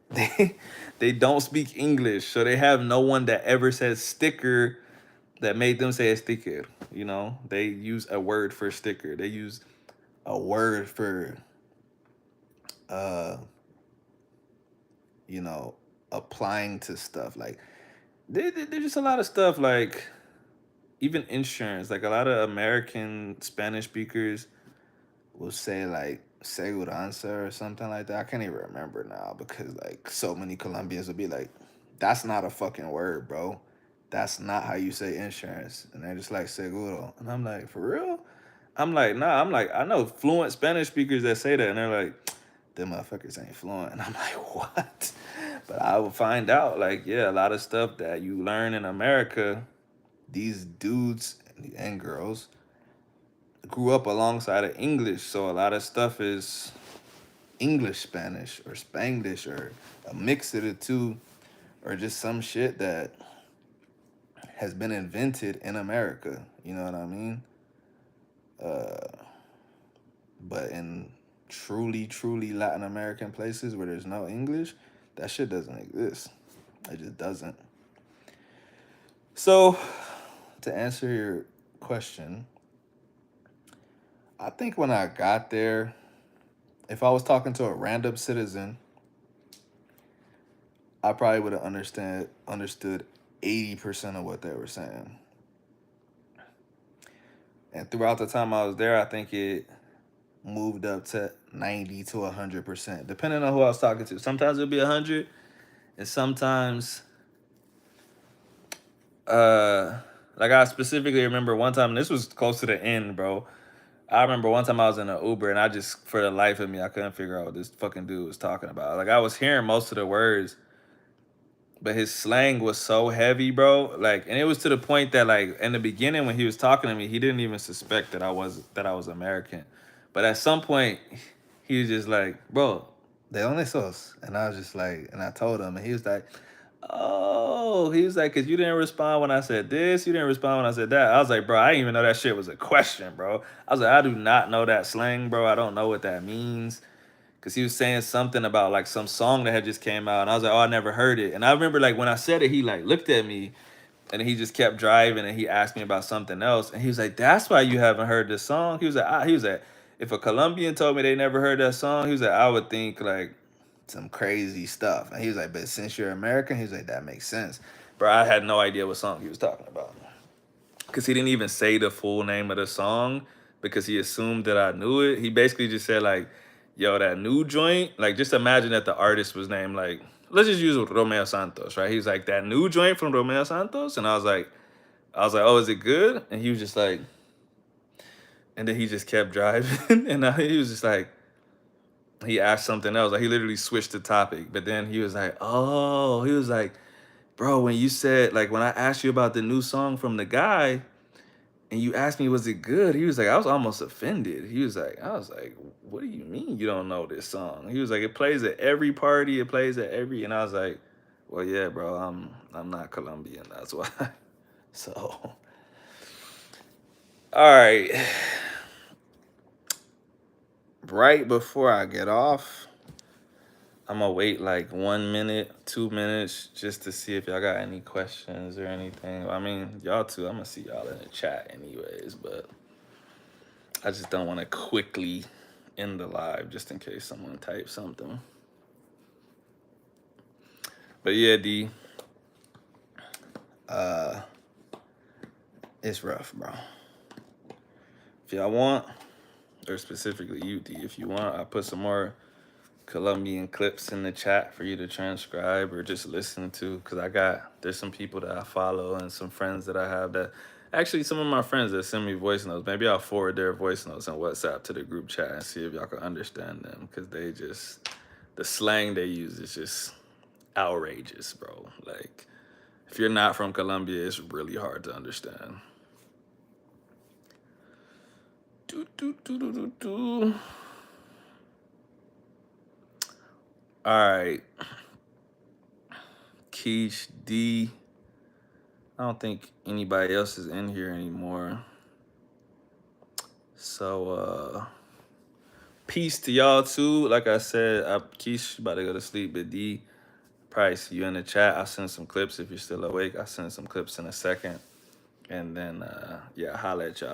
they they don't speak English, so they have no one that ever says sticker that made them say sticker. You know, they use a word for sticker. They use a word for uh you know, applying to stuff. Like there's just a lot of stuff, like even insurance. Like a lot of American Spanish speakers will say like seguranza or something like that. I can't even remember now because like so many Colombians will be like, that's not a fucking word, bro. That's not how you say insurance. And they're just like seguro. And I'm like, for real? I'm like, nah, I'm like, I know fluent Spanish speakers that say that, and they're like, them motherfuckers ain't fluent. And I'm like, what? But I will find out, like, yeah, a lot of stuff that you learn in America, these dudes and girls grew up alongside of English, so a lot of stuff is English Spanish or Spanglish or a mix of the two, or just some shit that has been invented in America. You know what I mean? Uh, but in truly Latin American places where there's no English, that shit doesn't exist. It just doesn't. So, to answer your question, I think when I got there, if I was talking to a random citizen, I probably would have understood 80% of what they were saying. And throughout the time I was there, I think it moved up to 90 to 100%, depending on who I was talking to. Sometimes it'd be 100, and sometimes, like I specifically remember one time, and this was close to the end, bro. I remember one time I was in an Uber, and I just, for the life of me, I couldn't figure out what this fucking dude was talking about. Like I was hearing most of the words, but his slang was so heavy, bro. Like, and it was to the point that, like, in the beginning when he was talking to me, he didn't even suspect that I was American. But at some point, he was just like, "Bro, de donde sos?" And I was just like, and I told him, and he was like, "Oh," he was like, "Cause you didn't respond when I said this, you didn't respond when I said that." I was like, "Bro, I didn't even know that shit was a question, bro." I was like, "I do not know that slang, bro. I don't know what that means." Cause he was saying something about like some song that had just came out, and I was like, "Oh, I never heard it." And I remember like when I said it, he like looked at me, and then he just kept driving, and he asked me about something else, and he was like, "That's why you haven't heard this song." He was like, if a Colombian told me they never heard that song, he was like, I would think like some crazy stuff, and he was like, but since you're American, he was like, that makes sense, bro. I had no idea what song he was talking about, cause he didn't even say the full name of the song because he assumed that I knew it. He basically just said like, "Yo, that new joint." Like, just imagine that the artist was named like, let's just use Romeo Santos, right? He's like, "That new joint from Romeo Santos," and I was like, "Oh, is it good?" And he was just like, and then he just kept driving, and he was just like, he asked something else. Like he literally switched the topic, but then he was like, "Oh," he was like, "Bro, when you said like when I asked you about the new song from the guy." And you asked me, was it good? He was like, I was almost offended. He was like, I was like, what do you mean you don't know this song? He was like, it plays at every party, it plays at every, and I was like, well, yeah, bro, I'm not Colombian, that's why. So, all right. Right before I get off, I'm gonna wait like 1 minute, 2 minutes, just to see if y'all got any questions or anything. I mean, y'all too. I'm gonna see y'all in the chat anyways, but I just don't want to quickly end the live just in case someone types something. But yeah, D, it's rough, bro. If y'all want, or specifically you, D, if you want, I put some more Colombian clips in the chat for you to transcribe or just listen to, because there's some people that I follow and some friends that I have that actually, some of my friends that send me voice notes. Maybe I'll forward their voice notes on WhatsApp to the group chat and see if y'all can understand them, because the slang they use is just outrageous, bro. Like, if you're not from Colombia, it's really hard to understand. Do, do, do, do, do, do. All right. Keish D. I don't think anybody else is in here anymore. So, peace to y'all too. Like I said, Keish about to go to sleep, but D, probably see you in the chat. I'll send some clips if you're still awake. I'll send some clips in a second. And then, yeah, holla at y'all.